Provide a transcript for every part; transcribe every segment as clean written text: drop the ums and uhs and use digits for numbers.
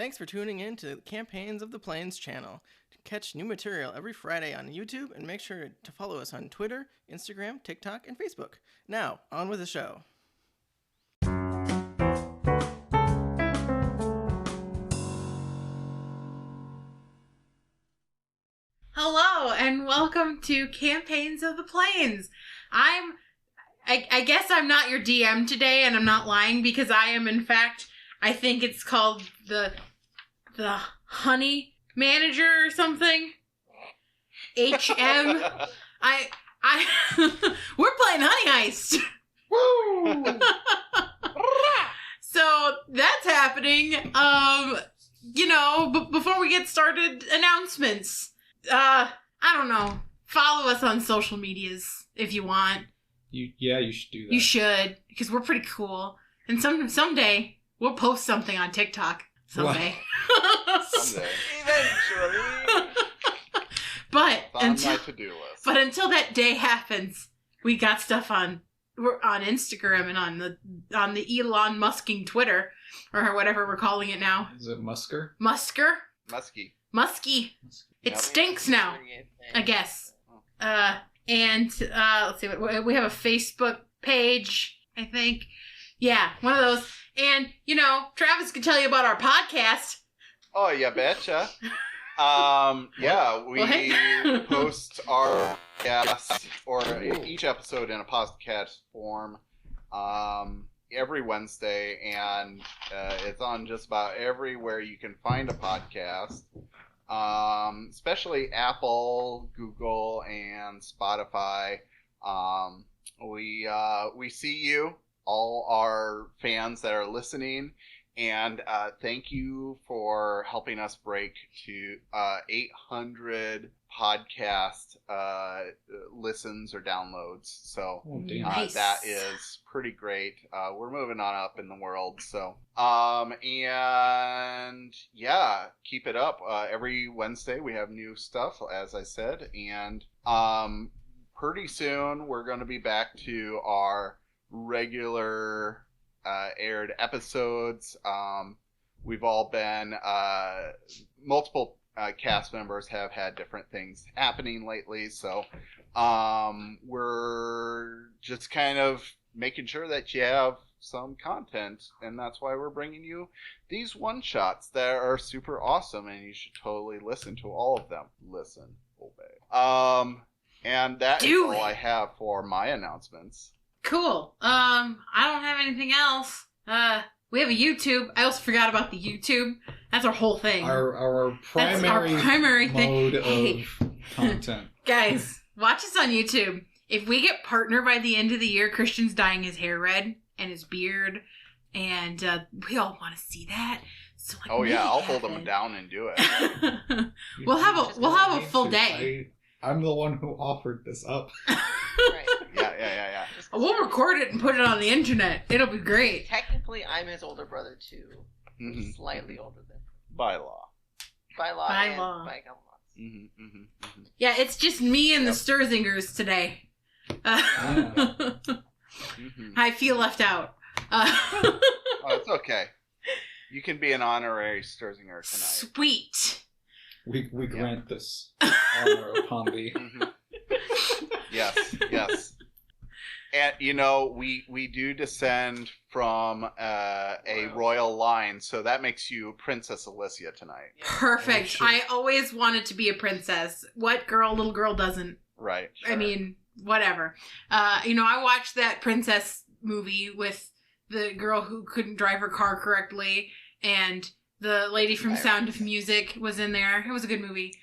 Thanks for tuning in to the Campaigns of the Plains channel. Catch new material every Friday on YouTube and make sure to follow us on Twitter, Instagram, TikTok, and Facebook. Now, on with the show. Hello, and welcome to Campaigns of the Plains. I guess I'm not your DM today, and I'm not lying, because I am, in fact, I think it's called the Honey Manager or something. HM. We're playing Honey Heist. Woo! So that's happening. Before we get started, announcements. I don't know. Follow us on social medias if you want. You should do that. You should, because we're pretty cool. And someday we'll post something on TikTok. Someday. Someday. Eventually. But on my to-do list. But until that day happens, we got stuff we're on Instagram and on the Elon Musking Twitter, or whatever we're calling it now. Is it Musker? Musky. It stinks now, I guess. And let's see, we have a Facebook page, I think. Yeah, one of those. And, Travis can tell you about our podcast. Oh, yeah, betcha. We post our podcast, or each episode in a podcast form, every Wednesday, and it's on just about everywhere you can find a podcast. Especially Apple, Google, and Spotify. We see you, all our fans that are listening, and thank you for helping us break to 800 podcast listens or downloads. So nice. That is pretty great. We're moving on up in the world. So and yeah, keep it up. Every Wednesday we have new stuff, as I said, and pretty soon we're going to be back to our regular aired episodes. We've all been multiple cast members have had different things happening lately, so we're just kind of making sure that you have some content, and that's why we're bringing you these one-shots that are super awesome, and you should totally listen to all of them. Listen, obey. And that is all I have for my announcements. Cool. I don't have anything else. We have a YouTube. I also forgot about the YouTube. That's our whole thing. Our primary thing. Mode of content. Guys, watch us on YouTube. If we get partner by the end of the year, Christian's dyeing his hair red and his beard, and we all want to see that. So I'll hold him down and do it. We'll have a full day. I'm the one who offered this up. Right. Yeah. We'll record it and put it on the internet. It'll be great. Technically, I'm his older brother too. Mm-hmm. Slightly older than. By law. By law. By and law. By couple months. Mm-hmm. Yeah, it's just me and the Sterzingers today. I feel left out. Oh, it's okay. You can be an honorary Sterzinger tonight. Sweet. We grant this honor upon thee. Mm-hmm. Yes. And, we do descend from a royal line, so that makes you Princess Alysia tonight. Yeah. Perfect. I always wanted to be a princess. What little girl doesn't? Right. Sure. I mean, whatever. I watched that princess movie with the girl who couldn't drive her car correctly, and the lady from Sound of Music was in there. It was a good movie.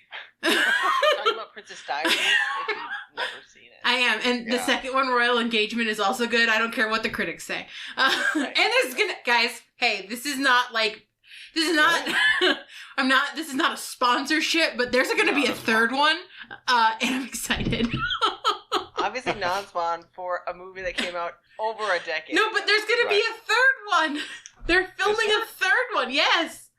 Talking about Princess Diaries, if you've never seen it. I am, and the second one, Royal Engagement, is also good. I don't care what the critics say. Right. And there's guys. Hey, this is not a sponsorship, but there's gonna be a third one, and I'm excited. Obviously non-spawn for a movie that came out over a decade No, but there's gonna be a third one. They're filming a third one. Yes.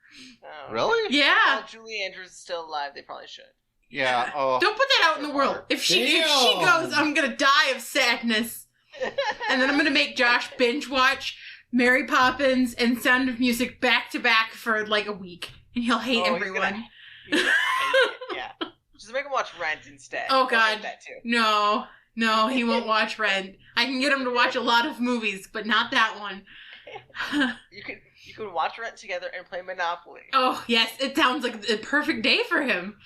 Oh. Really? Yeah. Well, Julie Andrews is still alive. They probably should. Yeah. Oh. Don't put that out in the world. If she goes, I'm gonna die of sadness. And then I'm gonna make Josh binge watch Mary Poppins and Sound of Music back to back for like a week, and he'll hate everyone. He's gonna hate it, yeah. Just make him watch Rent instead. Oh, He'll God. hate that too. No, he won't watch Rent. I can get him to watch a lot of movies, but not that one. You can watch Rent together and play Monopoly. Oh, yes, it sounds like a perfect day for him.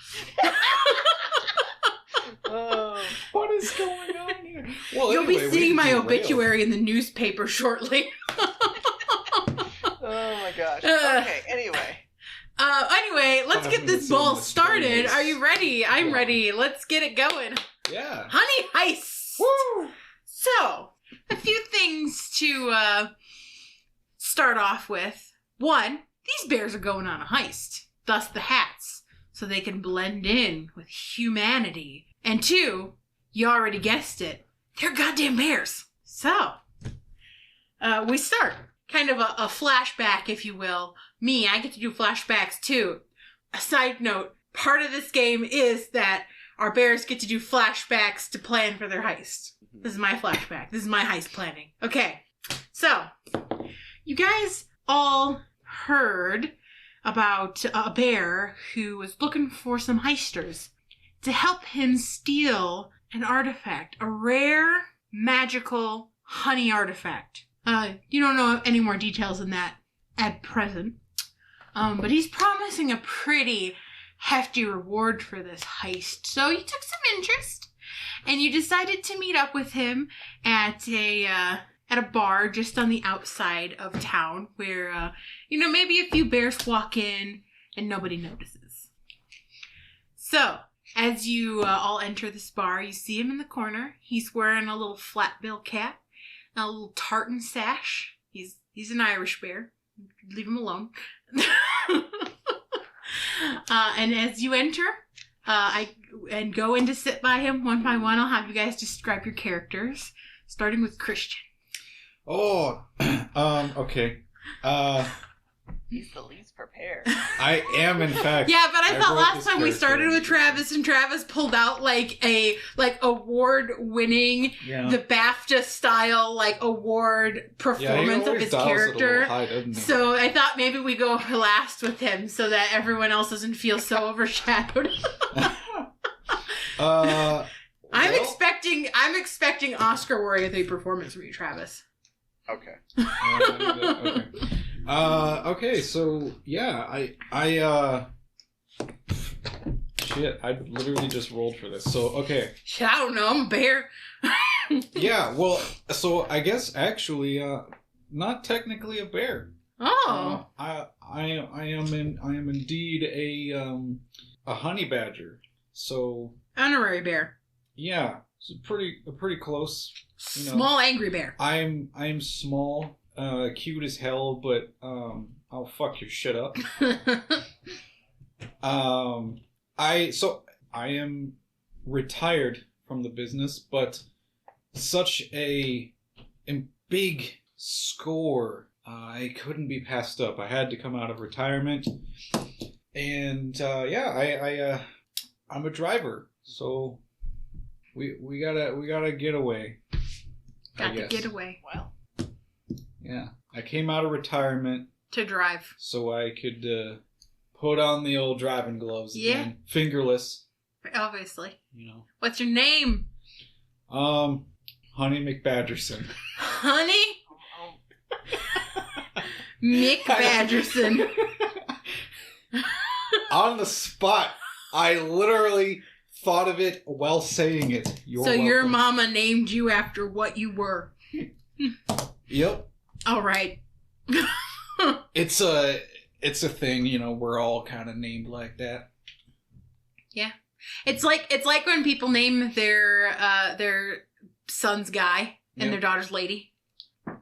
Oh. What is going on here? Well, You'll be anyway, seeing we my derailed. obituary in the newspaper shortly. Oh my gosh. Okay, anyway. Anyway, let's get this ball started. stories. Are you ready? I'm Yeah. ready. Let's get it going. Yeah. Honey Heist! Woo! So, a few things to start off with. One, these bears are going on a heist, thus the hats, so they can blend in with humanity. And two, you already guessed it, they're goddamn bears. So, we start. Kind of a flashback, if you will. Me, I get to do flashbacks too. A side note, part of this game is that our bears get to do flashbacks to plan for their heist. This is my flashback. This is my heist planning. Okay, so you guys all heard about a bear who was looking for some heisters to help him steal an artifact, a rare, magical honey artifact. You don't know any more details than that at present. But he's promising a pretty hefty reward for this heist. So you took some interest, and you decided to meet up with him at a bar just on the outside of town where, maybe a few bears walk in and nobody notices. So, as you all enter this bar, you see him in the corner. He's wearing a little flat bill cap, a little tartan sash. He's an Irish bear. Leave him alone. And as you enter, and go in to sit by him one by one, I'll have you guys describe your characters, starting with Christian. Oh, okay. He's the least prepared. I am, in fact. Yeah, but I thought wrote last this time we character. started with Travis, and Travis pulled out like a award-winning, Yeah. the BAFTA style award performance of his character. High, doesn't he? So I thought maybe we go last with him so that everyone else doesn't feel so overshadowed. well, I'm expecting Oscar-worthy performance from you, Travis. Okay. okay. Okay, so yeah, I shit, I literally just rolled for this. So okay. Shit, I don't know, I'm a bear. Yeah, well, so I guess actually not technically a bear. Oh. I am indeed a honey badger. So Honorary bear. yeah, it's pretty close. Small angry bear. I'm small, cute as hell, but I'll fuck your shit up. I am retired from the business, but such a big score, I couldn't be passed up. I had to come out of retirement, and I'm a driver, so we gotta get away. Got to get away. Well, Yeah, I came out of retirement To drive. so I could put on the old driving gloves Yeah. again, fingerless. Obviously. Honey What's your name? McBadgerson. Honey McBadgerson. On the spot, I literally thought of it while saying it. Your welcome. mama named you after what you were. Yep. All right. It's a thing, we're all kind of named like that. It's like when people name their son's guy and Yep. their daughter's lady.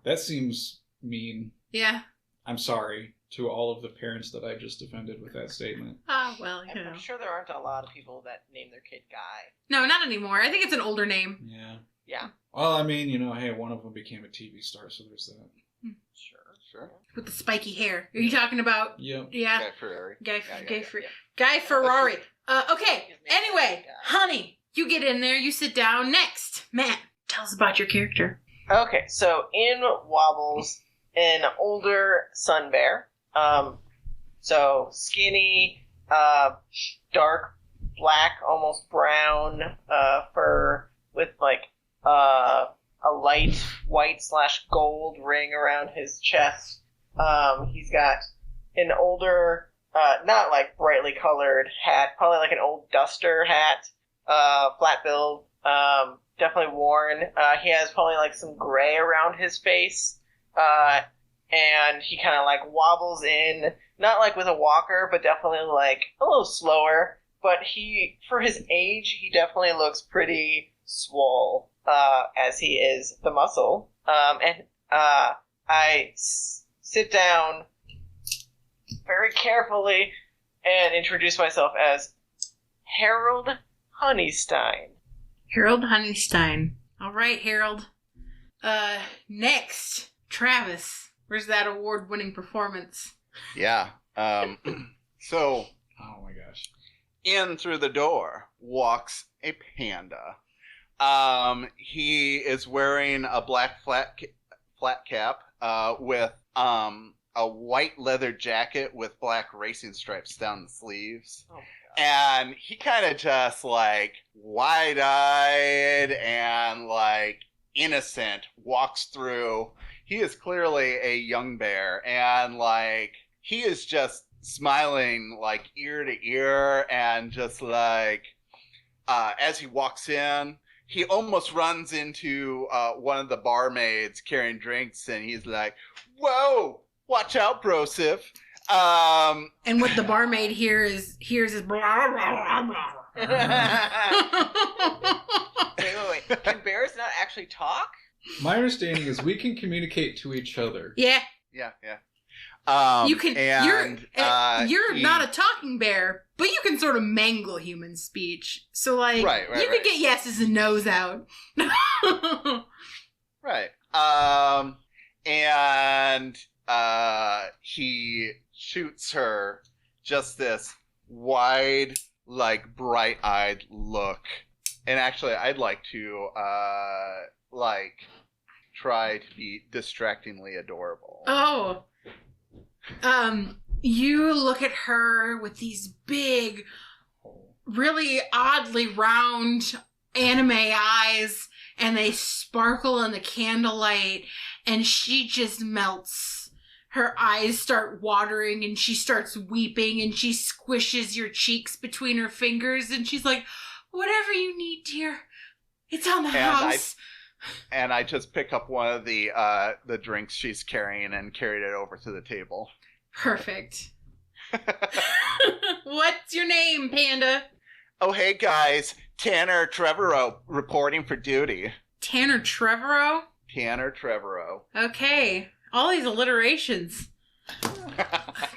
That seems mean. Yeah. I'm sorry to all of the parents that I just offended with that statement. Ah, well, you know. I'm sure there aren't a lot of people that name their kid Guy. No, not anymore. I think it's an older name. Yeah. Yeah. Well, I mean, hey, one of them became a TV star, so there's that. Sure. With the spiky hair. Are you talking about? Yep. Yeah. Guy Ferrari. Guy Ferrari. Okay. His name is Anyway, Guy. honey, you get in there. You sit down. Next, Matt, tell us about your character. Okay, so in Wobbles, an older sun bear. So skinny, dark black, almost brown fur with like a light white/gold ring around his chest. He's got an older, not like brightly colored hat, probably like an old duster hat, flat billed, definitely worn. He has probably like some gray around his face, and he kind of like wobbles in, not like with a walker, but definitely like a little slower. But for his age, he definitely looks pretty swole, as he is the muscle. And I sit down very carefully and introduce myself as Herold Honeystein. Herold Honeystein. All right, Herold. Next, Travis. Where's that award-winning performance? Yeah. So, Oh my gosh. in through the door walks a panda. He is wearing a black flat cap with a white leather jacket with black racing stripes down the sleeves. Oh, And he kind of just like wide-eyed and like innocent walks through. He is clearly a young bear, and like he is just smiling like ear to ear, and just like as he walks in, he almost runs into one of the barmaids carrying drinks, and he's like, "Whoa, watch out, Brosif." And what the barmaid hears is blah, blah, blah. Wait. Can bears not actually talk? My understanding is we can communicate to each other. Yeah, Yeah. you can. And, You're he- not a talking bear, but you can sort of mangle human speech. So like, Right, you could right. get yeses and nos out. Right. And he shoots her just this wide, like bright-eyed look. And actually, I'd like to try to be distractingly adorable. Oh. You look at her with these big, really oddly round anime eyes, and they sparkle in the candlelight, and she just melts. Her eyes start watering, and she starts weeping, and she squishes your cheeks between her fingers, and she's like, "Whatever you need, dear. It's on the house." And I just pick up one of the drinks she's carrying and carried it over to the table. Perfect. What's your name, Panda? Oh, hey guys, Tanner Trevoreau reporting for duty. Tanner Trevoreau? Tanner Trevoreau. Okay. All these alliterations.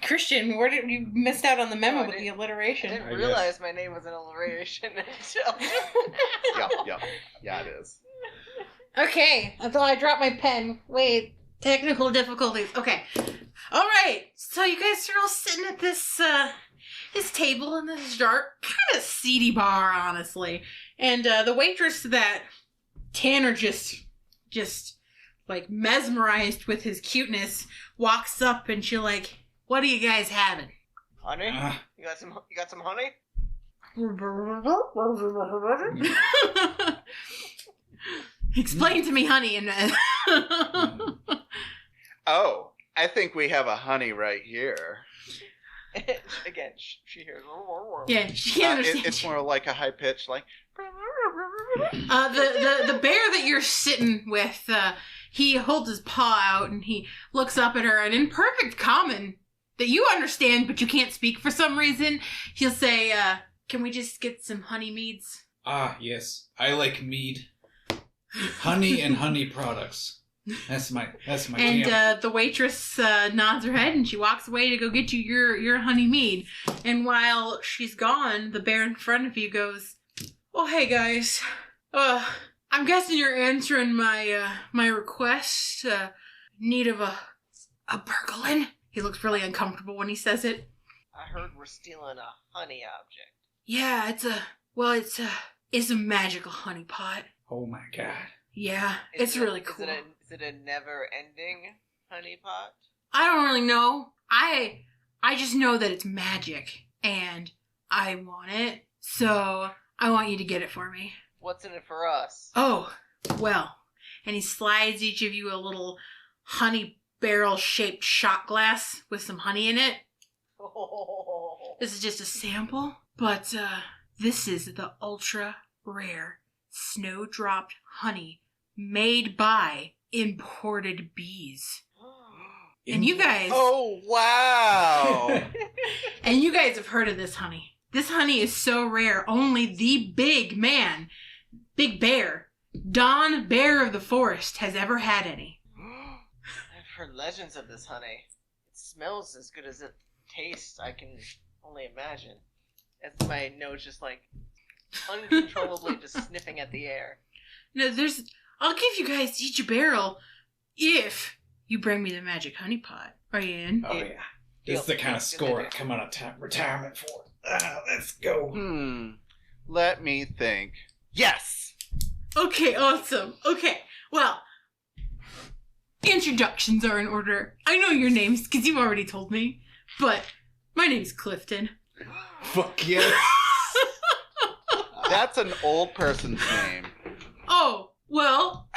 Christian, you missed out on the memo Oh, I with the didn't- I alliteration. didn't I realize my name was an alliteration until. Yep. Yeah, it is. Okay, until I drop my pen. Wait, technical difficulties. Okay. All right. So you guys are all sitting at this table in this dark, kind of seedy bar, honestly. And the waitress that Tanner just like mesmerized with his cuteness walks up, and she's like, "What are you guys having?" Honey, Ah. you got some honey? Explain to me, honey. And Oh, I think we have a honey right here. Again, she hears. yeah, she can't understand. It's more like a high pitch, like. The bear that you're sitting with, he holds his paw out and he looks up at her, and in perfect common that you understand but you can't speak for some reason, he'll say, "Can we just get some honey meads?" Ah, yes. I like mead. Honey and honey products. That's my And jam. the waitress nods her head, and she walks away to go get you your honey mead. And while she's gone, the bear in front of you goes, "Oh, hey guys. I'm guessing you're answering my request. Need of a burglin." He looks really uncomfortable when he says it. I heard we're stealing a honey object. Yeah, it's a magical honey pot. Oh my god. Yeah, Is it's it- really cool. Is it a never-ending honey pot? I don't really know. I just know that it's magic, and I want it, so I want you to get it for me. What's in it for us? Oh, well. And he slides each of you a little honey barrel-shaped shot glass with some honey in it. Oh. This is just a sample, but this is the ultra-rare snowdropped honey made by imported bees. And you guys... Oh, wow! And you guys have heard of this honey. This honey is so rare, only the big man, Big Bear, Don Bear of the Forest, has ever had any. I've heard legends of this honey. It smells as good as it tastes. I can only imagine. As my nose just like uncontrollably just sniffing at the air. No, I'll give you guys each a barrel if you bring me the magic honey pot. Are you in? Oh, yeah. This is the kind of score I come out of retirement for. Let's go. Let me think. Yes! Okay, awesome. Okay, well, introductions are in order. I know your names because you've already told me, but my name's Clifton. Fuck yes. That's an old person's name. Oh, well,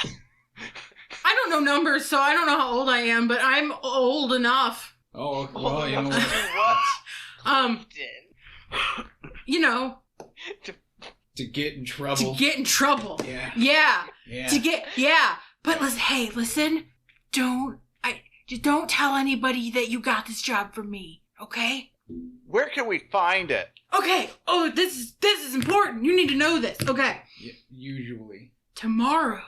I don't know numbers, so I don't know how old I am, but I'm old enough. Oh, well, you know what? What? You know. To get in trouble. To get in trouble. Yeah. Yeah. Yeah. But listen. Just don't tell anybody that you got this job from me, okay? Where can we find it? Okay. Oh, this is important. You need to know this. Okay. Yeah, usually. Tomorrow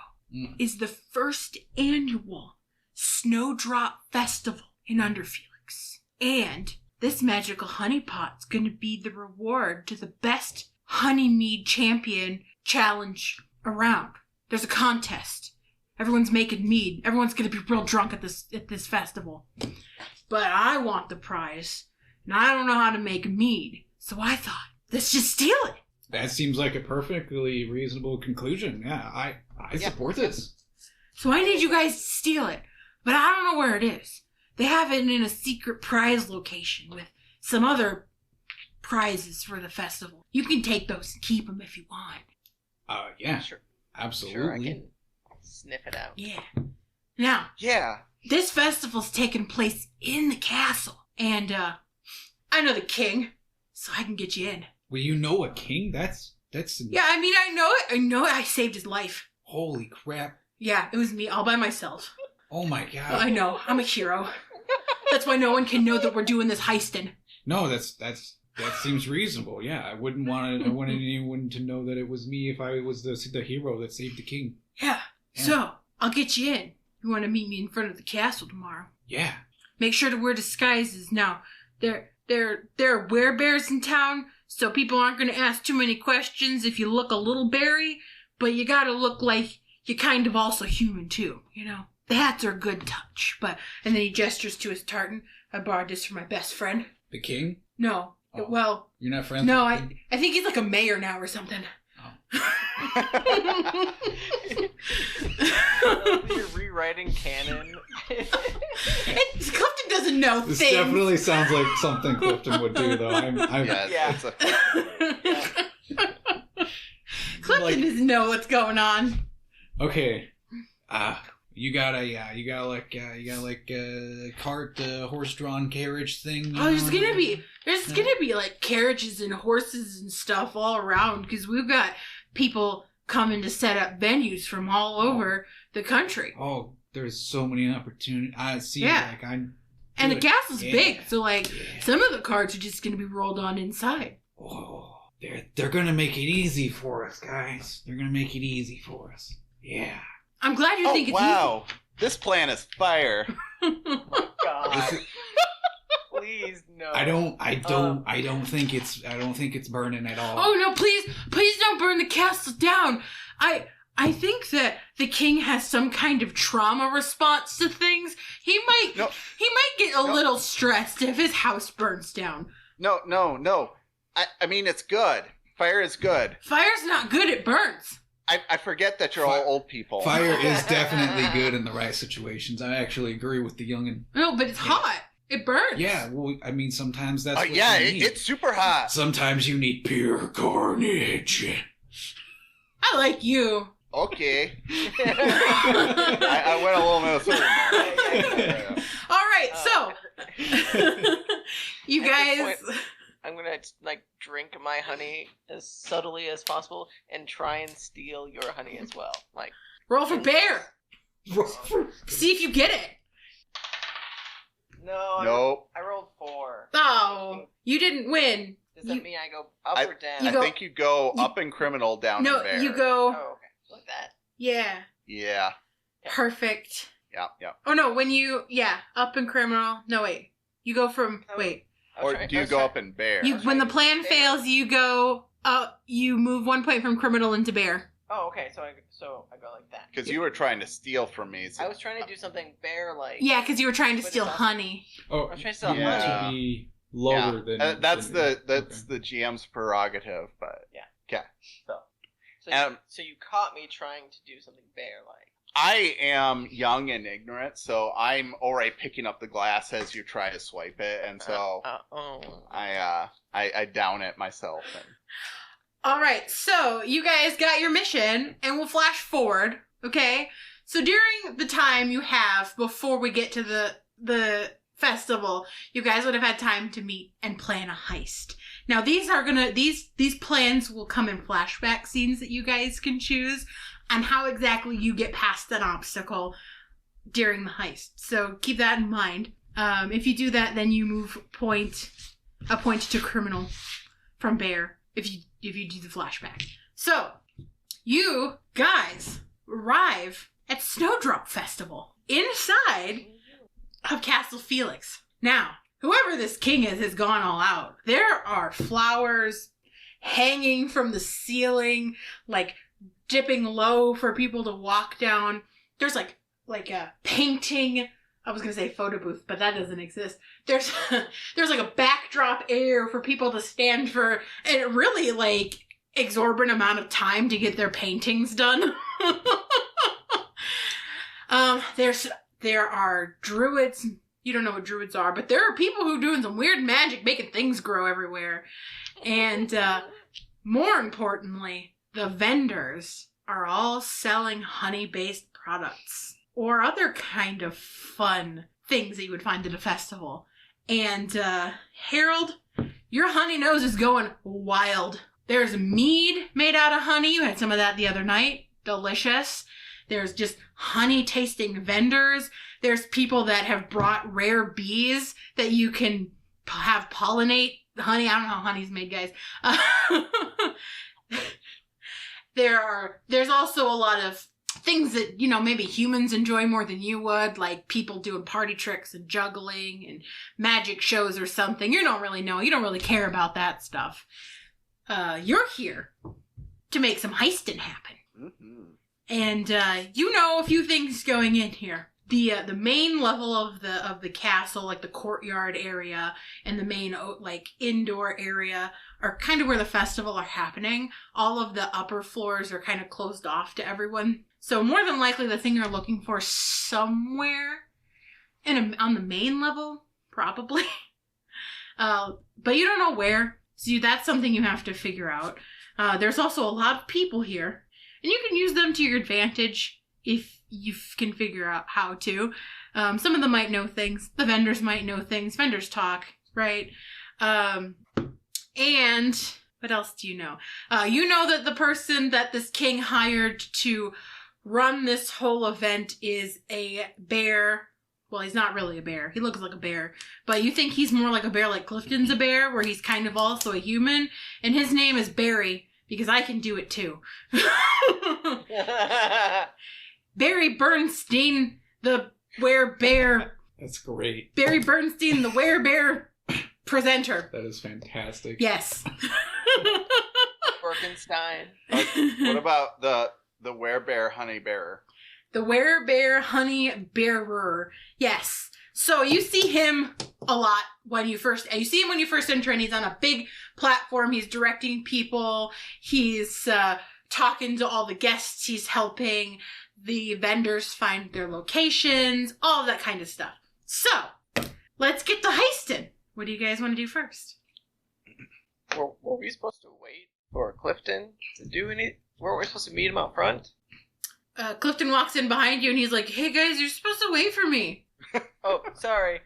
is the first annual Snowdrop Festival in Underfelix. And this magical honey pot's going to be the reward to the best Honeymead champion challenge around. There's a contest. Everyone's making mead. Everyone's going to be real drunk at this festival. But I want the prize, and I don't know how to make mead. So I thought, let's just steal it. That seems like a perfectly reasonable conclusion. Yeah, I support this. So I need you guys to steal it, but I don't know where it is. They have it in a secret prize location with some other prizes for the festival. You can take those and keep them if you want. Yeah, Sure. absolutely. Sure, I can sniff it out. Yeah. Now, Yeah. this festival's taking place in the castle, and I know the king, so I can get you in. Well, you know a king? That's. Yeah, I mean, I know it. I saved his life. Holy crap! Yeah, it was me all by myself. Oh my god! I know. I'm a hero. That's why no one can know that we're doing this heisting. No, that seems reasonable. Yeah, I wouldn't want anyone to know that it was me if I was the hero that saved the king. Yeah. So I'll get you in. You want to meet me in front of the castle tomorrow? Yeah. Make sure to wear disguises. Now, there are werebears in town, so people aren't going to ask too many questions if you look a little berry, but you got to look like you're kind of also human too. You know, the hats are a good touch. And then he gestures to his tartan. I borrowed this from my best friend. The king? No. Oh. Well, You're not friends no, with the king? I think he's like a mayor now or something. You're rewriting canon. Clifton doesn't know This things. definitely sounds like something Clifton would do, though. Yeah. Clifton doesn't know what's going on. Okay. You got a cart, horse-drawn carriage thing. Oh, there's gonna be like carriages and horses and stuff all around because we've got people coming to set up venues from all over the country. Oh, there's so many opportunities. I see. Yeah. And the castle's big, so some of the carts are just gonna be rolled on inside. Oh, they're gonna make it easy for us, guys. They're gonna make it easy for us. Yeah. I'm glad you think it's wow. This plan is fire. Oh my god. Please no. I don't think it's burning at all. Oh no, please don't burn the castle down. I think that the king has some kind of trauma response to things. He might get a little stressed if his house burns down. No. I mean, it's good. Fire is good. Fire's not good, it burns. I forget that you're all old people. Fire is definitely good in the right situations. I actually agree with the youngin. No, but it's hot. It burns. Yeah, well, I mean, sometimes that's what yeah, you need. it's super hot. Sometimes you need pure carnage. I like you. Okay. I went a little bit of southern. All right, so you guys. I'm gonna drink my honey as subtly as possible and try and steal your honey as well. Roll for bear. See if you get it. No. Nope. I rolled 4. Oh, you didn't win. Does that mean I go up or down? You I go- think you go up in criminal, down in bear. You go. Oh, okay. Like that. Yeah. Yeah. Perfect. Yeah. Oh no, when you up in criminal. No wait, you go from wait. Or do you go up in bear? When the plan fails, you go. You move 1 point from criminal into bear. Oh, okay. So I go like that. Because you were trying to steal from me. So. I was trying to do something bear-like. Yeah, because you were trying to But steal it's also- honey. Oh, I was trying to steal Yeah. honey. to be lower than... that's than- the GM's prerogative, but So you caught me trying to do something bear-like. I am young and ignorant, so I'm already picking up the glass as you try to swipe it, and so I down it myself. All right, so you guys got your mission, and we'll flash forward. Okay, so during the time you have before we get to the festival, you guys would have had time to meet and plan a heist. Now these plans will come in flashback scenes that you guys can choose on how exactly you get past an obstacle during the heist. So keep that in mind. If you do that, then you move a point to criminal from bear. If you do the flashback. So you guys arrive at Snowdrop Festival inside of Castle Felix. Now, whoever this king is has gone all out. There are flowers hanging from the ceiling, dipping low for people to walk down. There's like a painting. I was gonna say photo booth, but that doesn't exist. There's a backdrop area for people to stand for, and really exorbitant amount of time to get their paintings done. There are druids. You don't know what druids are, but there are people who are doing some weird magic, making things grow everywhere. And more importantly, the vendors are all selling honey-based products or other kind of fun things that you would find at a festival. And Herold, your honey nose is going wild. There's mead made out of honey. You had some of that the other night. Delicious. There's just honey-tasting vendors. There's people that have brought rare bees that you can have pollinate the honey. I don't know how honey's made, guys. There's also a lot of things that, maybe humans enjoy more than you would, like people doing party tricks and juggling and magic shows or something. You don't really know. You don't really care about that stuff. You're here to make some heisting happen. Mm-hmm. And you know a few things going in here. The main level of the castle, like the courtyard area and the main indoor area, are kind of where the festival are happening. All of the upper floors are kind of closed off to everyone. So more than likely the thing you're looking for somewhere on the main level, probably. But you don't know where. So that's something you have to figure out. There's also a lot of people here, and you can use them to your advantage if you can figure out how to. Some of them might know things. The vendors might know things. Vendors talk, right? And what else do you know? You know that the person that this king hired to run this whole event is a bear. Well, he's not really a bear. He looks like a bear. But you think he's more like a bear, like Clifton's a bear, where he's kind of also a human. And his name is Barry, because I can do it too. Barry Bernstein, the werebear. That's great. Barry Bernstein, the werebear presenter. That is fantastic. Yes. Birkenstein. What about the werebear honey bearer? The werebear honey bearer. Yes. So you see him a lot when you first enter, and he's on a big platform. He's directing people. He's talking to all the guests. He's helping the vendors find their locations, all of that kind of stuff. So, let's get to heisting. What do you guys want to do first? Were we supposed to wait for Clifton to do any? Weren't we supposed to meet him out front? Clifton walks in behind you and he's like, "Hey guys, you're supposed to wait for me." Oh, sorry.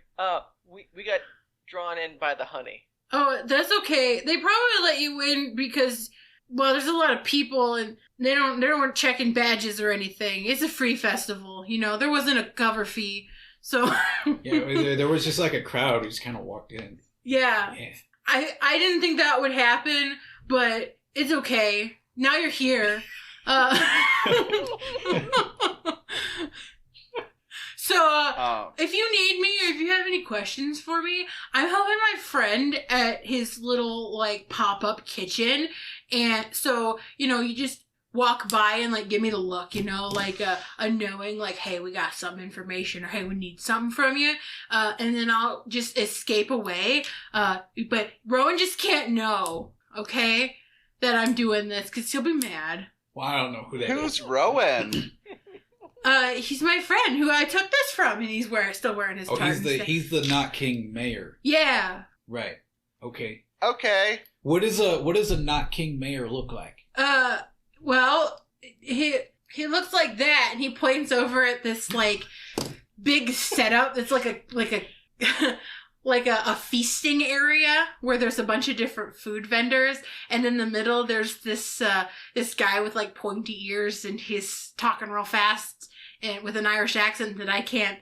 We got drawn in by the honey. Oh, that's okay. They probably let you in because, well, there's a lot of people and they weren't checking badges or anything. It's a free festival, there wasn't a cover fee, so. Yeah, there was just like a crowd who just kind of walked in. Yeah. I didn't think that would happen, but it's okay. Now you're here. So, if you need me or if you have any questions for me, I'm helping my friend at his little, pop-up kitchen. And so, you just walk by and, give me the look, a knowing, hey, we got some information or, hey, we need something from you. And then I'll just escape away. But Rowan just can't know, okay, that I'm doing this because he'll be mad. Well, I don't know who that is. Who's Rowan? He's my friend who I took this from, and he's still wearing his tartan. He's the Not King mayor. Yeah. Right. Okay. Okay. What does a Not King mayor look like? Well, he looks like that, and he points over at this big setup that's like a like a feasting area where there's a bunch of different food vendors, and in the middle there's this guy with pointy ears, and he's talking real fast and with an Irish accent that I can't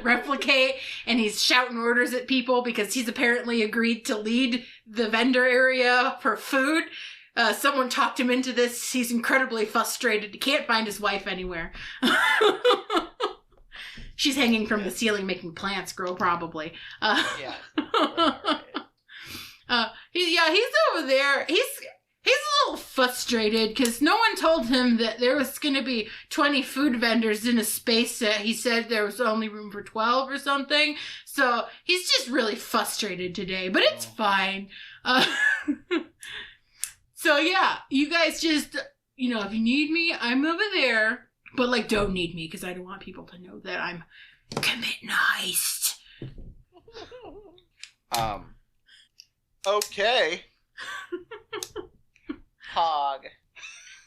replicate, and he's shouting orders at people because he's apparently agreed to lead the vendor area for food. Someone talked him into this. He's incredibly frustrated. He can't find his wife anywhere. She's hanging from the ceiling making plants grow, probably. Yeah. He's over there. He's a little frustrated because no one told him that there was going to be 20 food vendors in a space that he said there was only room for 12 or something. So he's just really frustrated today, but it's fine. So yeah, you guys just, if you need me, I'm over there. But, don't need me, because I don't want people to know that I'm committing a heist. Okay. Pog.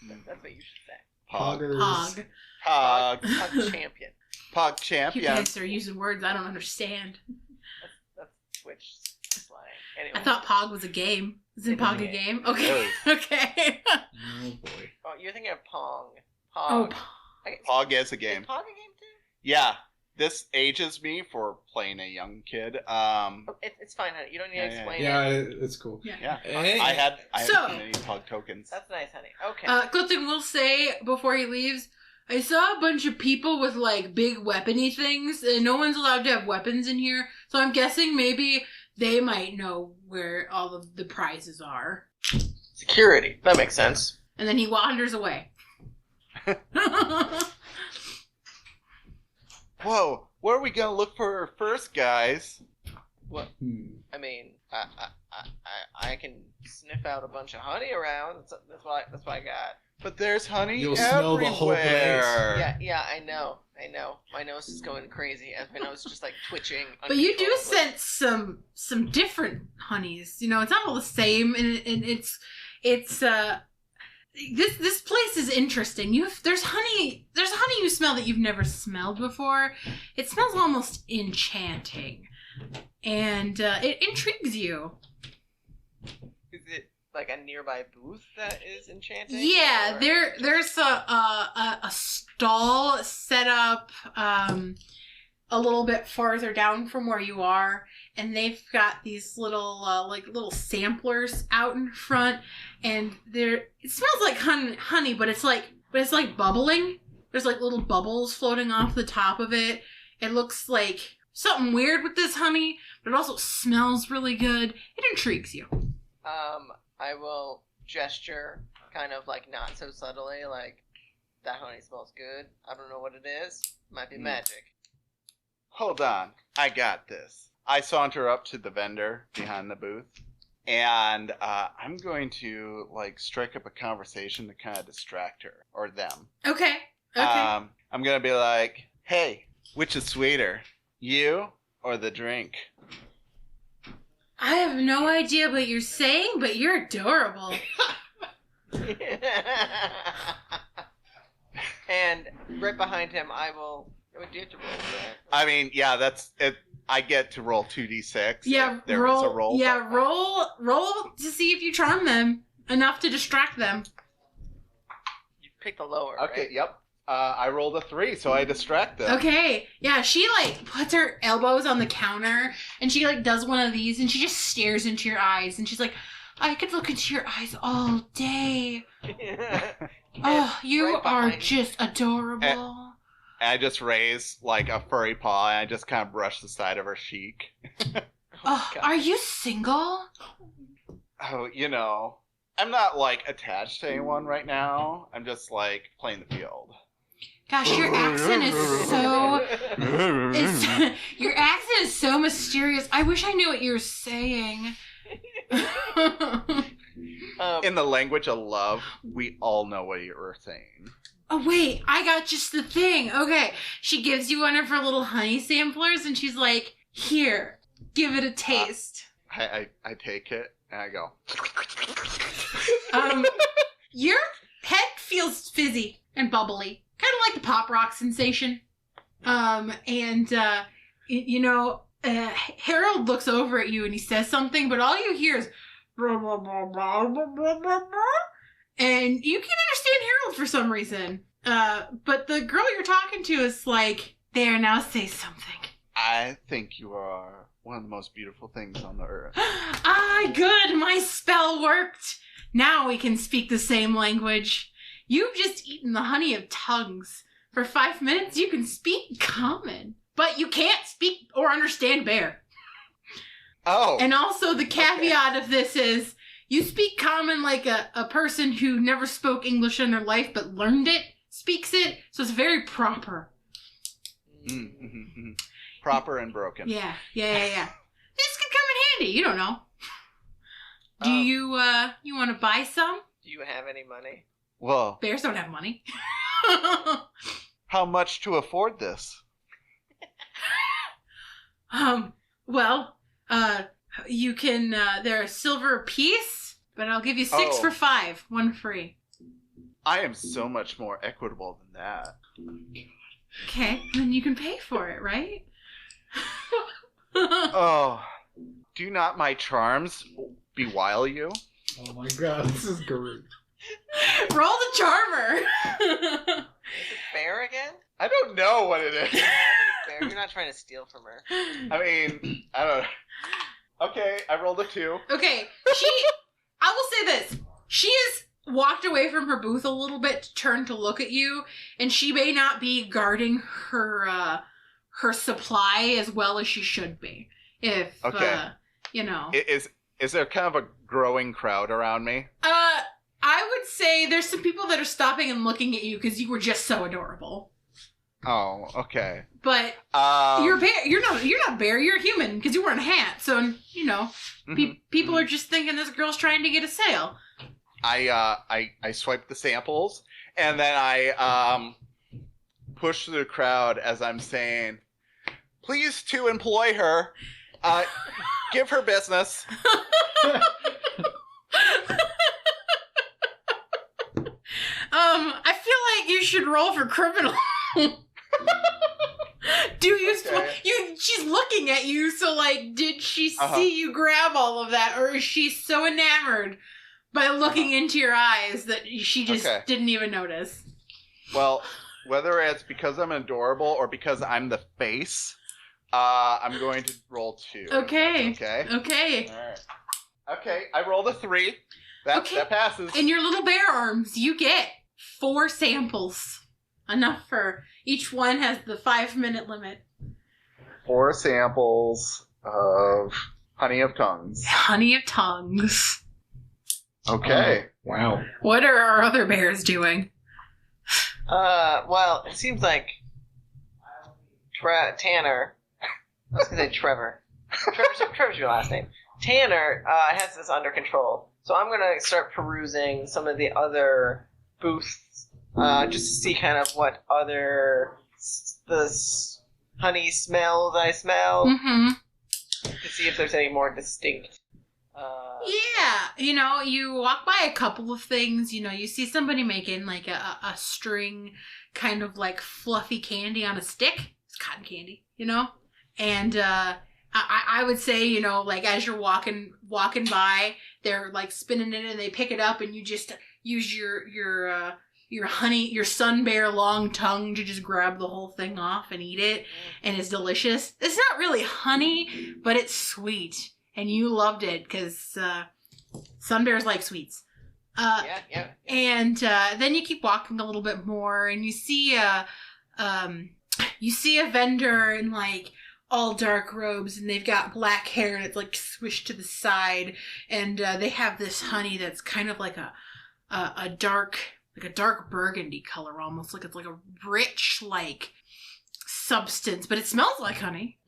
That's what you should say. Poggers. Pog champion. Pog champ, You yeah. guys are using words I don't understand. That's Twitch slang. Anyway. I thought Pog was a game. Isn't Pog a game? Okay. Okay. Oh, boy. Oh, you're thinking of Pong. Oh, Pog. Pog is a game. Is Pog a game too? Yeah. This ages me for playing a young kid. It's fine, honey. You don't need to explain Yeah, it. it's cool. Yeah. Hey. I had So- many Pog tokens. That's nice, honey. Okay. Clifton will say before he leaves, I saw a bunch of people with big weapony things, and no one's allowed to have weapons in here. So I'm guessing maybe they might know where all of the prizes are. Security. That makes sense. And then he wanders away. Whoa, what are we gonna look for first, guys? What? I mean, I can sniff out a bunch of honey around. That's what I got. But there's honey You'll everywhere. smell the whole place. Yeah, I know. My nose is going crazy as my nose is just twitching. But you do uncontrollably. sense some different honeys. It's not all the same, and it's this place is interesting. There's honey you smell that you've never smelled before. It smells almost enchanting, and it intrigues you. Is it a nearby booth that is enchanting? Yeah, Or- there's a stall set up a little bit farther down from where you are, and they've got these little little samplers out in front, and it smells like honey, but it's like bubbling. There's little bubbles floating off the top of it. It looks like something weird with this honey, but it also smells really good. It intrigues you. I will gesture kind of not so subtly, that honey smells good. I don't know what it is. Might be magic. Hold on, I got this. I saunter up to the vendor behind the booth. and I'm going to like strike up a conversation to kind of distract her or them. Okay. I'm gonna be like, "Hey, which is sweeter, you or the drink?" I have no idea what you're saying, but you're adorable. And right behind him, I will. Do you have to roll for that? I mean, yeah, that's it. I get to roll 2d6. Yeah, if there is a roll. Yeah, roll to see if you charm them enough to distract them. You pick the lower. Okay. Right? Yep. I rolled a 3, so I distract them. Okay, yeah, she like puts her elbows on the counter and she like does one of these and she just stares into your eyes and she's like, I could look into your eyes all day. Oh, you right are behind just adorable. And I just raise like a furry paw and I just kind of brush the side of her cheek. Oh, God. are you single? Oh, I'm not like attached to anyone right now. I'm just like playing the field. Gosh, your accent is your accent is so mysterious. I wish I knew what you were saying. In the language of love, we all know what you're saying. Oh, wait, I got just the thing. Okay, she gives you one of her little honey samplers and she's like, here, give it a taste. I take it and I go. Your head feels fizzy and bubbly. Kind of like the pop rock sensation. Herold looks over at you and he says something, but all you hear is and you can understand Herold for some reason. But the girl you're talking to is like, there, now say something. I think you are one of the most beautiful things on the earth. Ah, good, my spell worked. Now we can speak the same language. You've just eaten the honey of tongues. For 5 minutes, you can speak common, but you can't speak or understand bear. Oh. And also the caveat of this is you speak common like a person who never spoke English in their life but learned it, speaks it, so it's very proper. Mm-hmm. Proper and broken. Yeah. This could come in handy, you don't know. Do you want to buy some? Do you have any money? Whoa. Bears don't have money. How much to afford this? You can, they're a silver a piece, but I'll give you 6 for 5, 1 free. I am so much more equitable than that. Okay, then you can pay for it, right? Oh, do not my charms beguile you? Oh my god, this is great. Roll the charmer. Is it bear again? I don't know what it is. Yeah, I think it's bear. You're not trying to steal from her. I mean, I don't know. Okay, I rolled a 2. Okay, I will say this. She has walked away from her booth a little bit to turn to look at you, and she may not be guarding her supply as well as she should be. If, okay. Is there kind of a growing crowd around me? I would say there's some people that are stopping and looking at you because you were just so adorable. Oh, okay. But you're a bear. You're not a bear. You're a human because you're wearing a hat. So people are just thinking this girl's trying to get a sale. I swipe the samples and then I push through the crowd as I'm saying, "Please to employ her. Give her business." I feel like you should roll for criminal. Do you? Okay. She's looking at you. So, like, did she see you grab all of that, or is she so enamored by looking into your eyes that she just didn't even notice? Well, whether it's because I'm adorable or because I'm the face, I'm going to roll 2. Okay. Okay. Okay. All right. Okay. I rolled a 3. That passes. In your little bear arms, you get 4 samples. Enough for each one has the 5-minute limit. 4 samples of honey of tongues. Honey of tongues. Okay. Wow. What are our other bears doing? Well, it seems like Tanner. I was gonna say Trevor. Trevor's your last name. Tanner has this under control. So I'm going to start perusing some of the other booths just to see kind of what other honey smells I smell. Mm-hmm. To see if there's any more distinct. Yeah, you walk by a couple of things. You see somebody making like a string kind of like fluffy candy on a stick. It's cotton candy, and I would say, like as you're walking by, they're like spinning it and they pick it up and you just use your honey, your sun bear long tongue to just grab the whole thing off and eat it, and it's delicious. It's not really honey, but it's sweet, and you loved it because sun bears like sweets. Yeah. And then you keep walking a little bit more, and you see a vendor in like all dark robes, and they've got black hair, and it's like swished to the side, and they have this honey that's kind of like a dark burgundy color, almost like it's like a rich like substance, but it smells like honey.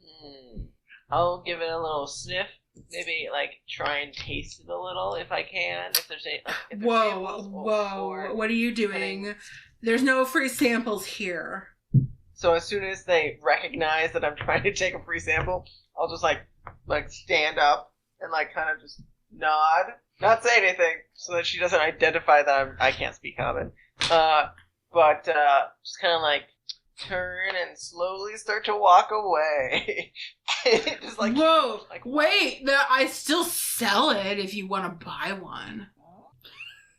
I'll give it a little sniff. Maybe like try and taste it a little if I can. If there's any. If there's samples or what are you doing? There's no free samples here. So as soon as they recognize that I'm trying to take a free sample, I'll just like stand up and like kind of just nod, not say anything, so that she doesn't identify that I can't speak common. But just kind of like turn and slowly start to walk away. Just like whoa, like, wait! I still sell it if you want to buy one.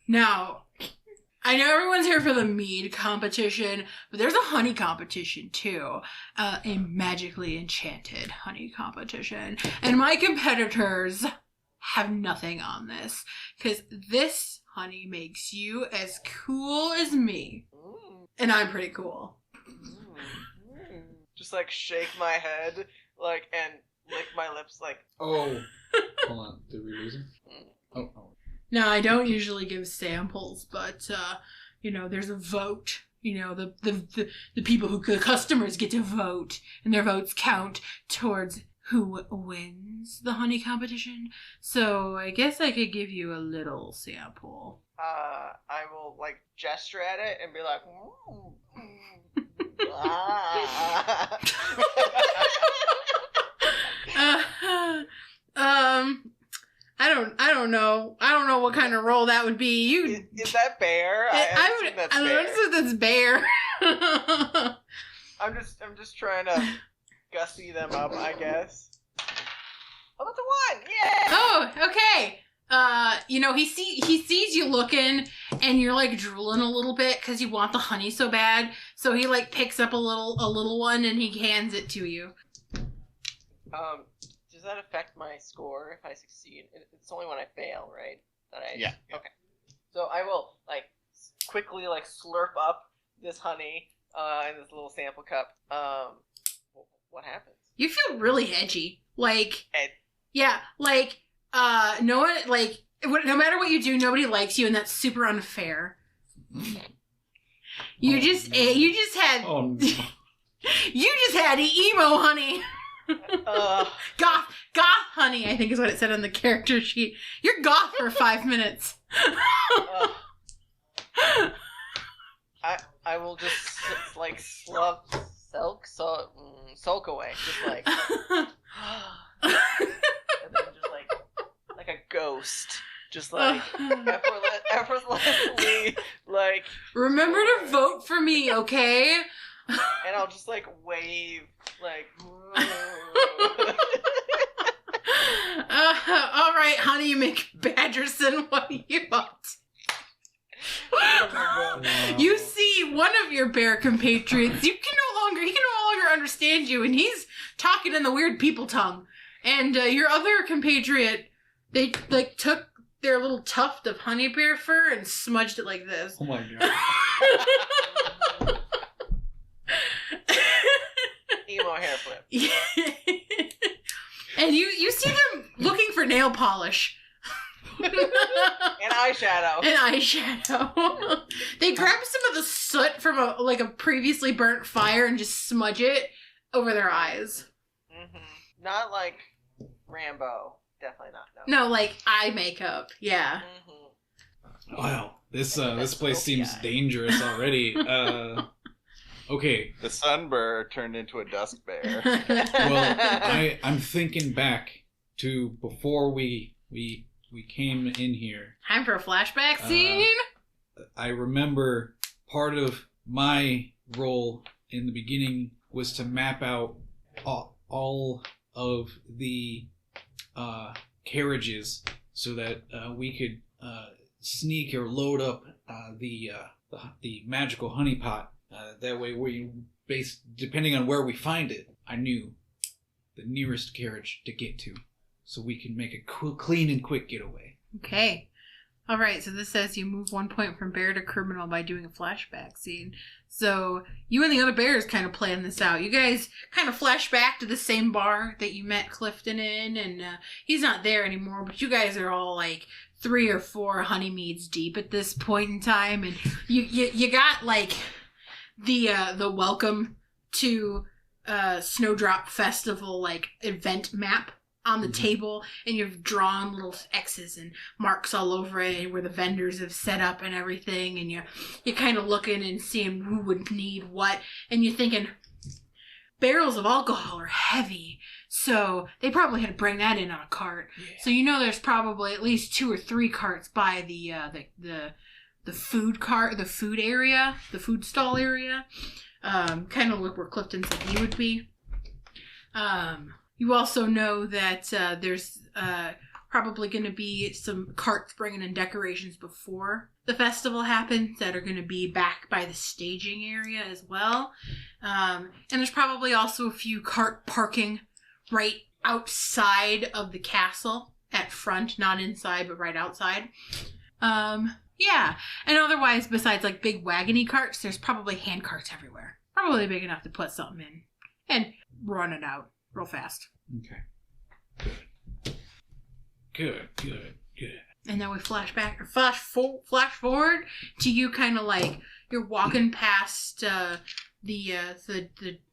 Now, I know everyone's here for the mead competition, but there's a honey competition too. A magically enchanted honey competition. And my competitors have nothing on this, because this honey makes you as cool as me. And I'm pretty cool. Just like shake my head, like, and lick my lips, like. Oh. Hold on. Did we lose him? Oh. Now, I don't usually give samples, but, there's a vote. The people the customers get to vote, and their votes count towards who wins the honey competition. So I guess I could give you a little sample. I will, like, gesture at it and be like, I don't know. I don't know what kind of role that would be. Is that bear? I don't know if that's bear. I'm just trying to gussy them up, I guess. Oh, that's a 1! Yeah. Oh, okay. He sees you looking, and you're like drooling a little bit because you want the honey so bad. So he like picks up a little one and he hands it to you. Does that affect my score if I succeed? It's only when I fail, right? Yeah. Okay. So I will like quickly like slurp up this honey in this little sample cup. What happens? You feel really edgy. Like, Ed. Yeah, like. No one, like, no matter what you do, nobody likes you, and that's super unfair. You just had, Oh, no. you just had emo honey. Goth honey, I think is what it said on the character sheet. You're goth for 5 minutes. I will just like sulk away, just like, and then just like a ghost, just like effortlessly, like. Remember to vote for me, okay? And I'll just like wave, like. All right, honey, McBadgerson, what do you want? You see one of your bear compatriots. He can no longer understand you, and he's talking in the weird people tongue. And your other compatriot, they like took their little tuft of honey bear fur and smudged it like this. Oh my god. Emo hair flip. And you see them looking for nail polish. And eyeshadow. They grab some of the soot from a previously burnt fire and just smudge it over their eyes. Mm-hmm. Not like Rambo. definitely not. No. No, like eye makeup. Yeah. Mm-hmm. Wow, this That's place smoky seems eye. dangerous already. Okay. The sunbird turned into a dusk bear. Well, I'm thinking back to before we came in here. Time for a flashback scene. I remember part of my role in the beginning was to map out all of the carriages so that we could sneak or load up the magical honeypot. That way, depending on where we find it, I knew the nearest carriage to get to, so we can make a clean and quick getaway. Okay. All right, so this says you move 1 point from bear to criminal by doing a flashback scene. So you and the other bears kind of plan this out. You guys kind of flash back to the same bar that you met Clifton in, and he's not there anymore, but you guys are all like 3 or 4 honeymeads deep at this point in time, and you got like the welcome to Snowdrop Festival like event map on the table, and you've drawn little X's and marks all over it where the vendors have set up and everything, and you're kind of looking and seeing who would need what, and you're thinking barrels of alcohol are heavy, so they probably had to bring that in on a cart. Yeah. So you know there's probably at least 2 or 3 carts by the food cart, the food area, the food stall area, kind of look where Clifton said he would be. You also know that there's probably going to be some carts bringing in decorations before the festival happens that are going to be back by the staging area as well. And there's probably also a few cart parking right outside of the castle at front, not inside, but right outside. Yeah. And otherwise, besides like big wagony carts, there's probably hand carts everywhere. Probably big enough to put something in and run it out real fast. Okay. Good. And then we flash forward to you, kind of like you're walking past the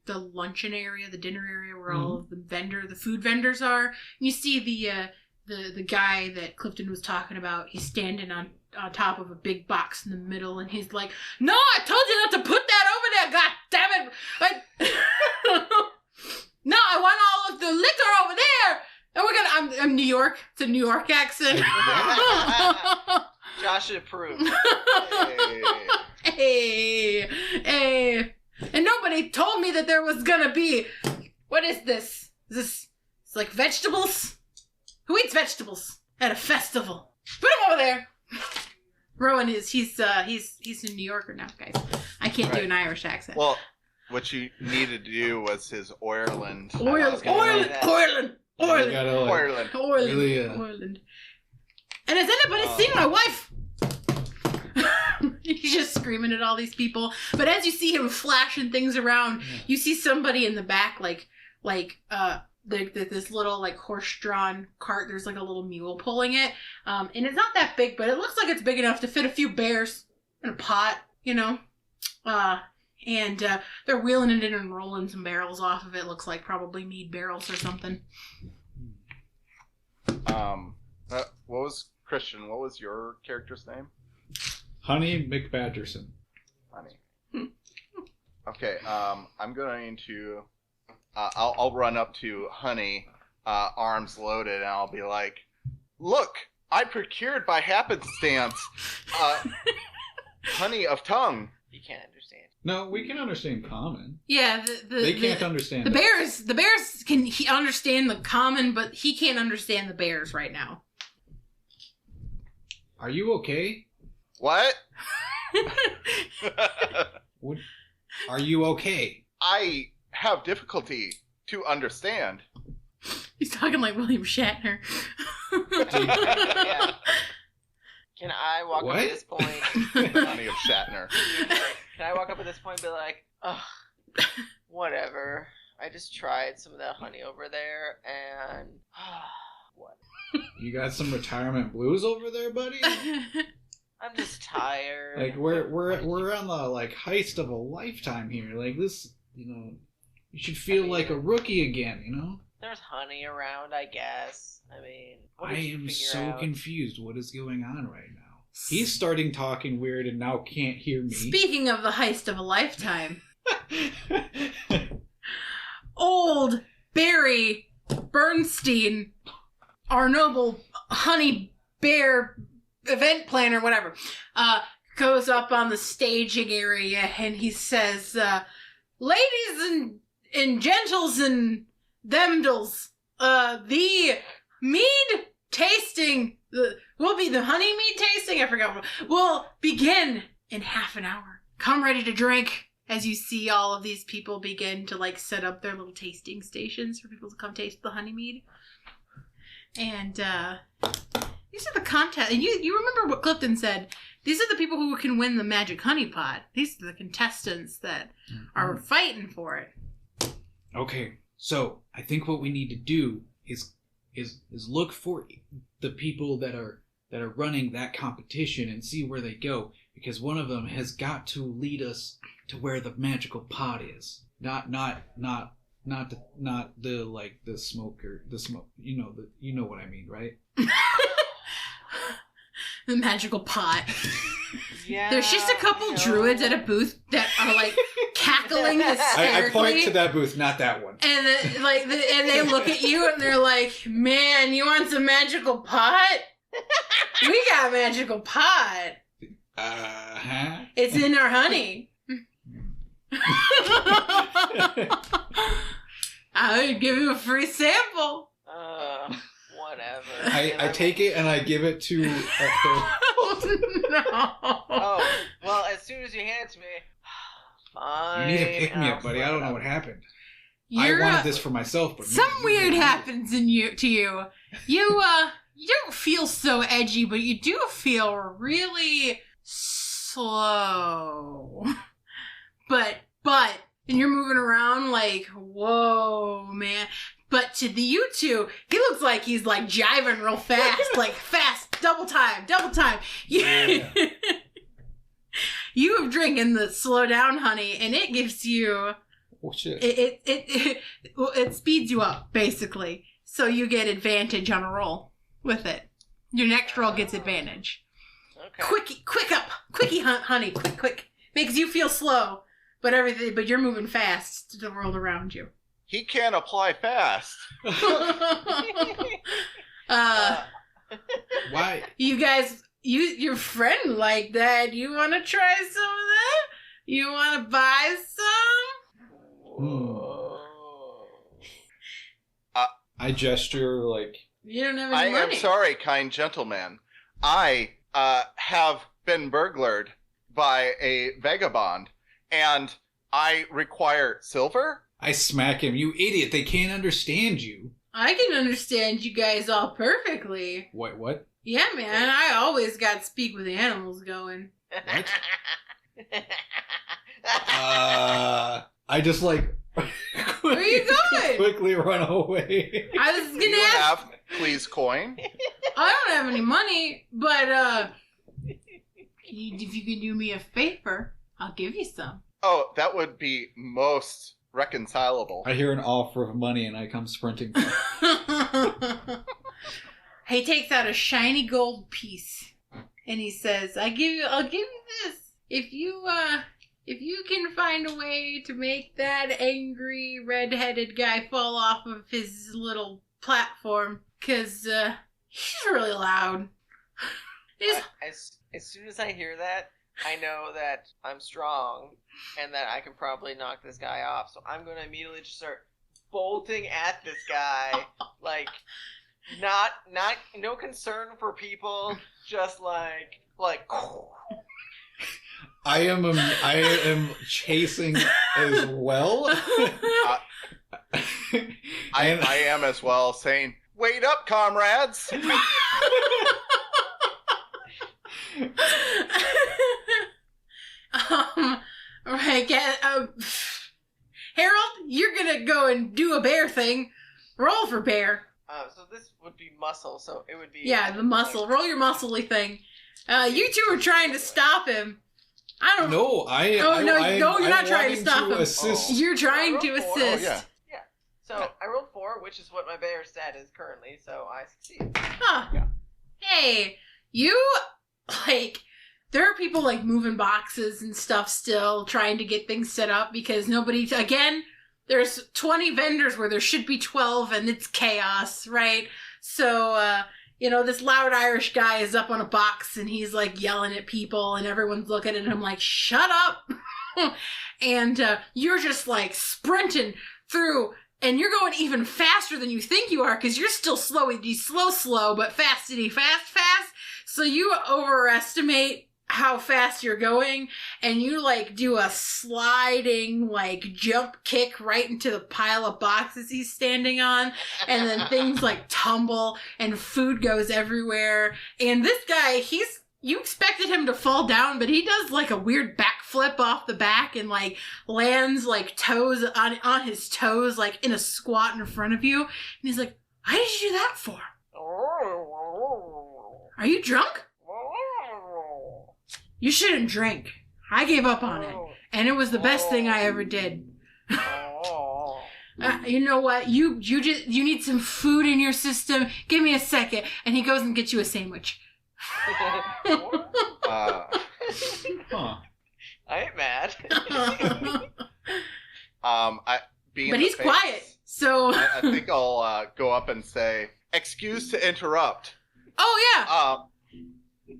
luncheon area, the dinner area where all of the food vendors are. And you see the guy that Clifton was talking about. He's standing on top of a big box in the middle, and he's like, "No, I told you not to put that over there. God damn it! No, I want all of the liquor over there." And I'm New York. It's a New York accent. Josh approved. Hey. And nobody told me that there was gonna be. What is this? Is this it's like vegetables? Who eats vegetables at a festival? Put him over there. Rowan he's a New Yorker now, guys. I can't do an Irish accent. Well, what you needed to do was his Ireland. Ireland. Really, Ireland. And has anybody seen my wife? He's just screaming at all these people. But as you see him flashing things around, you see somebody in the back, like this little like horse-drawn cart. There's like a little mule pulling it, and it's not that big, but it looks like it's big enough to fit a few bears in a pot, you know. And they're wheeling it in and rolling some barrels off of it. Looks like probably mead barrels or something. What was Christian? What was your character's name? Honey McBadgerson. Honey. Okay. I'm going to. I'll run up to Honey, arms loaded, and I'll be like, "Look, I procured by happenstance, honey of tongue." You can't understand. No, we can understand common. Yeah, they can't understand the bears. The bears can understand the common, but he can't understand the bears right now. Are you okay? What? What? Are you okay? I have difficulty to understand. He's talking like William Shatner. Yeah. Can I walk up at this point? Honey of Shatner. Can I walk up at this point and be like, ugh, whatever. I just tried some of that honey over there, and what? You got some retirement blues over there, buddy? I'm just tired. Like we're on the like heist of a lifetime here. Like this, you know, you should feel like a rookie again. You know. There's honey around, I guess. I mean, what I did you am figure so out? confused. What is going on right now? He's starting talking weird and now can't hear me. Speaking of the heist of a lifetime, old Barry Bernstein, our noble honey bear event planner, whatever, goes up on the staging area and he says, ladies and gentles and themdles, the mead tasting will be the honey mead tasting. I forgot. Will begin in half an hour. Come ready to drink. As you see all of these people begin to like set up their little tasting stations for people to come taste the honey mead. And these are the contest. And you remember what Clifton said? These are the people who can win the magic honey pot. These are the contestants that are fighting for it. Okay, so I think what we need to do is look for the people that are running that competition and see where they go, because one of them has got to lead us to where the magical pot is. Not the like the smoker, the smoke. You know what I mean, right? The magical pot. Yeah. There's just a couple druids at a booth that are like cackling hysterically. I point to that booth, not that one. And and they look at you and they're like, "Man, you want some magical pot? We got magical pot. Huh? It's in our honey." I would give you a free sample. Whatever. I take it and I give it to. Oh no! Oh, well, as soon as you hand it to me, fine. You need to pick me up, buddy. I don't know what happened. I wanted this for myself, but some weird happens to you. You don't feel so edgy, but you do feel really slow. But and you're moving around like, whoa, man. But to the you two, he looks like he's like jiving real fast, like fast, double time. Yeah. You have drinking the slow down honey, and it gives you. Oh shit! It speeds you up basically, so you get advantage on a roll with it. Your next roll gets advantage. Okay. Quickie honey, quick. Makes you feel slow, but you're moving fast to the world around you. He can't apply fast. Why? You guys, your friend like that. You want to try some of that? You want to buy some? I gesture like. You don't have I any money. am sorry, kind gentleman. I have been burglared by a vagabond, and I require silver. I smack him. You idiot! They can't understand you. I can understand you guys all perfectly. What? Yeah, man. I always got speak with animals going. What? I just like. Where are you going? Quickly run away. I was Do gonna you ask. have please coin? I don't have any money, but if you can do me a favor, I'll give you some. Oh, that would be most reconcilable. I hear an offer of money and I come sprinting. He takes out a shiny gold piece and he says, I'll give you this. If you can find a way to make that angry red-headed guy fall off of his little platform, because he's really loud. As soon as I hear that, I know that I'm strong and that I can probably knock this guy off. So I'm going to immediately just start bolting at this guy. Like, no concern for people, just like. I am chasing as well. I am as well, saying, "Wait up, comrades!" Right, Herold, you're gonna go and do a bear thing. Roll for bear. So this would be muscle, so it would be... Yeah, the muscle. Roll your muscly thing. You two are trying to stop him. I don't know. No, you're not trying to stop him. Assist. You're trying to Oh, assist. yeah. So I rolled 4, which is what my bear stat is currently, so I succeed. Huh. Yeah. Hey, you, like, there are people, like, moving boxes and stuff still, trying to get things set up, because nobody, again, there's 20 vendors where there should be 12, and it's chaos, right? So, this loud Irish guy is up on a box, and he's, like, yelling at people, and everyone's looking at him like, shut up! And you're just, like, sprinting through, and you're going even faster than you think you are, because you're still slow, but fastity, fast. So you overestimate how fast you're going, and you, like, do a sliding, like, jump kick right into the pile of boxes he's standing on, and then things, like, tumble, and food goes everywhere, and this guy, you expected him to fall down, but he does, like, a weird backflip off the back and, like, lands, like, toes on his toes, like, in a squat in front of you, and he's like, why did you do that for? Are you drunk? You shouldn't drink. I gave up on it, and it was the best thing I ever did. You know what? You need some food in your system. Give me a second. And he goes and gets you a sandwich. Huh. I ain't mad. But he's quiet, so I think I'll go up and say, "Excuse to interrupt. oh yeah.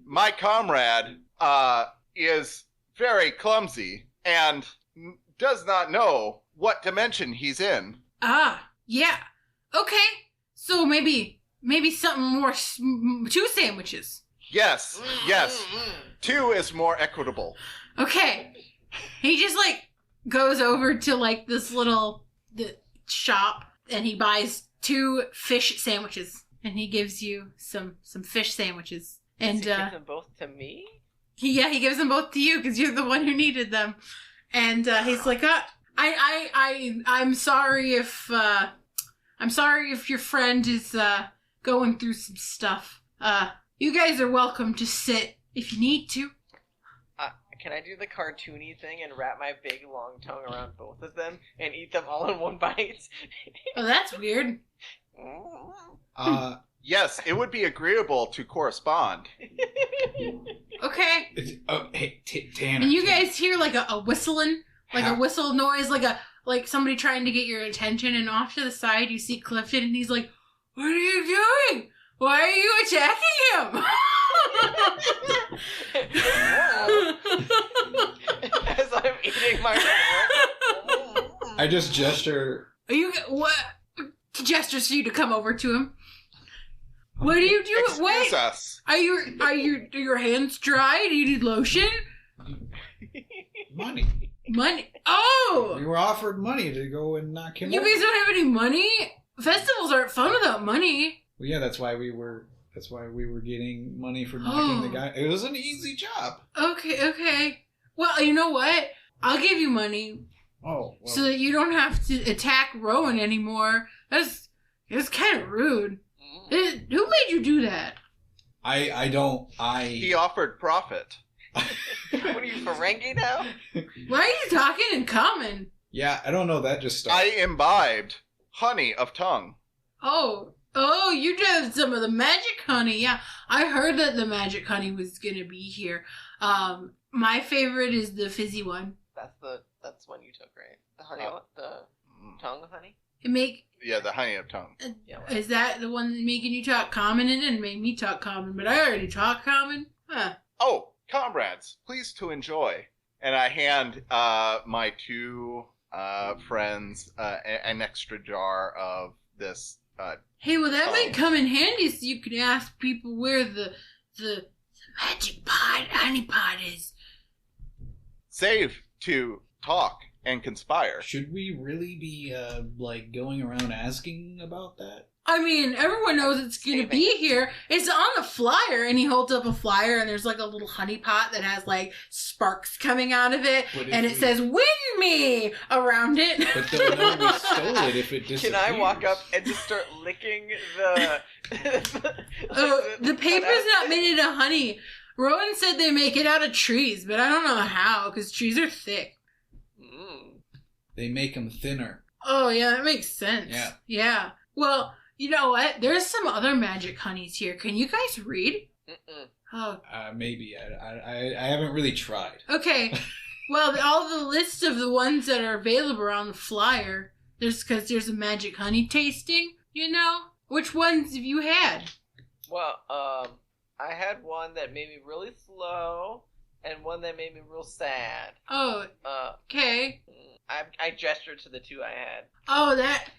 My comrade is very clumsy and does not know what dimension he's in." Yeah. Okay. So maybe something more. 2 sandwiches. Yes. 2 is more equitable. Okay. He just, like, goes over to, like, this little shop, and he buys 2 fish sandwiches, and he gives you some fish sandwiches. And Does he give them both to me? he gives them both to you because you're the one who needed them. And he's like, I'm sorry if your friend is going through some stuff. You guys are welcome to sit if you need to. Can I do the cartoony thing and wrap my big long tongue around both of them and eat them all in one bite? Oh, that's weird. Yes, it would be agreeable to correspond. Okay. Hey, Tanner. And you guys hear like a whistling, like a whistle noise, like somebody trying to get your attention, and off to the side you see Clifton, and he's like, "What are you doing? Why are you attacking him?" As I'm eating my I just gesture. Are you what? Gestures for you to come over to him. What are you doing? Excuse us. Are your hands dry? Do you need lotion? Money. Money? Oh! We were offered money to go and knock him You over. guys don't have any money? Festivals aren't fun without money. Well, yeah, that's why we were getting money for knocking the guy. It was an easy job. Okay. Well, you know what? I'll give you money Oh, well. so that you don't have to attack Rowan anymore. It's kind of rude. Who made you do that? He offered profit. What are you, Ferengi now? Why are you talking in common? Yeah, I don't know. That just started. I imbibed honey of tongue. Oh, you did some of the magic honey. Yeah, I heard that the magic honey was gonna be here. My favorite is the fizzy one. That's one you took, right? The honey, the tongue of honey. Yeah, the honey of tongue. Is that the one that's making you talk common? It didn't make me talk common, but I already talk common. Huh. Oh, comrades, please to enjoy. And I hand my 2 friends an extra jar of this. Hey, well, that might come in handy so you can ask people where the magic pot, honey pot is. Save to talk and conspire. Should we really be going around asking about that? I mean, everyone knows it's going to be here. It's on the flyer, and he holds up a flyer, and there's like a little honey pot that has like sparks coming out of it, and it says "Win me" around it. But they'll know we stole it if it disappears. Can I walk up and just start licking the... The paper's not made out of honey. Rowan said they make it out of trees, but I don't know how, because trees are thick. They make them thinner. Oh, yeah, that makes sense. Yeah. Yeah. Well, you know what? There's some other magic honeys here. Can you guys read? Mm-mm. Oh, Maybe. I haven't really tried. okay. Well, all the list of the ones that are available on the flyer, because there's a magic honey tasting, you know? Which ones have you had? Well, I had one that made me really slow, and one that made me real sad. Oh, okay. I gestured to the two I had. Oh, that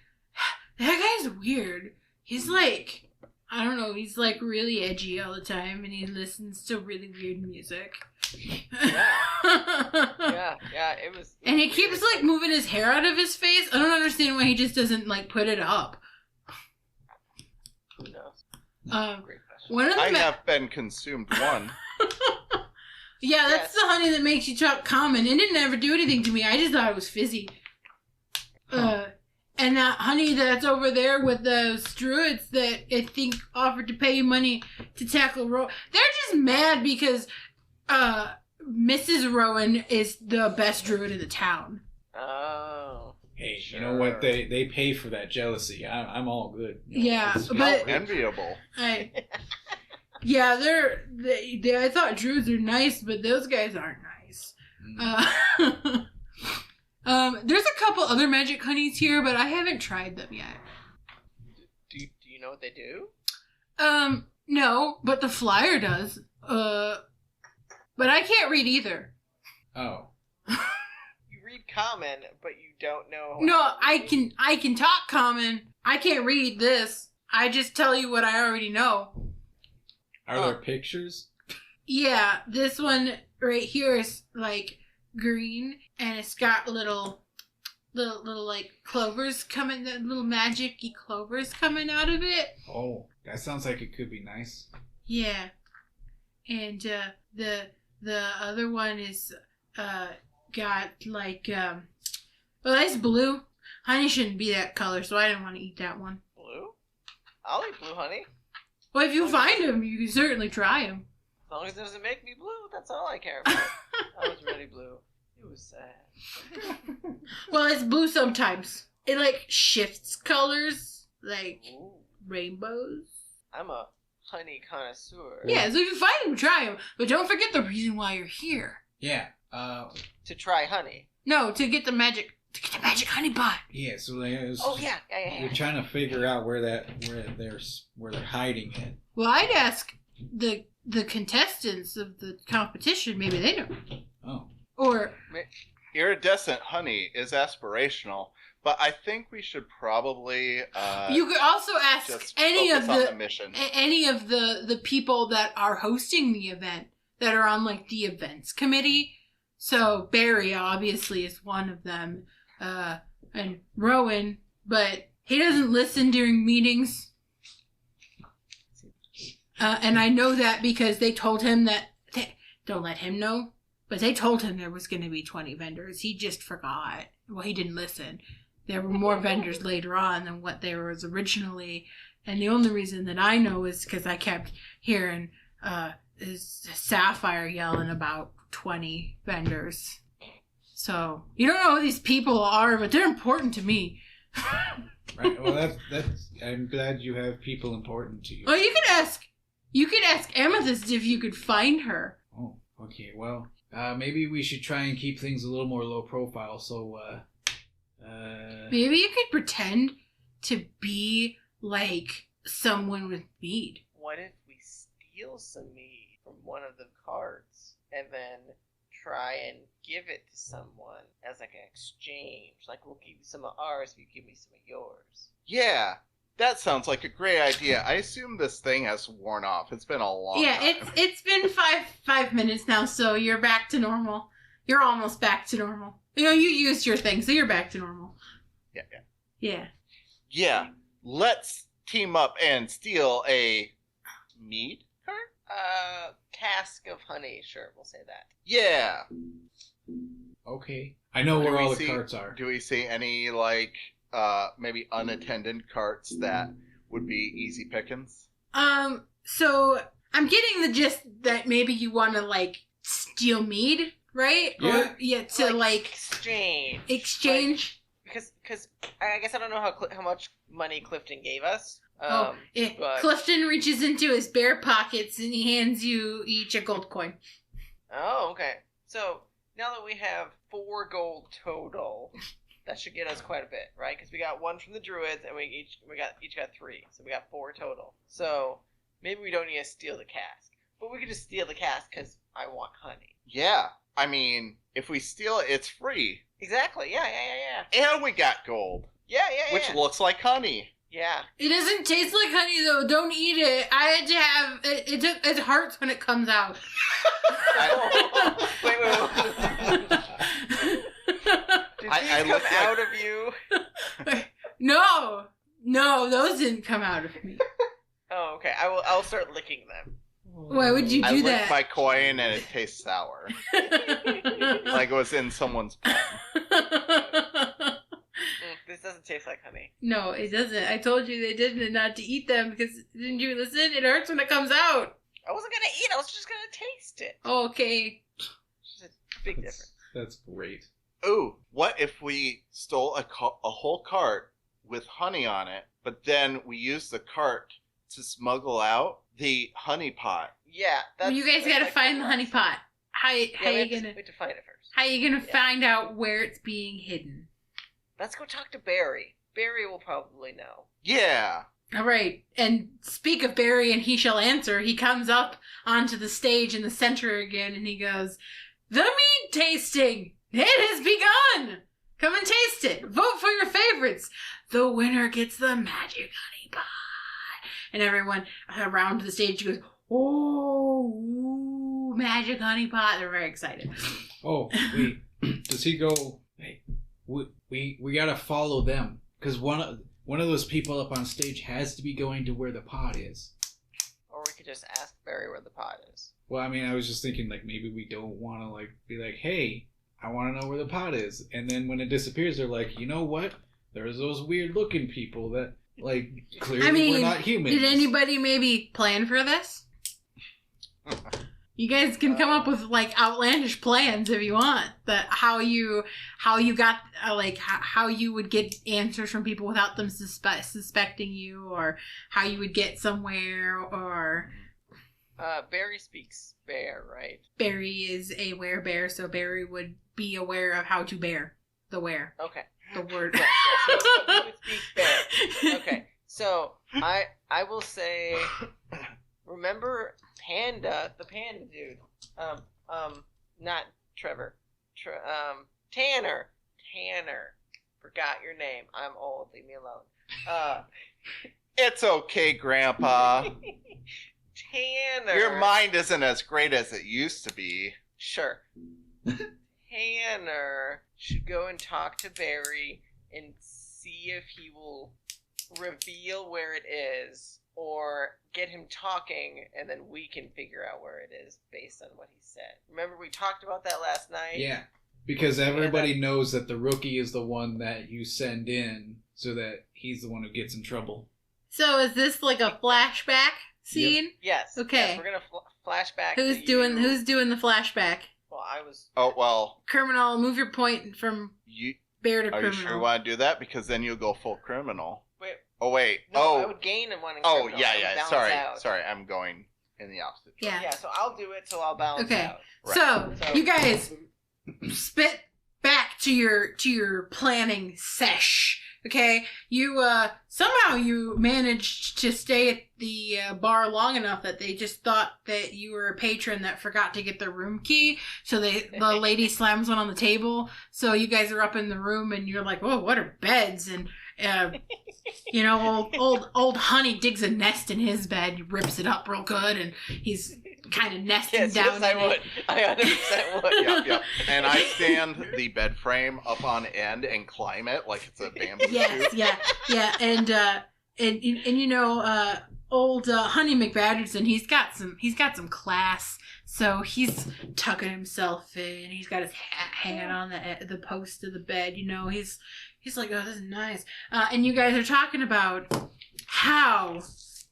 guy's weird. He's like, I don't know, he's like really edgy all the time, and he listens to really weird music. Yeah, it was And he keeps like moving his hair out of his face. I don't understand why he just doesn't like put it up. Who knows? Great question. One of the I have been consumed one. Yeah, that's the honey that makes you talk common. It didn't ever do anything to me. I just thought it was fizzy. And that honey that's over there with the druids that I think offered to pay you money to tackle they're just mad because Mrs. Rowan is the best druid in the town. Oh. Hey, sure. you know what? They pay for that jealousy. I'm all good. You know, Yeah, it's- but Enviable. Yeah, they I thought druids are nice, but those guys aren't nice. There's a couple other magic honeys here, but I haven't tried them yet. Do you know what they do? No, but the flyer does. But I can't read either. Oh. You read common, but you don't know. No, I can talk common. I can't read this. I just tell you what I already know. Are there pictures? Yeah, this one right here is like green, and it's got little like clovers coming, little magic-y clovers coming out of it. Oh, that sounds like it could be nice. Yeah, and the other one is got like well, that's blue. Honey shouldn't be that color, so I didn't want to eat that one. Blue? I'll eat blue honey. Well, if you find them, you can certainly try them. As long as it doesn't make me blue, that's all I care about. I was really blue. It was sad. Well, it's blue sometimes. It like shifts colors, like Ooh, rainbows. I'm a honey connoisseur. Yeah, so if you find them, try them. But don't forget the reason why you're here. Yeah. To try honey. No, to get the magic honey pot. Yeah. So they. Oh yeah. We're trying to figure out where they're hiding it. Well, I'd ask the contestants of the competition. Maybe they know. Oh. Or Iridescent honey is aspirational, but I think we should probably you could also ask just any of focus on the mission. any of the people that are hosting the event that are on like the events committee. So Barry obviously is one of them, and Rowan, but he doesn't listen during meetings. And I know that because they told him that don't let him know, but they told him there was going to be 20 vendors. He just forgot. Well, he didn't listen. There were more vendors later on than what there was originally, and the only reason that I know is because I kept hearing is Sapphire yelling about 20 vendors. So you don't know who these people are, but they're important to me. Right. Well, that's. I'm glad you have people important to you. Well, you could ask Amethyst if you could find her. Oh. Okay. Well, maybe we should try and keep things a little more low profile. So, Maybe you could pretend to be like someone with mead. What if we steal some mead from one of the carts and then try and give it to someone as like an exchange? Like, we'll give you some of ours if you give me some of yours. Yeah, that sounds like a great idea. I assume this thing has worn off. It's been a long time. It's been five minutes now, so you're back to normal. You're almost back to normal. You know, you used your thing, so you're back to normal. Yeah. Yeah, let's team up and steal a mead cart? Cask of honey, sure, we'll say that. Yeah. okay. I know Do where we all the see- carts are. Do we see any, like, maybe unattended carts that would be easy pickings? So I'm getting the gist that maybe you want to like steal mead, right? Yeah. Or to like exchange. exchange. because I guess I don't know how much money Clifton gave us. But... Clifton reaches into his bare pockets and he hands you each a gold coin. Oh, okay. So now that we have 4 gold total, that should get us quite a bit, right? Because we got 1 from the druids, and we each got 3, so we got 4 total. So maybe we don't need to steal the cask, but we could just steal the cask because I want honey. Yeah, I mean, if we steal it, it's free. Exactly. Yeah. And we got gold. Yeah. Which looks like honey. Yeah. It doesn't taste like honey, though. Don't eat it. I had to have it. It hurts when it comes out. Wait. Did these come out of you? No, those didn't come out of me. Oh, okay. I'll start licking them. Why would you do I licked that? my coin and it tastes sour. Like it was in someone's palm. This doesn't taste like honey. No, it doesn't. I told you they didn't not to eat them because didn't you listen? It hurts when it comes out. I wasn't gonna eat. I was just gonna taste it. Okay. It's a big difference. That's great. Ooh, what if we stole a whole cart with honey on it, but then we used the cart to smuggle out the honey pot? Yeah, Well, you guys gotta find the honey pot. How you we gonna have to find it first. How you gonna find out where it's being hidden? Let's go talk to Barry. Barry will probably know. Yeah. All right. And speak of Barry, and he shall answer. He comes up onto the stage in the center again, and he goes, "The meat tasting! It has begun! Come and taste it. Vote for your favorites. The winner gets the magic honey pot." And everyone around the stage goes, "Oh, ooh, magic honey pot." They're very excited. Oh, wait. Does he go... Hey, we gotta follow them. Because one of those people up on stage has to be going to where the pot is. Or we could just ask Barry where the pot is. Well, I mean, I was just thinking, like, maybe we don't want to, like, be like, hey, I want to know where the pot is. And then when it disappears, they're like, you know what? There's those weird-looking people that, like, clearly we're not humans. Did anybody maybe plan for this? You guys can come up with, like, outlandish plans if you want. But how you got, like, how you would get answers from people without them suspecting you, or how you would get somewhere, or... Barry speaks bear, right? Barry is a werebear, so Barry would be aware of how to bear the were. Okay. The word. Yes, he would speak bear. Okay, so I will say, remember Panda, the panda dude. Not Trevor. Tanner. Forgot your name. I'm old. Leave me alone. It's okay, Grandpa. Tanner. Your mind isn't as great as it used to be. Sure. Tanner should go and talk to Barry and see if he will reveal where it is, or get him talking, and then we can figure out where it is based on what he said. Remember we talked about that last night? Yeah, because everybody knows that the rookie is the one that you send in, so that he's the one who gets in trouble. So is this like a flashback scene? Yep. Yes. Okay. Yes, we're gonna flashback. Who's doing the flashback? Well, I was. Oh, well. Criminal, move your point from bear to Are criminal. you sure you want to do that? Because then you'll go full criminal. Wait. Oh, wait. No, I would gain in one. In Oh, criminal. yeah. It would balance Sorry. out. Sorry, I'm going in the opposite. Yeah. Yeah. So I'll do it. So I'll balance Okay. out. Right. So you guys spit back to your planning sesh. Okay, you somehow you managed to stay at the bar long enough that they just thought that you were a patron that forgot to get their room key. So the lady slams one on the table. So you guys are up in the room and you're like, "Oh, what are beds?" And you know, old Honey digs a nest in his bed. He rips it up real good, and he's kind of nesting down. Yes, I in would. it. I 100% would. Yep. And I stand the bed frame up on end and climb it like it's a bamboo Yes, shoot. yeah, and you know, old Honey McBadgerson, he's got some class, so he's tucking himself in. He's got his hat hanging on the post of the bed. You know, he's like, "Oh, this is nice." And you guys are talking about how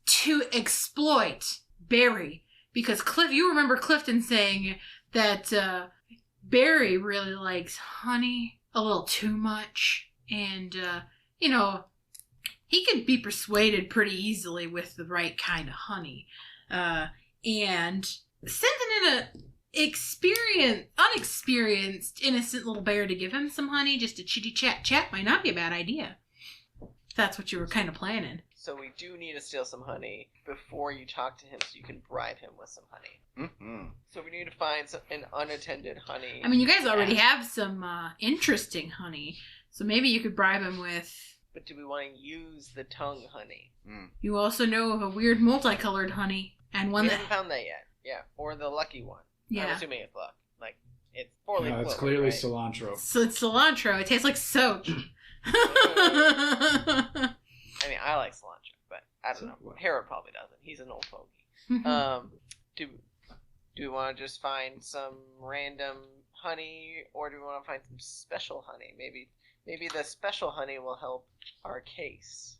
to exploit Barry, because you remember Clifton saying that Barry really likes honey a little too much. And, you know, he could be persuaded pretty easily with the right kind of honey. And sending in a unexperienced, innocent little bear to give him some honey, just a chitty chat might not be a bad idea. If that's what you were kind of planning. So we do need to steal some honey before you talk to him so you can bribe him with some honey. Mm-hmm. So we need to find an unattended honey. I mean, you guys already have some interesting honey, so maybe you could bribe him with... But do we want to use the tongue honey? You also know of a weird multicolored honey, and one We that... haven't found that yet. Yeah, or the lucky one. Yeah. I'm assuming it's luck. Like, it's poorly No, it's clover, clearly right? cilantro. So it's cilantro. It tastes like soap. I mean, I like cilantro, but I don't know. What? Harold probably doesn't. He's an old fogey. Do we want to just find some random honey, or do we want to find some special honey? Maybe the special honey will help our case.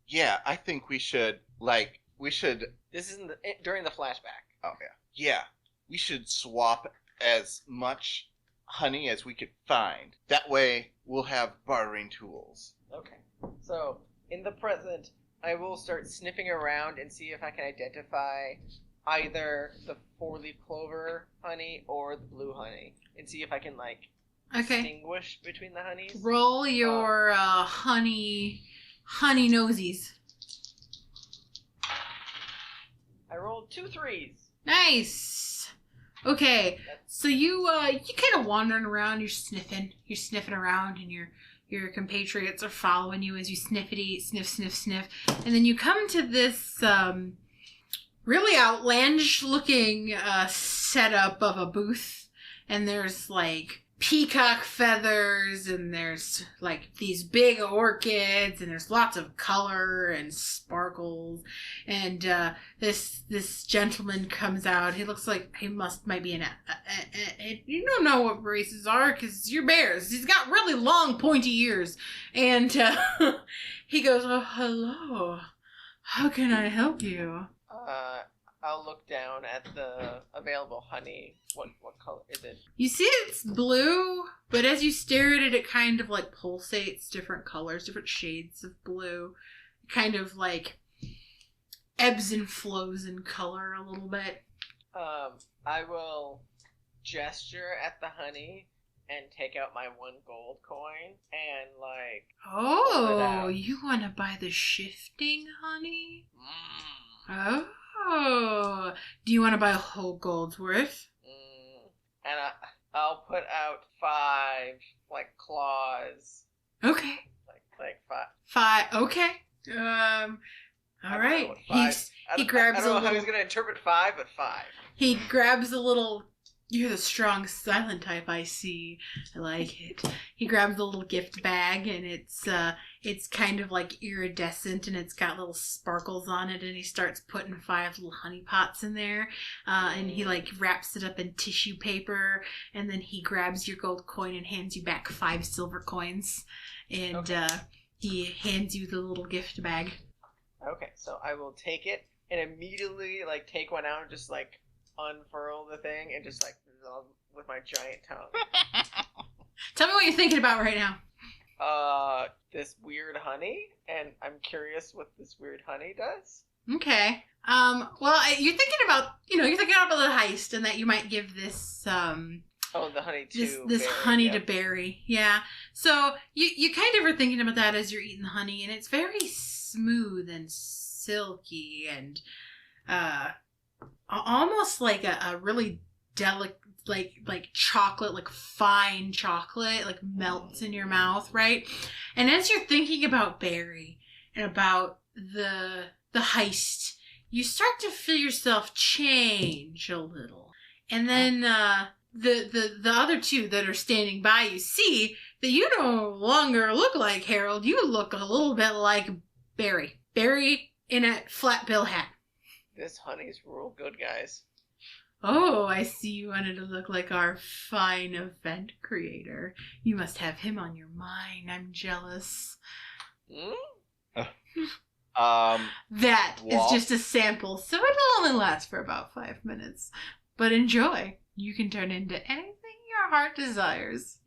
Yeah, I think we should. This isn't during the flashback. Oh yeah. Yeah, we should swap as much honey as we could find. That way, we'll have bartering tools. Okay. So, in the present, I will start sniffing around and see if I can identify either the 4-leaf clover honey or the blue honey, and see if I can, distinguish between the honeys. Roll your honey nosies. I rolled 2 3s. Nice. Okay, so you kind of wandering around. You're sniffing around, and your compatriots are following you as you sniff, and then you come to this really outlandish looking setup of a booth, and there's peacock feathers, and there's these big orchids, and there's lots of color and sparkles, and this gentleman comes out. He looks like he might be you don't know what races are because you're bears. He's got really long pointy ears, and he goes, "Oh, hello, how can I help you?" I'll look down at the available honey. What color is it? You see it's blue, but as you stare at it, it kind of pulsates different colors, different shades of blue. It kind of ebbs and flows in color a little bit. I will gesture at the honey and take out my 1 gold coin and pull it out. You want to buy the shifting honey? Mm. Oh, do you want to buy a whole gold's worth? And I'll put out 5 claws. Okay. Like 5. 5. Okay. All right. He grabs I don't know a how little. he's gonna interpret 5, but 5. He grabs a little. You're the strong, silent type, I see. I like it. He grabs the little gift bag, and it's kind of iridescent, and it's got little sparkles on it, and he starts putting 5 little honey pots in there, and he wraps it up in tissue paper, and then he grabs your gold coin and hands you back 5 silver coins, and he hands you the little gift bag. Okay, so I will take it and immediately take one out and just unfurl the thing and just with my giant tongue. Tell me what you're thinking about right now. This weird honey, and I'm curious what this weird honey does. Okay. Well, you're thinking about the heist, and that you might give this the honey to this Barry, honey yeah. to Barry. Yeah. So you kind of are thinking about that as you're eating the honey, and it's very smooth and silky and almost like a really delicate, like chocolate, fine chocolate, melts in your mouth, right? And as you're thinking about Barry and about the heist, you start to feel yourself change a little, and then the other 2 that are standing by you see that you no longer look like Herold. You look a little bit like Barry in a flat bill hat. This honey's real good, guys. Oh, I see you wanted to look like our fine event creator. You must have him on your mind. I'm jealous. That is just a sample, so it'll only last for about 5 minutes. But enjoy. You can turn into anything your heart desires.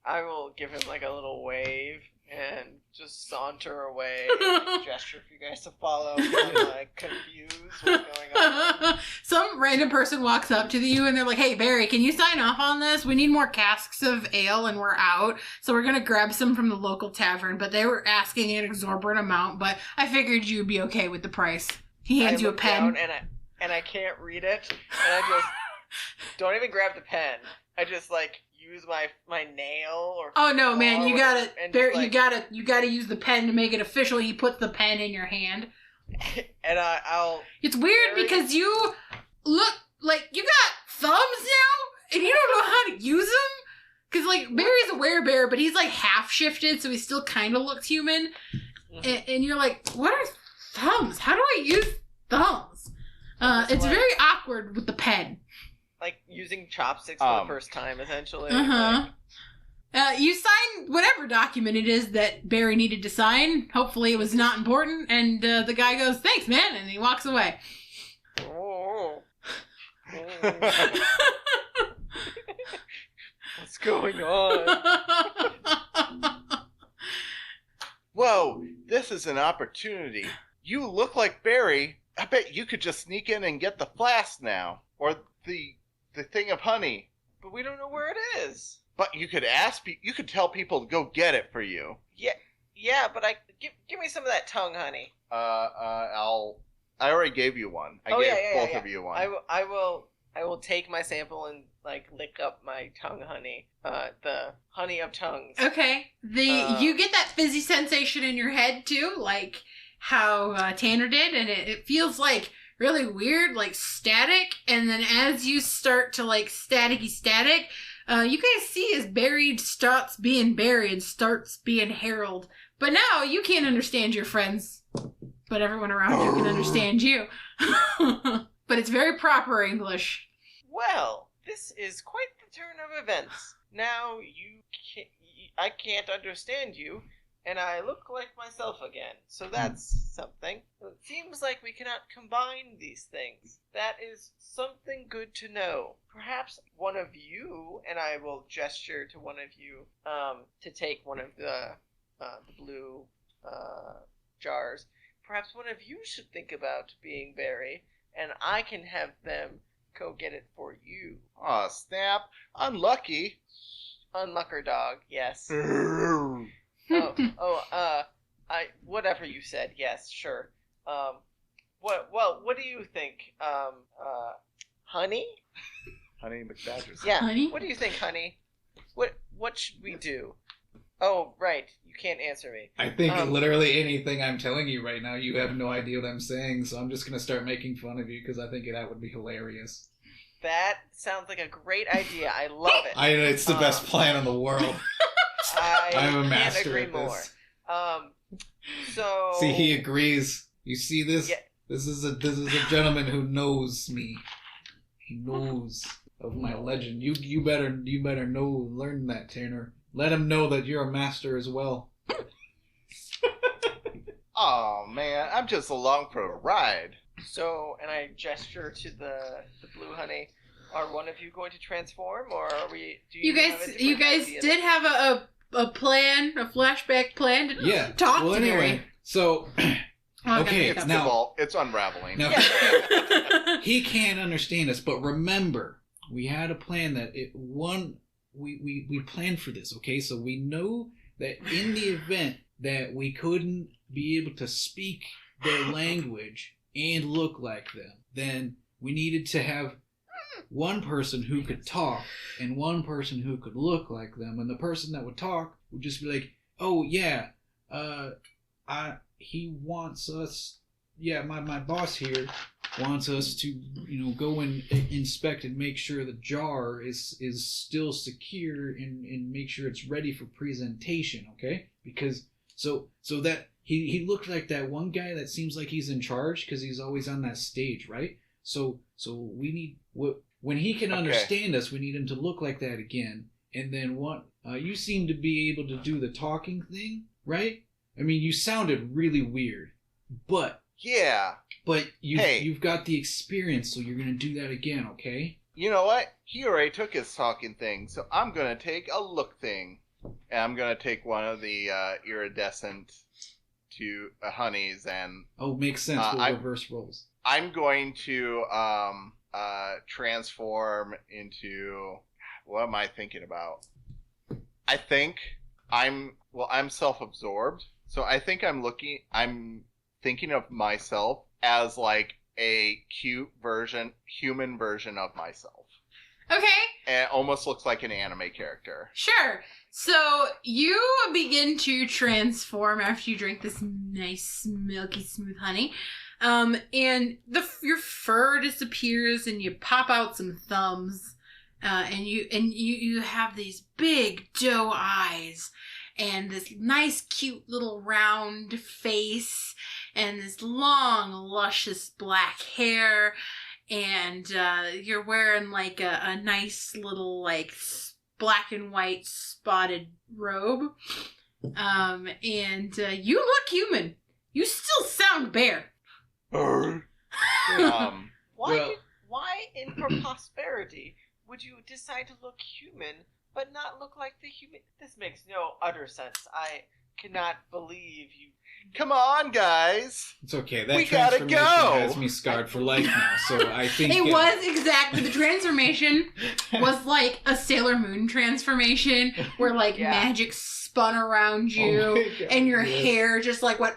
I will give him like a little wave and just saunter away, gesture for you guys to follow. I'm like confused what's going on. Some random person walks up to you and they're like, "Hey Barry, can you sign off on this? We need more casks of ale and we're out. So we're gonna grab some from the local tavern." But they were asking an exorbitant amount, but I figured you'd be okay with the price. He hands you a pen. Down and I can't read it, and I just don't even grab the pen. I just like use my nail or oh no man, you gotta like, you gotta use the pen to make it official. He puts the pen in your hand. And I'll it's weird because you look like you got thumbs now and you don't know how to use them because like Barry's a werebear but he's like half shifted so he still kind of looks human. And you're like, what are thumbs? How do I use thumbs? It's like, very awkward with the pen. like using chopsticks for the first time, essentially. You signed whatever document it is that Barry needed to sign. Hopefully it was not important. And the guy goes, "Thanks, man," and he walks away. Oh. What's going on? Whoa, this is an opportunity. You look like Barry. I bet you could just sneak in and get the flask now. Or the thing of honey. But we don't know where it is. But you could you could tell people to go get it for you. Yeah, but give me some of that tongue, honey. I already gave you one. I gave both of you one. I will take my sample and like lick up my tongue honey. The honey of tongues. Okay. You get that fizzy sensation in your head too, like how Tanner did, and it feels like really weird, like static, and then as you start to like staticky static, you guys see as Barry stops being Barry and starts being Herold. But now you can't understand your friends, but everyone around you can understand you. But it's very proper English. Well, this is quite the turn of events. Now I can't understand you, and I look like myself again. So that's something. It seems like we cannot combine these things. That is something good to know. Perhaps one of you, and I will gesture to one of you, to take one of the blue jars. Perhaps one of you should think about being Barry, and I can have them go get it for you. Aw, snap. Unlucky. Unlucker dog, yes. Whatever you said, yes, sure. What do you think? Honey? Honey McBadgerson. Yeah. Honey? What do you think, honey? What should we do? Oh, right. You can't answer me. I think literally anything I'm telling you right now, you have no idea what I'm saying, so I'm just going to start making fun of you because I think that would be hilarious. That sounds like a great idea. I love it. It's the best plan in the world. I'm a master can't agree at more. this. So See, he agrees. You see this? Yeah. This is a gentleman who knows me. He knows of my legend. You better learn that, Tanner. Let him know that you're a master as well. Oh man, I'm just along for a ride. So, and I gesture to the blue honey. Are one of you going to transform, or are we? Do you guys did have a plan, a flashback plan to talk to anyway, Barry. So okay, It's unraveling. Now, he can't understand us, but remember, we had a plan that we planned for this, okay? So we know that in the event that we couldn't be able to speak their language and look like them, then we needed to have one person who could talk and one person who could look like them. And the person that would talk would just be like, "Oh, yeah, he wants us, my boss here wants us to, go and inspect and make sure the jar is still secure and make sure it's ready for presentation, okay? Because so that he looked like that one guy that seems like he's in charge because he's always on that stage, right? So we need when he can understand us, we need him to look like that again. And then you seem to be able to do the talking thing, right? I mean, you sounded really weird, but you've got the experience, so you're gonna do that again, okay? You know what? He already took his talking thing, so I'm gonna take a look thing. And I'm gonna take one of the iridescent to honeys, and makes sense. We'll reverse roles. I'm going to transform into, what am I thinking about? I think I'm self-absorbed, so I think I'm thinking of myself as like a cute human version of myself. Okay. And it almost looks like an anime character. Sure. So you begin to transform after you drink this nice, milky, smooth honey. And your fur disappears, and you pop out some thumbs, and you have these big doe eyes, and this nice, cute little round face, and this long, luscious black hair, and you're wearing like a nice little like black and white spotted robe, and you look human. You still sound bear. Why in for prosperity would you decide to look human but not look like the human? This makes no utter sense. I cannot believe you. Come on, guys. It's okay. That we gotta transformation go. has me scarred for life now, so I think... It was exactly, the transformation was like a Sailor Moon transformation, where like magic spun around you, and your hair just like went...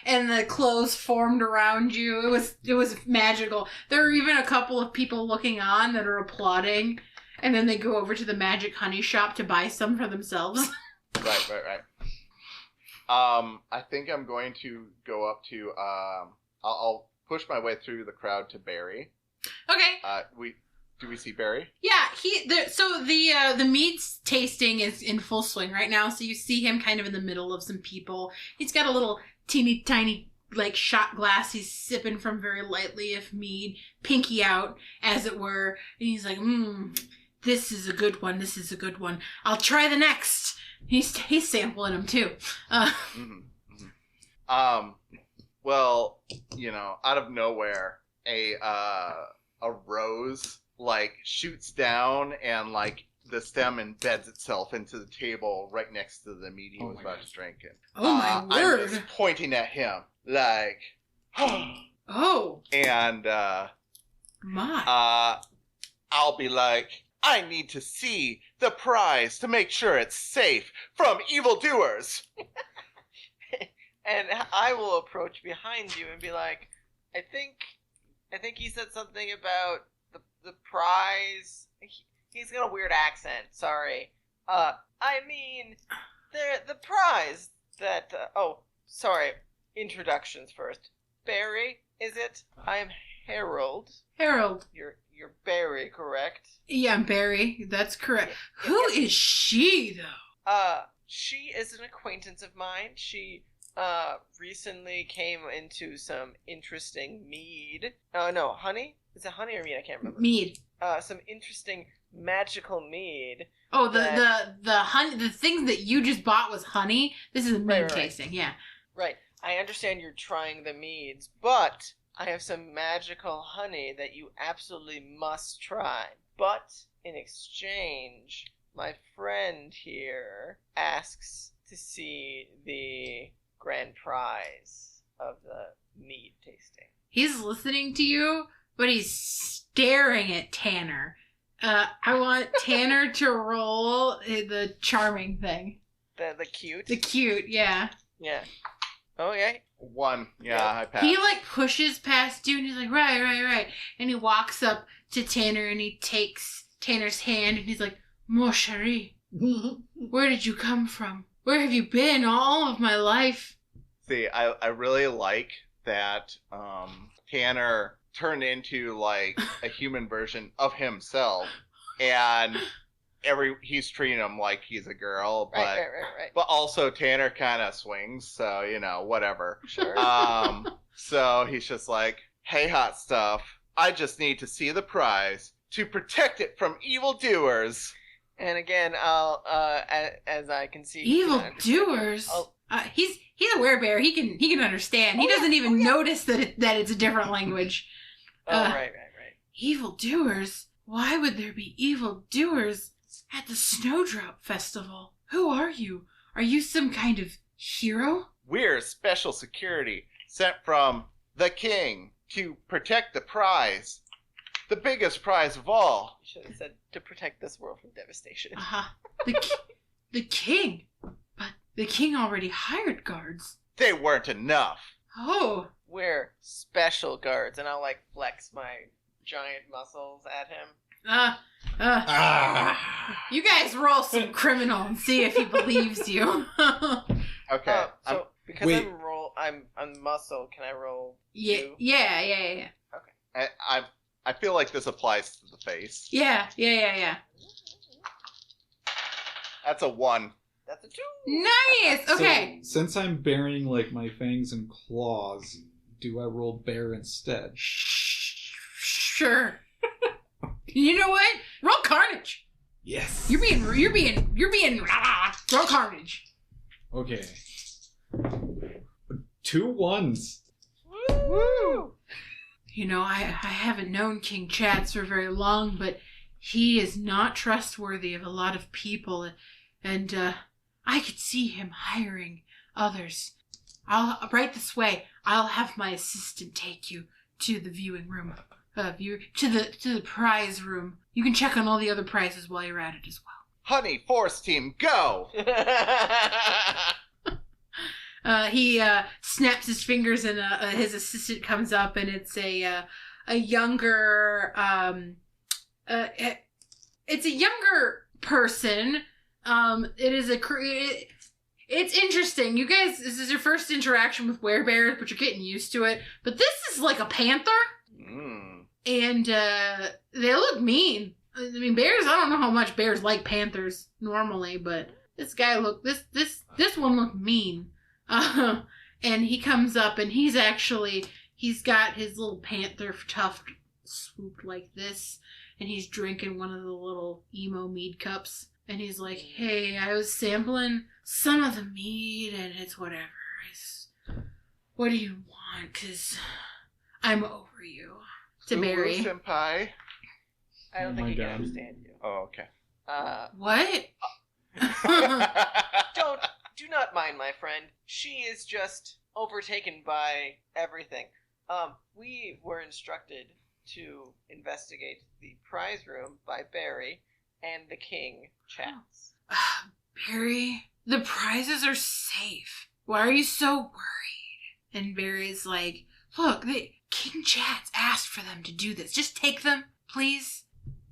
and the clothes formed around you. It was magical. There are even a couple of people looking on that are applauding, and then they go over to the magic honey shop to buy some for themselves. Right. I think I'm going to go up to, I'll push my way through the crowd to Barry. Okay. Do we see Barry? Yeah, the mead's tasting is in full swing right now, so you see him kind of in the middle of some people. He's got a little teeny tiny like shot glass he's sipping from very lightly of mead, pinky out, as it were, and he's like, this is a good one, I'll try the next. He's sampling them too. Well, out of nowhere, a rose like shoots down, and like the stem embeds itself into the table right next to the mead he was about to drink it. Oh my word! I'm just pointing at him like, oh, and my. I'll be like, I need to see the prize to make sure it's safe from evildoers. And I will approach behind you and be like, I think he said something about the prize. He's got a weird accent. Sorry. I mean, the prize that. Sorry. Introductions first. Barry, is it? I am Herold. Herold. You're Barry, correct? Yeah, I'm Barry. That's correct. Who is she, though? She is an acquaintance of mine. She recently came into some interesting mead. No, honey? Is it honey or mead? I can't remember. Mead. Some interesting magical mead. Oh, the honey, the things that you just bought was honey? This is a mead tasting, yeah. Right. I understand you're trying the meads, but I have some magical honey that you absolutely must try. But in exchange, my friend here asks to see the grand prize of the mead tasting. He's listening to you, but he's staring at Tanner. I want Tanner to roll the charming thing. The cute? The cute, yeah. Yeah. Oh, yeah. 1. Yeah, I passed. He, like, pushes past you, and he's like, right. And he walks up to Tanner, and he takes Tanner's hand, and he's like, Mon chéri, where did you come from? Where have you been all of my life? See, I really like that Tanner turned into, like, a human version of himself, and he's treating him like he's a girl, but right. But also Tanner kind of swings, so whatever. Sure. So he's just like, hey, hot stuff, I just need to see the prize to protect it from evildoers. And again, I'll as I can see, evildoers. He's a werebear. He can understand. He doesn't even notice that it's a different language. Right. Evildoers. Why would there be evildoers? at the Snowdrop Festival. Who are you? Are you some kind of hero? We're special security sent from the king to protect the prize. The biggest prize of all. You should have said to protect this world from devastation. Uh-huh. The king? But the king already hired guards. They weren't enough. Oh. We're special guards, and I'll like flex my giant muscles at him. You guys roll some criminal and see if he believes you. Okay. So because Wait. I'm muscle, can I roll? Yeah, two? yeah. I feel like this applies to the face. Yeah. That's a 1. That's a 2. Nice. Okay. So, since I'm burying like my fangs and claws, do I roll bear instead? Sure. You know what? Roll carnage. Yes. You're being roll carnage. Okay. 2 1s. Woo! You know, I haven't known King Chats for very long, but he is not trustworthy of a lot of people, and I could see him hiring others. Right this way. I'll have my assistant take you to the viewing room. To the prize room. You can check on all the other prizes while you're at it as well. Honey, Force Team, go! He snaps his fingers, and his assistant comes up, and it's a younger it's a younger person. It's interesting. You guys, this is your first interaction with werebears, but you're getting used to it. But this is like a panther. And they look mean. I mean, bears, I don't know how much bears like panthers normally, but this one looked mean. And he comes up, and he's got his little panther tuft swooped like this, and he's drinking one of the little emo mead cups. And he's like, hey, I was sampling some of the mead, and it's whatever. What do you want? 'Cause I'm over you. To Barry. Senpai. I don't Oh think my he can God. understand you. Oh, okay. What? Do not mind my friend. She is just overtaken by everything. We were instructed to investigate the prize room by Barry and the king Chats. Barry, the prizes are safe. Why are you so worried? And Barry's like, look, King Chats asked for them to do this. Just take them, please,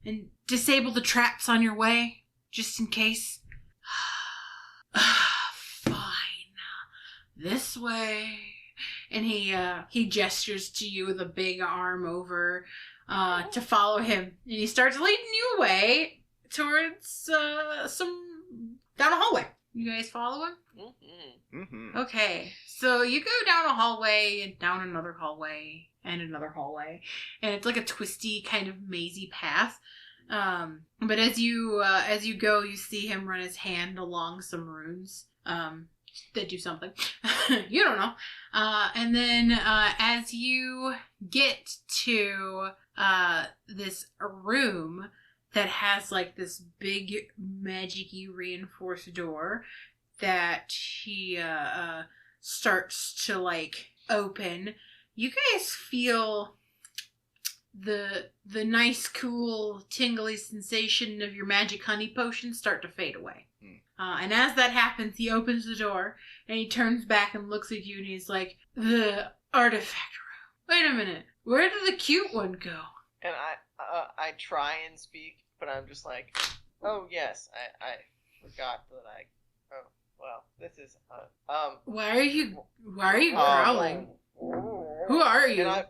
and disable the traps on your way, just in case. Fine. This way. And he gestures to you with a big arm over to follow him. And he starts leading you away towards down a hallway. You guys follow him? Mm-hmm. Okay. So you go down a hallway and down another hallway and another hallway. And it's like a twisty kind of mazy path. But as you go, you see him run his hand along some runes. That do something. You don't know. And then as you get to this room that has like this big magic-y reinforced door that he starts to like open, you guys feel the nice, cool, tingly sensation of your magic honey potion start to fade away. And as that happens, he opens the door, and he turns back and looks at you, and he's like, the artifact room. Wait a minute. Where did the cute one go? And I try and speak, but I'm just like, oh yes, I forgot that oh well, this is Why are you growling? Who are you? And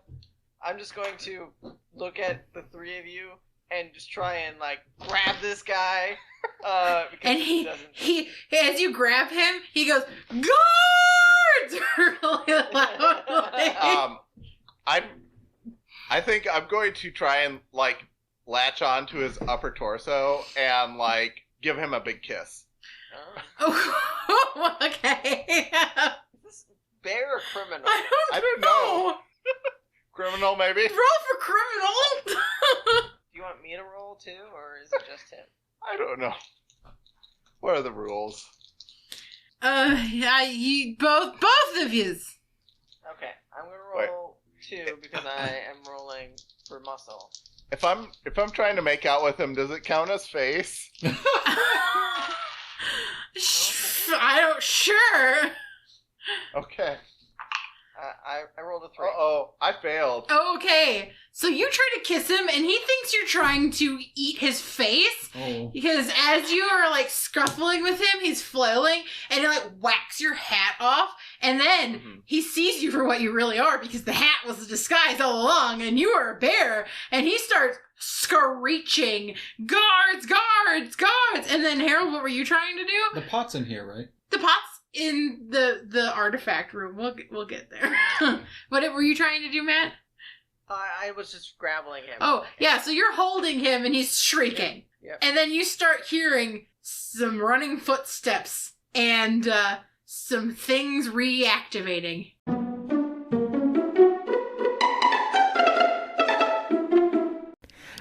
I'm just going to look at the three of you and just try and like grab this guy. Because And he as you grab him, he goes, guards! Really loudly. I think I'm going to try and like latch on to his upper torso and like give him a big kiss. Oh, okay. Is this bear or criminal? I don't know. Criminal, maybe? Roll for criminal. Do you want me to roll too, or is it just him? I don't know. What are the rules? You both of yous. Okay, I'm gonna roll 2 because I am rolling for muscle. If I'm trying to make out with him, does it count as face? Sure. Okay. I rolled a 3. Uh-oh, I failed. Okay, so you try to kiss him, and he thinks you're trying to eat his face. Oh. Because as you are, like, scuffling with him, he's flailing, and he, like, whacks your hat off, and then he sees you for what you really are, because the hat was a disguise all along, and you are a bear, and he starts screeching, "Guards, guards, guards!" And then, Herold, what were you trying to do? The pot's in here, right? The pot's in the artifact room. We'll get there. What were you trying to do, Matt? I was just grappling him. Oh, yeah, so you're holding him and he's shrieking. Yep. And then you start hearing some running footsteps and some things reactivating.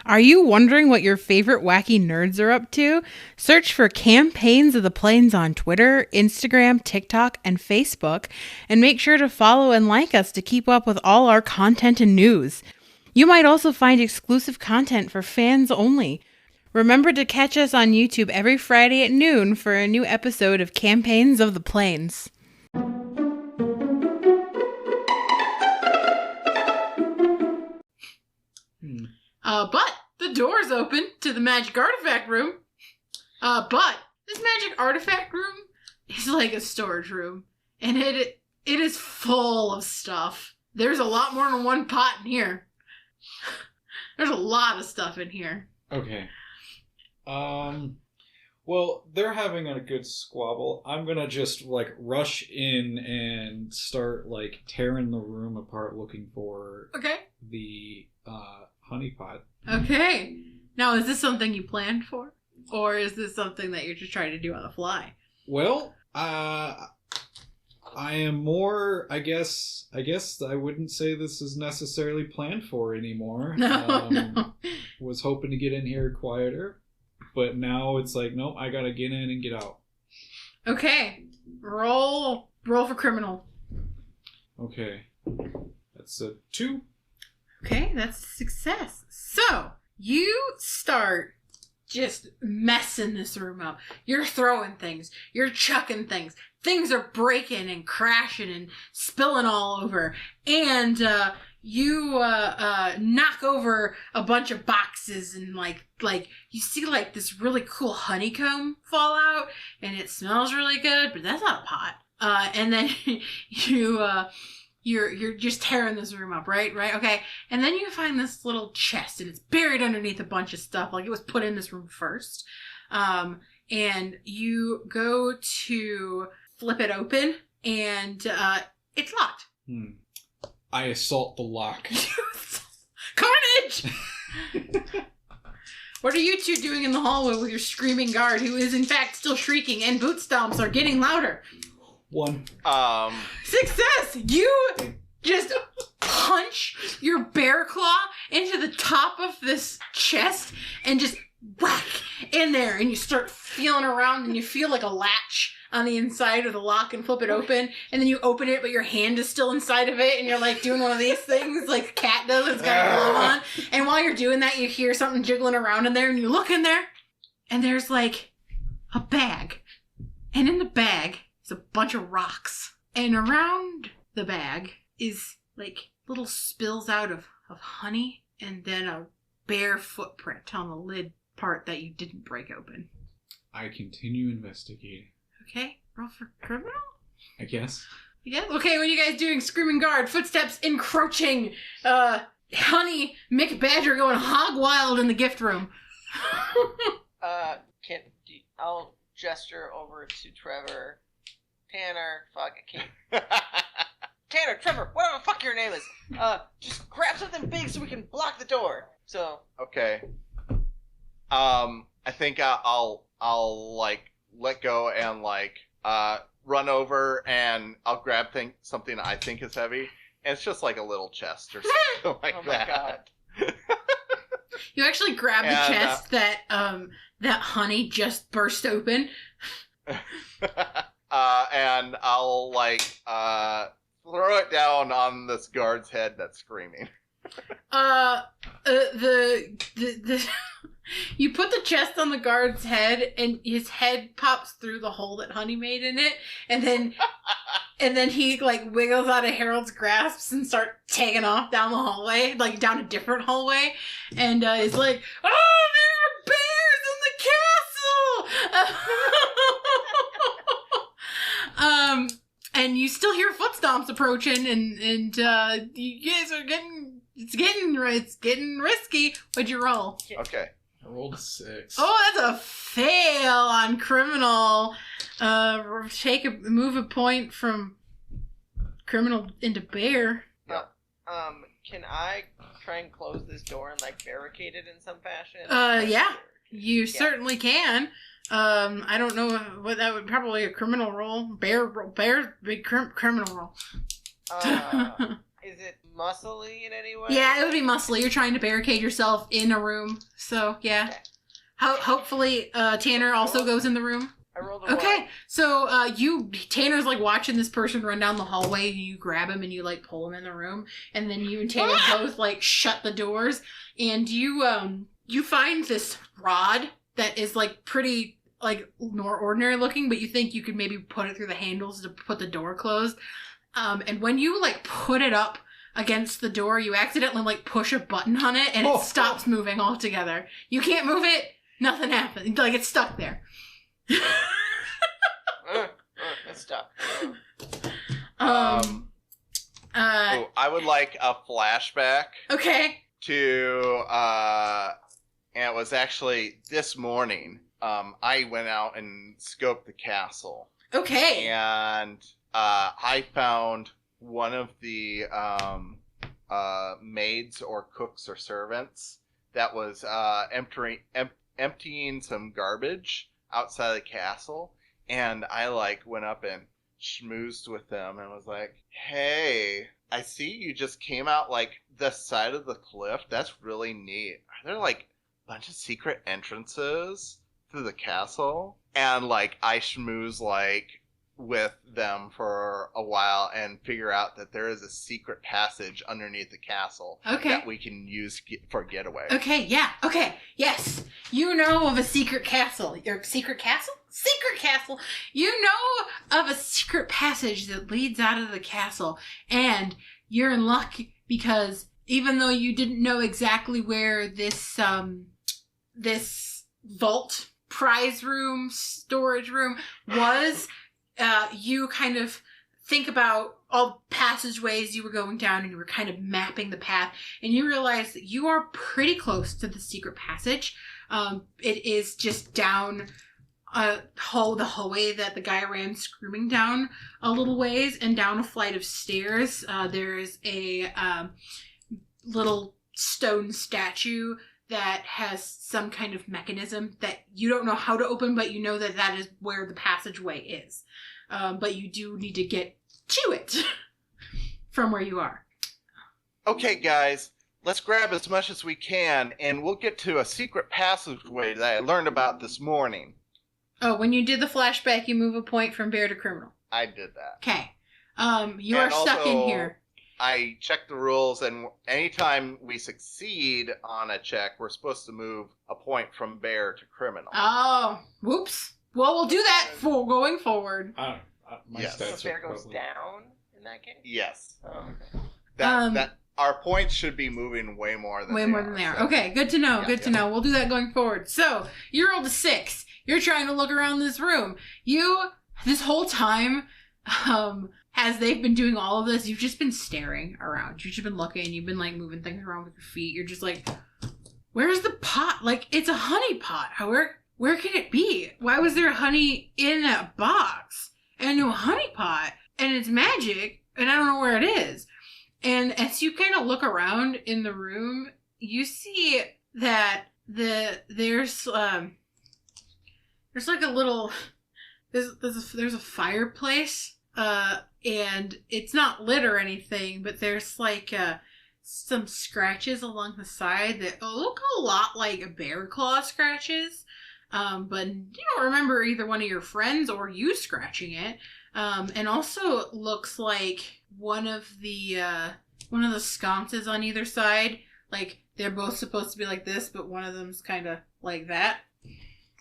Are you wondering what your favorite wacky nerds are up to? Search for Campaigns of the Plains on Twitter, Instagram, TikTok, and Facebook, and make sure to follow and like us to keep up with all our content and news. You might also find exclusive content for fans only. Remember to catch us on YouTube every Friday at noon for a new episode of Campaigns of the Plains. But the door's open to the magic artifact room. But this magic artifact room is like a storage room. And it is full of stuff. There's a lot more than one pot in here. There's a lot of stuff in here. Okay. Well, they're having a good squabble. I'm gonna just, like, rush in and start, like, tearing the room apart looking for the, honeypot. Okay. Now, is this something you planned for? Or is this something that you're just trying to do on the fly? Well, I am more, I guess I wouldn't say this is necessarily planned for anymore. No. Was hoping to get in here quieter, but now it's like, nope, I gotta get in and get out. Okay. Roll for criminal. Okay. That's a 2. Okay, that's a success. So, you start just messing this room up. You're throwing things. You're chucking things. Things are breaking and crashing and spilling all over. And you knock over a bunch of boxes and like you see like this really cool honeycomb fall out, and it smells really good, but that's not a pot. And then You're just tearing this room up, right? Okay. And then you find this little chest, and it's buried underneath a bunch of stuff. Like, it was put in this room first. And you go to flip it open, and it's locked. I assault the lock. Carnage! What are you two doing in the hallway with your screaming guard, who is in fact still shrieking, and boot stomps are getting louder? 1. Success! You just punch your bear claw into the top of this chest and just whack in there, and you start feeling around, and you feel like a latch on the inside of the lock and flip it open, and then you open it, but your hand is still inside of it, and you're like doing one of these things like a cat does. It's got a glove on, and while you're doing that, you hear something jiggling around in there, and you look in there, and there's like a bag, and in the bag is a bunch of rocks, and around the bag is like little spills out of honey, and then a bare footprint on the lid part that you didn't break open. I continue investigating. Okay, roll for criminal? I guess. Yeah. Okay, what are you guys doing? Screaming guard, footsteps encroaching, Honey McBadger going hog wild in the gift room. I'll gesture over to Trevor. Tanner, fuck, I can't. Tanner, Trevor, whatever the fuck your name is. Just grab something big so we can block the door. So. Okay. I think I'll like let go and like run over, and I'll grab something I think is heavy, and it's just like a little chest or something like oh my that. God. You actually grab the chest that that honey just burst open. And I'll throw it down on this guard's head that's screaming. The you put the chest on the guard's head, and his head pops through the hole that honey made in it, and then he wiggles out of Herold's grasps and starts taking off down the hallway, down a different hallway, and he's like, "Oh, there are bears in the castle!" And you still hear footsteps approaching, and you guys are it's getting risky. What'd you roll? Okay. I rolled a 6. Oh, that's a fail on criminal. Move a point from criminal into bear. Can I try and close this door and barricade it in some fashion? Yeah, you certainly can. I don't know what that would probably a criminal roll. Bear's big criminal roll. Is it muscly in any way? Yeah, it would be muscly. You're trying to barricade yourself in a room, so yeah. Okay. Hopefully, Tanner also goes in the room. I rolled a Okay, 1. so Tanner's watching this person run down the hallway, and you grab him and you pull him in the room, and then you and Tanner both shut the doors, and you find this rod that is pretty more ordinary looking, but you think you could maybe put it through the handles to put the door closed. And when you put it up against the door, you accidentally push a button on it, and it stops moving altogether. You can't move it. Nothing happens. It's stuck there. It's stuck. I would like a flashback Okay. to and it was actually this morning. I went out and scoped the castle. Okay. And I found one of the maids or cooks or servants that was emptying some garbage outside of the castle, and I went up and schmoozed with them and was like, "Hey, I see you just came out the side of the cliff. That's really neat. Are there a bunch of secret entrances to the castle?" And I schmooze with them for a while and figure out that there is a secret passage underneath the castle that we can use for getaway. Okay, yeah, okay, yes. You know of a secret castle. Secret castle? Secret castle! You know of a secret passage that leads out of the castle, and you're in luck because even though you didn't know exactly where this vault, prize room, storage room was, you kind of think about all passageways you were going down, and you were kind of mapping the path, and you realize that you are pretty close to the secret passage. It is just down the hallway that the guy ran screaming down a little ways, and down a flight of stairs. There is a little stone statue that has some kind of mechanism that you don't know how to open, but you know that that is where the passageway is. But you do need to get to it from where you are. Okay, guys, let's grab as much as we can, and we'll get to a secret passageway that I learned about this morning. Oh, when you did the flashback, you move a point from bear to criminal. I did that. Okay. You are stuck in here. I checked the rules, and anytime we succeed on a check, we're supposed to move a point from bear to criminal. Oh, whoops. Well, we'll do that for going forward. My Yes. So stats bear are goes probably... down in that case? Yes. Oh, okay. That our points should be moving way more than they are. Okay, good to know. Yeah, Good to know. We'll do that going forward. So, you rolled a 6. You're trying to look around this room. This whole time, as they've been doing all of this, you've just been staring around. You've just been looking. You've been moving things around with your feet. You're just where's the pot? It's a honey pot. Where can it be? Why was there honey in that box? And no honey pot. And it's magic. And I don't know where it is. And as you kind of look around in the room, you see that there's a little there's a fireplace, and it's not lit or anything, but there's some scratches along the side that look a lot like bear claw scratches. but you don't remember either one of your friends or you scratching it. And also looks like one of the sconces on either side, like they're both supposed to be like this, but one of them's kind of like that.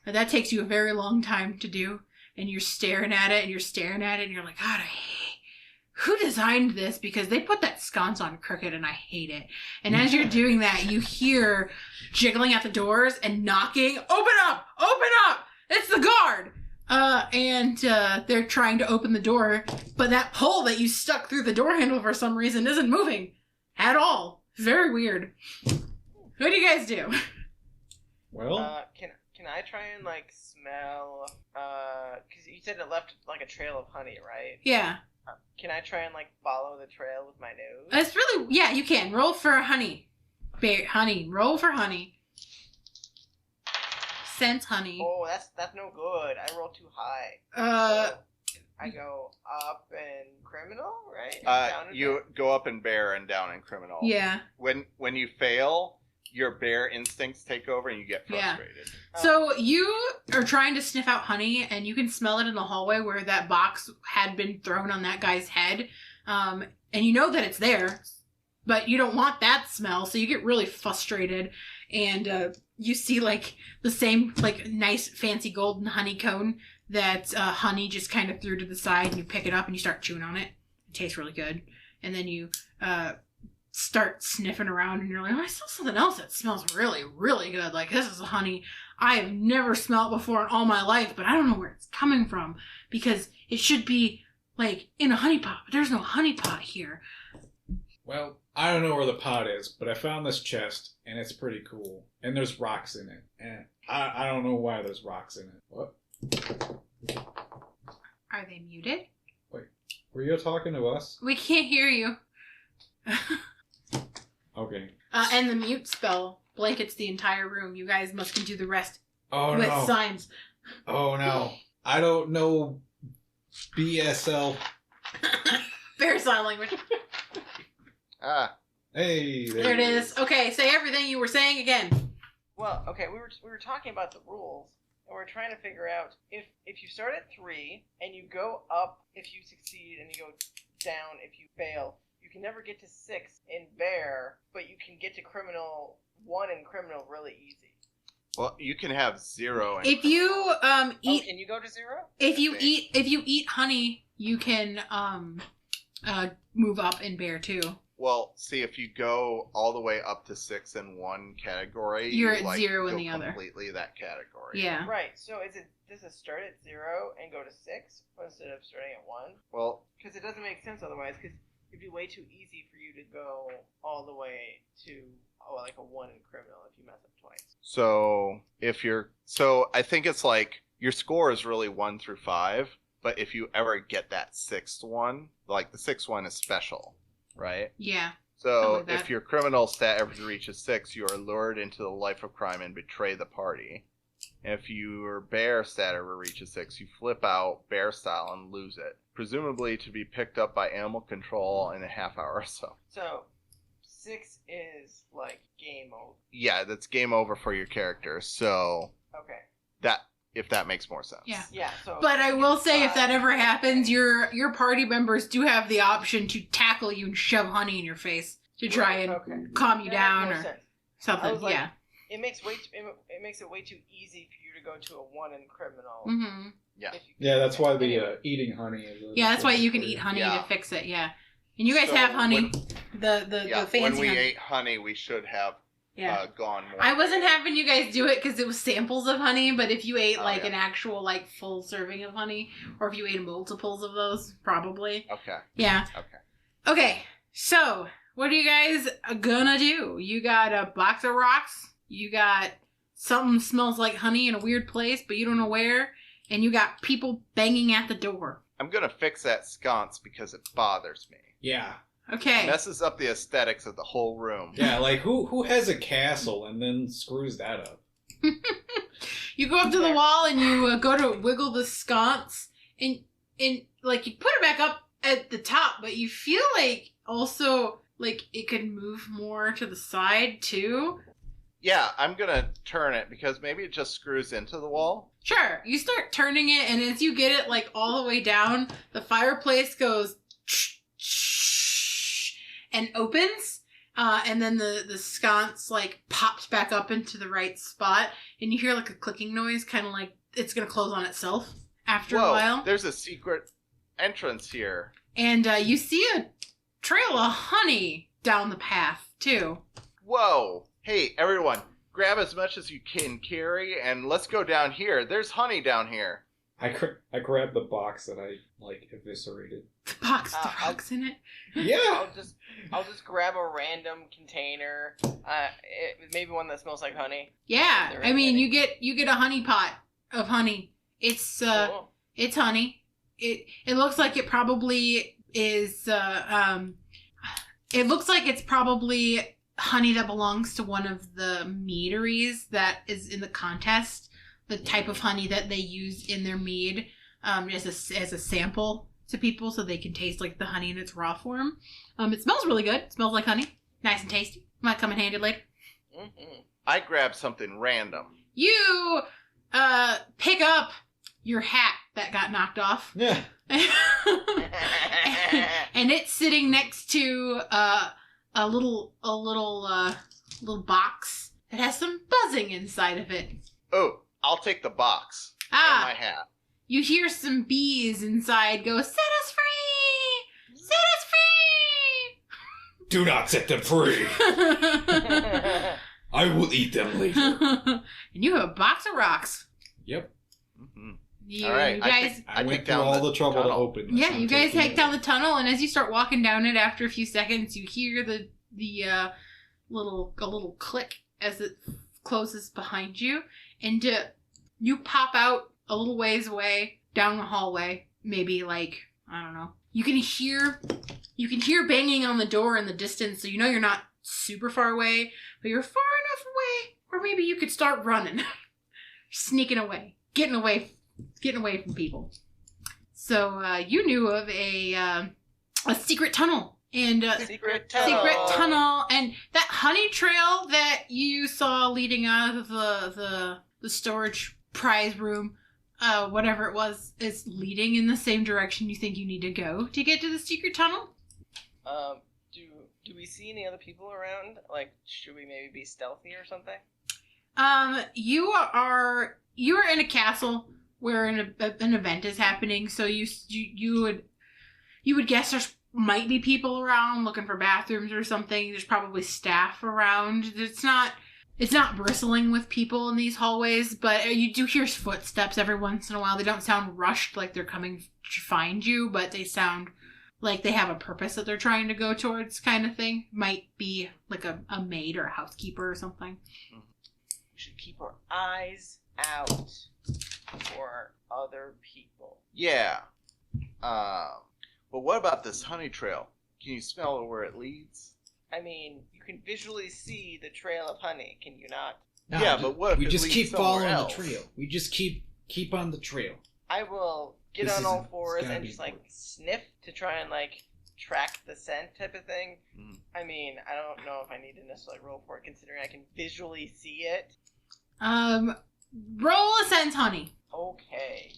And that takes you a very long time to do, and you're staring at it, and you're like, God, who designed this? Because they put that sconce on crooked, and I hate it. And as you're doing that, you hear jiggling at the doors and knocking. Open up! Open up! It's the guard! And they're trying to open the door, but that pole that you stuck through the door handle for some reason isn't moving at all. Very weird. What do you guys do? Well, can I try and like smell? Because you said it left like a trail of honey, right? Yeah. Can I try and like follow the trail with my nose? It's really, yeah, you can. Roll for honey. Roll for honey. Sense honey. Oh, that's no good. I rolled too high. So I go up in criminal, right? Down in You go up in bear and down in criminal. Yeah. When you fail, your bear instincts take over and you get frustrated. So you are trying to sniff out honey, and you can smell it in the hallway where that box had been thrown on that guy's head. And you know that it's there, but you don't want that smell, so you get really frustrated. And you see like the same like nice fancy golden honey cone that honey just kind of threw to the side, and you pick it up and you start chewing on it. It tastes really good. And then you start sniffing around, and you're like, oh, I saw something else that smells really, really good. Like, this is honey I have never smelled before in all my life, but I don't know where it's coming from, because it should be like in a honey pot, but there's no honey pot here. well, I don't know where the pot is, but I found this chest, and it's pretty cool. And there's rocks in it. And I don't know why there's rocks in it. What? Are they muted? Wait, were you talking to us? We can't hear you. Okay. And the mute spell blankets the entire room. You guys must do the rest Oh, with no. signs. Oh, no. I don't know BSL. Very sign language. Hey, There it is. Okay, say everything you were saying again. Well, okay, we were talking about the rules, and we're trying to figure out if you start at 3 and you go up if you succeed and you go down if you fail. You can never get to 6 in bear, but you can get to criminal 1 in criminal really easy. Well, you can have 0 in If you eat, can you go to 0? if you think. eat honey, you can move up in bear too. Well, see, if you go all the way up to 6 in one category, You're you, at 0 in go the other. completely that category. Yeah. Right. So does it start at 0 and go to 6 instead of starting at 1? Well, Because it doesn't make sense otherwise. Because it'd be way too easy for you to go all the way to like a 1 in criminal if you mess up twice. so I think it's like your score is really 1 through 5, but if you ever get that 6th one, like the 6th one is special, right? Yeah. So Something like that. if your criminal stat ever reaches 6, you are lured into the life of crime and betray the party. And if your bear stat ever reaches 6, you flip out bear style and lose it, presumably to be picked up by animal control in a half hour or so. So 6 is like game over. Yeah, that's game over for your character. So Okay. if that makes more sense. Yeah. Yeah. So. But I will say, if that ever happens, your party members do have the option to tackle you and shove honey in your face to try and Okay. calm you That down makes or more sense. I something. was like, Yeah. It makes it way too easy for you to go to a 1 in criminal. Mm-hmm. Yeah. if you Yeah, that's why the Anyway. eating honey is. Yeah, that's why you can eat honey Yeah. to fix it. Yeah. And you guys So have honey. when- The Yeah, fancy when we honey. ate honey, we should have Yeah. gone more. I wasn't having you guys do it because it was samples of honey, but if you ate Oh, like yeah. an actual like full serving of honey, or if you ate multiples of those, probably. Okay. Yeah. Okay. Okay, so what are you guys gonna do? You got a box of rocks, you got something smells like honey in a weird place, but you don't know where, and you got people banging at the door. I'm gonna fix that sconce because it bothers me. Yeah. Okay. Messes up the aesthetics of the whole room. Yeah, like who has a castle and then screws that up? You go up to the wall and you go to wiggle the sconce, and like you put it back up at the top, but you feel like also like it could move more to the side too. Yeah, I'm gonna turn it because maybe it just screws into the wall. Sure. You start turning it, and as you get it like all the way down, the fireplace goes and opens, and then the sconce like pops back up into the right spot, and you hear like a clicking noise, kind of like it's gonna close on itself after a while. There's a secret entrance here. And you see a trail of honey down the path too. Whoa! Hey, everyone, grab as much as you can carry, and let's go down here. There's honey down here. I grabbed the box that I eviscerated. The box with the rocks in it. Yeah. I'll just grab a random container, maybe one that smells like honey. Yeah, I mean you get a honey pot of honey. It's Cool. it's honey. It looks like it probably is. It looks like it's probably honey that belongs to one of the meaderies that is in the contest. The type of honey that they use in their mead, as a sample to people, so they can taste like the honey in its raw form. It smells really good. It smells like honey, nice and tasty. Might come in handy later. Mm-hmm. I grabbed something random. You pick up your hat that got knocked off. Yeah. And it's sitting next to a little box that has some buzzing inside of it. Oh, I'll take the box and my hat. You hear some bees inside go, "Set us free! Set us free!" Do not set them free. I will eat them later. And you have a box of rocks. Yep. Mm-hmm. You, All right, you guys, I went through all the trouble to open this. yeah, you guys hike down the tunnel, and as you start walking down it, after a few seconds, you hear the little click as it closes behind you, and you pop out a little ways away down the hallway. Maybe like, I don't know. You can hear banging on the door in the distance, so you know you're not super far away, but you're far enough away where maybe you could start running, sneaking away, getting away from people. So you knew of a secret tunnel. And Secret tunnel. And that honey trail that you saw leading out of the storage prize room, whatever it was, is leading in the same direction you think you need to go to get to the secret tunnel. Do we see any other people around? Like, should we maybe be stealthy or something? You are in a castle where an event is happening, so you would guess there's might be people around looking for bathrooms or something. There's probably staff around. It's not bristling with people in these hallways, but you do hear footsteps every once in a while. They don't sound rushed like they're coming to find you, but they sound like they have a purpose that they're trying to go towards, kind of thing. Might be like a maid or a housekeeper or something. We should keep our eyes out for other people. Yeah. But what about this honey trail? Can you smell where it leads? I mean, you can visually see the trail of honey, can you not? Yeah, but what if we it just leads keep somewhere following else? the trail? We just keep on the trail. I will get This on all isn't- fours it's gotta and be just like important. sniff to try and like track the scent type of thing. Mm. I mean, I don't know if I need to necessarily roll for it considering I can visually see it. Roll a sense, honey. Okay.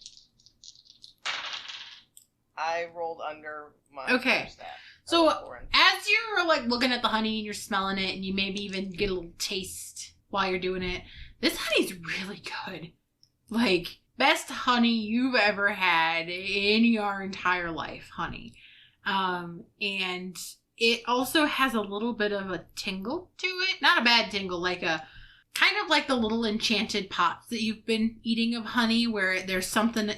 I rolled under my Okay. stat. So, Foreign. as you're like looking at the honey and you're smelling it, and you maybe even get a little taste while you're doing it, this honey's really good. Like, best honey you've ever had in your entire life, honey. And it also has a little bit of a tingle to it. Not a bad tingle, like a kind of like the little enchanted pots that you've been eating of honey, where there's something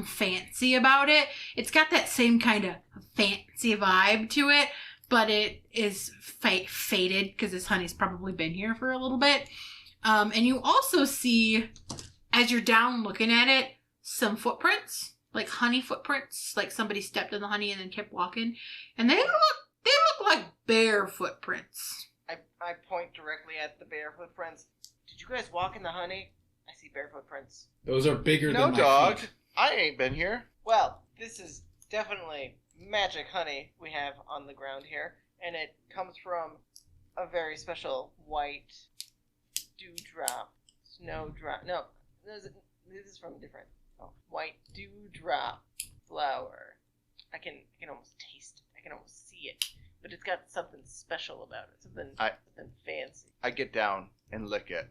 fancy about it. It's got that same kind of fancy vibe to it, but it is faded because this honey's probably been here for a little bit. And you also see, as you're down looking at it, some footprints, like honey footprints, like somebody stepped in the honey and then kept walking, and they look like bear footprints. I point directly at the bare footprints. Did you guys walk in the honey? I see bare footprints. Those are bigger No, than my dog. feet. I ain't been here. Well, this is definitely magic honey we have on the ground here, and it comes from a very special white dewdrop, snowdrop. No, this is from different. Oh, white dewdrop flower. I can almost taste it. I can almost see it. But it's got something special about it. Something fancy. I get down and lick it.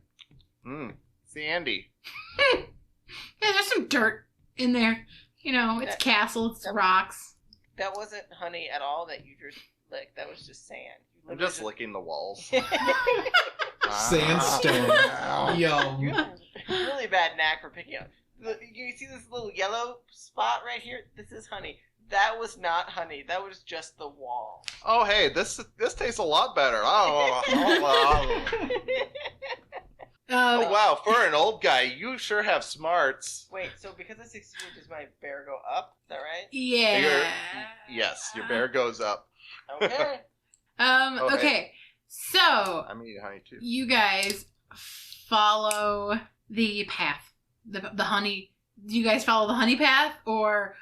Sandy. Yeah, there's some dirt in there. You know, it's castle, it's rocks. That wasn't honey at all that you just licked. That was just sand. I'm just licking the walls. Sandstone. Yum. You have a really bad knack for picking up. You see this little yellow spot right here? This is honey. That was not honey. That was just the wall. Oh, hey, this tastes a lot better. Oh, wow, for an old guy, you sure have smarts. Wait, so because I succeeded, does my bear go up? Is that right? Yeah. Yes, your bear goes up. Okay. Okay. So I'm eating honey too. you guys follow the path. The honey. Do you guys follow the honey path, or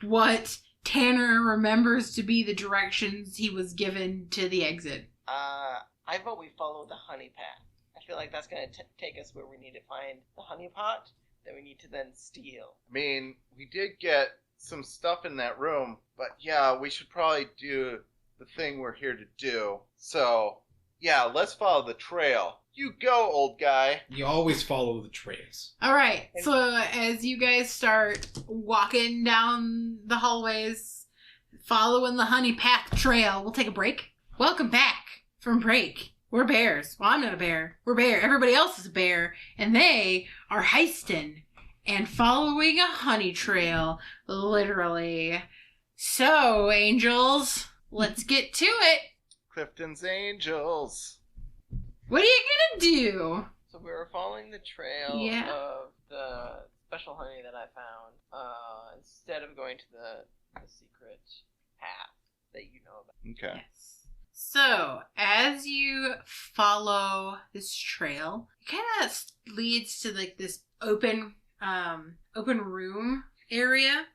what Tanner remembers to be the directions he was given to the exit? I vote we follow the honey path. I feel like that's going to take us where we need to find the honey pot that we need to then steal. I mean, we did get some stuff in that room, but yeah, we should probably do the thing we're here to do. So, yeah, let's follow the trail. You go, old guy. You always follow the trails. All right. So as you guys start walking down the hallways, following the honey path trail, we'll take a break. Welcome back from break. We're bears. Well, I'm not a bear. We're bear. Everybody else is a bear, and they are heisting and following a honey trail, literally. So, angels, let's get to it. Clifton's Angels. What are you gonna do? So we were following the trail of the special honey that I found, instead of going to the secret path that you know about. Okay. Yes. So, as you follow this trail, it kind of leads to like this open room area,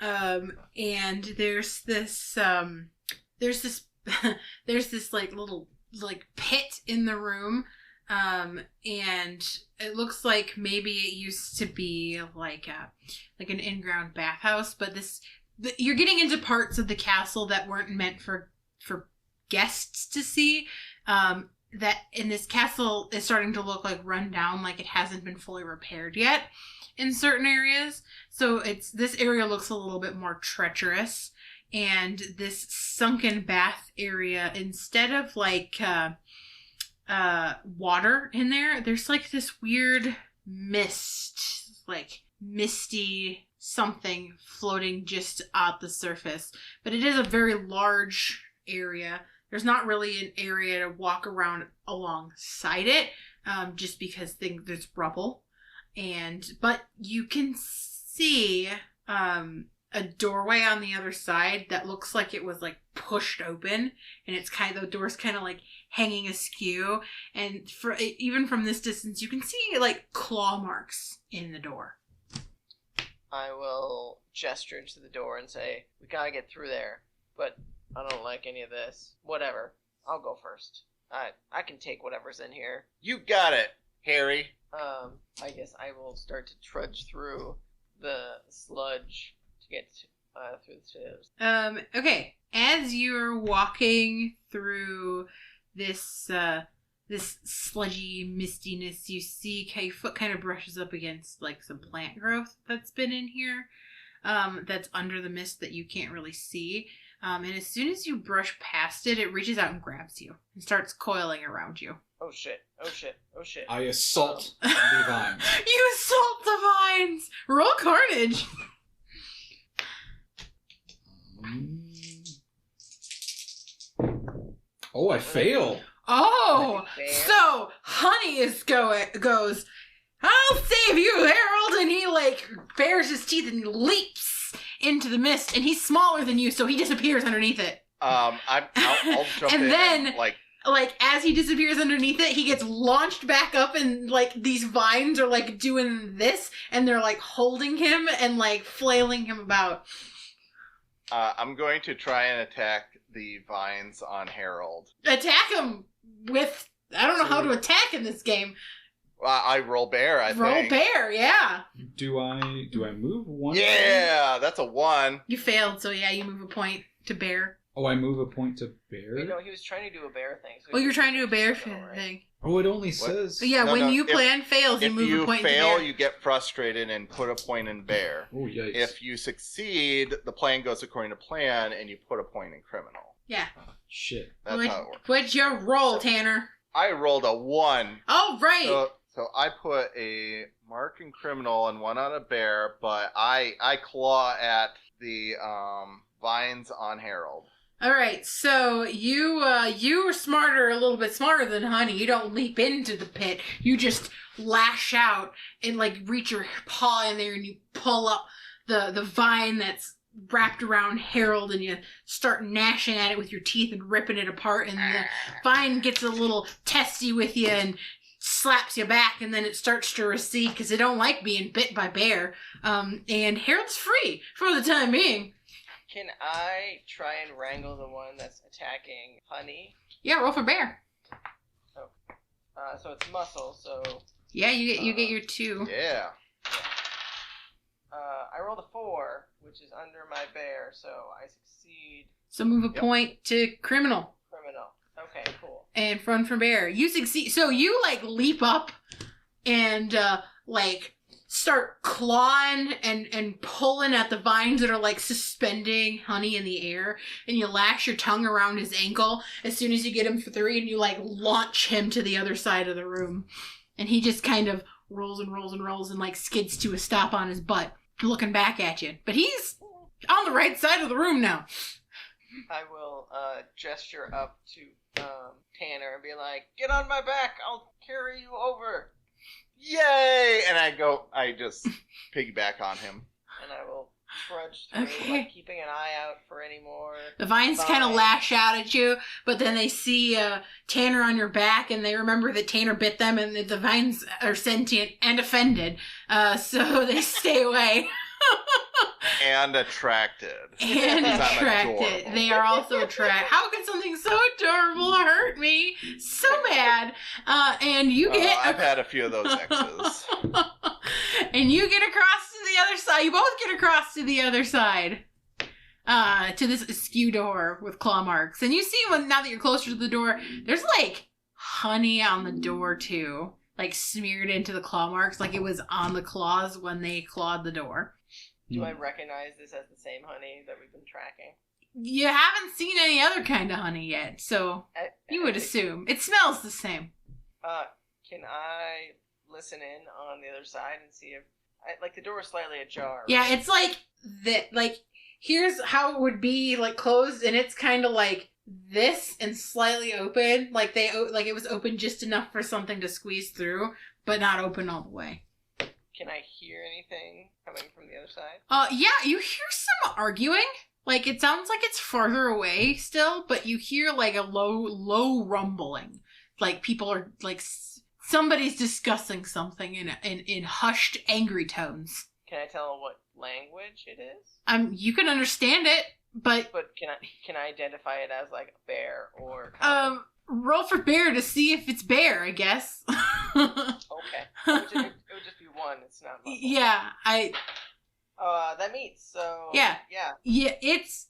and there's this like little like pit in the room, and it looks like maybe it used to be like an in-ground bathhouse, but you're getting into parts of the castle that weren't meant for guests to see. That in this castle is starting to look like run down, like it hasn't been fully repaired yet in certain areas. So this area looks a little bit more treacherous. And this sunken bath area, instead of like water in there, there's like this weird mist, like misty something floating just at the surface. But it is a very large area. There's not really an area to walk around alongside it, just because there's rubble. But you can see a doorway on the other side that looks like it was like pushed open, and the door's kind of like hanging askew, and even from this distance you can see like claw marks in the door. I will gesture to the door and say, we gotta get through there, but I don't like any of this. Whatever, I'll go first. I can take whatever's in here. You got it, Harry. I guess I will start to trudge through the sludge to get through the stairs. Okay. As you're walking through this sludgy mistiness, you see your foot kind of brushes up against like some plant growth that's been in here. That's under the mist that you can't really see. And as soon as you brush past it, it reaches out and grabs you and starts coiling around you. Oh shit, oh shit, oh shit. I assault the vines. You assault the vines! Roll carnage! Oh, I fail. Oh! So, Honey goes, I'll save you, Herold! And he like bares his teeth and leaps into the mist, and he's smaller than you, so he disappears underneath it. I'll jump in And then, and, like as he disappears underneath it, he gets launched back up, and like these vines are like doing this, and they're like holding him and like flailing him about. I'm going to try and attack the vines on Herold. Attack him with, I don't know how to attack in this game. I roll bear, I Roll think. bear, yeah. Do I move one? Yeah, that's a 1. You failed, so yeah, you move a point to bear. Oh, I move a point to bear? Wait, no, he was trying to do a bear thing. So Oh, you're trying to do a bear right? thing. Oh, it only says... Yeah, No, when no, you if- plan fails, you If move you a point to fail, bear. you get frustrated and put a point in bear. Oh, yikes. If you succeed, the plan goes according to plan, and you put a point in criminal. Yeah. Shit. That's how it works. What's your roll, Tanner? I rolled a 1. Oh, right. So I put a mark in criminal and 1 on a bear, but I claw at the vines on Herold. All right, so you are smarter, a little bit smarter than Honey. You don't leap into the pit. You just lash out and like reach your paw in there and you pull up the vine that's wrapped around Herold and you start gnashing at it with your teeth and ripping it apart, and the vine gets a little testy with you and slaps you back, and then it starts to recede because it don't like being bit by bear. And Herold's free for the time being. Can I try and wrangle the one that's attacking Honey? Yeah, roll for bear. So it's muscle, so... Yeah, you get your 2. Yeah. I rolled a 4, which is under my bear, so I succeed. So move a Yep. point to criminal Criminal. Okay, cool. and run for bear. You succeed. So you like leap up and like start clawing and pulling at the vines that are like suspending Honey in the air, and you lash your tongue around his ankle as soon as you get him for 3, and you like launch him to the other side of the room, and he just kind of rolls and rolls and rolls and like skids to a stop on his butt, looking back at you. But he's on the right side of the room now. I will gesture up to Tanner and be like, "Get on my back, I'll carry you over." Yay! And I just piggyback on him. And I will trudge through, Okay. like, keeping an eye out for any more. The vines kind of lash out at you, but then they see Tanner on your back, and they remember that Tanner bit them, and that the vines are sentient and offended, so they stay away. And attracted. And I'm attracted. adorable. They are also attracted. How could something so adorable hurt me so bad? And you get... I've had a few of those exes. And you get across to the other side. You both get across to the other side. To this askew door with claw marks. And you see, now that you're closer to the door, there's like honey on the door too. Like smeared into the claw marks, like it was on the claws when they clawed the door. Do I recognize this as the same honey that we've been tracking? You haven't seen any other kind of honey yet, so you would assume. It smells the same. Can I listen in on the other side and see if... like, the door is slightly ajar. Yeah, right? it's like that. Like, here's how it would be like closed, and it's kind of like this and slightly open. Like it was open just enough for something to squeeze through, but not open all the way. Can I hear anything coming from the other side? Yeah, you hear some arguing. Like, it sounds like it's farther away still, but you hear like a low rumbling. Like people are like somebody's discussing something in hushed, angry tones. Can I tell what language it is? You can understand it, but But can I identify it as like a bear or... roll for bear to see if it's bear, I guess. Okay. It would just be 1. It's not much. Yeah, That meets, so... Yeah. Yeah. it's,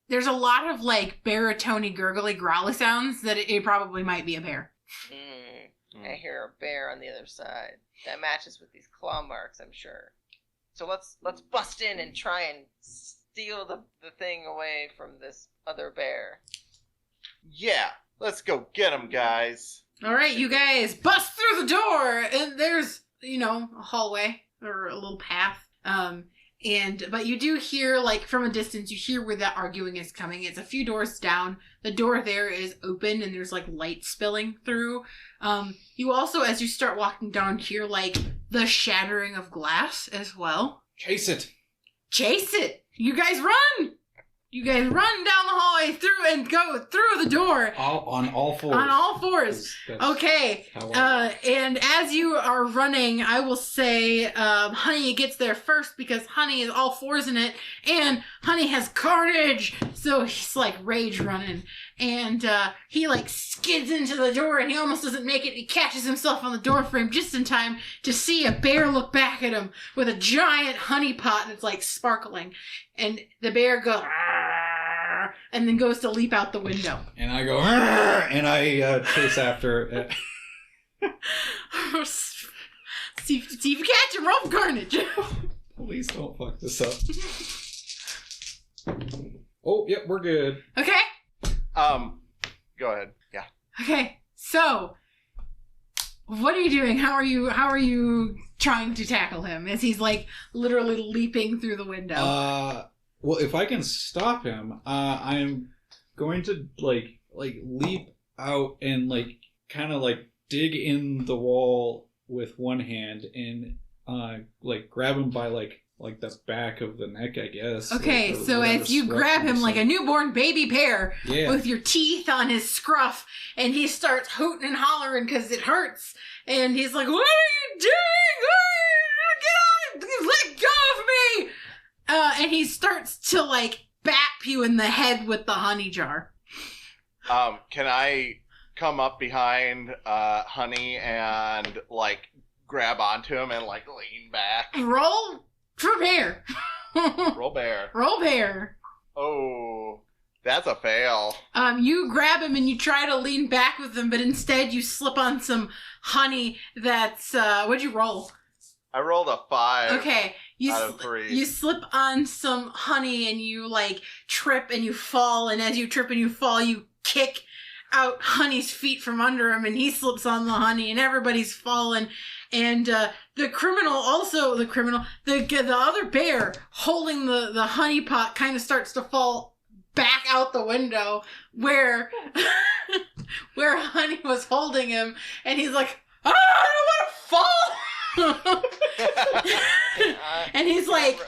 there's a lot of like baritone-y, gurgly, growly sounds that it probably might be a bear. I hear a bear on the other side. That matches with these claw marks, I'm sure. So let's bust in and try and steal the thing away from this other bear. Yeah, let's go get him, guys. All right, you guys bust through the door, and there's, a hallway or a little path. But you do hear, like, from a distance, you hear where that arguing is coming. It's a few doors down. The door there is open, and there's, like, light spilling through. You also, as you start walking down, hear, like, the shattering of glass as well. Chase it. Chase it! You guys run! You guys run down the hallway through and go through the door. On all fours. On all fours. That's Okay. And as you are running, I will say Honey gets there first because Honey is all fours in it, and Honey has carnage, so he's like rage running. and he like skids into the door, and he almost doesn't make it. He catches himself on the door frame just in time to see a bear look back at him with a giant honey pot that's like sparkling, and the bear goes "Arr!" and then goes to leap out the window. And I go, "Arr!" And I chase after it. See if you catch him, roll for carnage. Please don't fuck this up. Oh, yep, we're good. Okay. Go ahead. Yeah. Okay. So, what are you doing? How are you trying to tackle him as he's like literally leaping through the window? Well, if I can stop him, I'm going to like leap out and like kind of like dig in the wall with one hand and like grab him by like the back of the neck, I guess. Okay, so as you grab him like a newborn baby bear with your teeth on his scruff, and he starts hooting and hollering because it hurts, and he's like, "What are you doing? Get on! Let go of me!" And he starts to like bap you in the head with the honey jar. Can I come up behind Honey and like grab onto him and like lean back? Roll for bear. Roll bear. Roll bear. Oh, that's a fail. You grab him and you try to lean back with him, but instead you slip on some honey that's, what'd you roll? I rolled a 5. Okay. Out of 3. You slip on some honey and you like trip and you fall, and as you trip and you fall, you kick out Honey's feet from under him, and he slips on the honey, and everybody's falling. And the other bear holding the honey pot kind of starts to fall back out the window where Honey was holding him, and he's like, "Oh, I don't want to fall!" And he's like,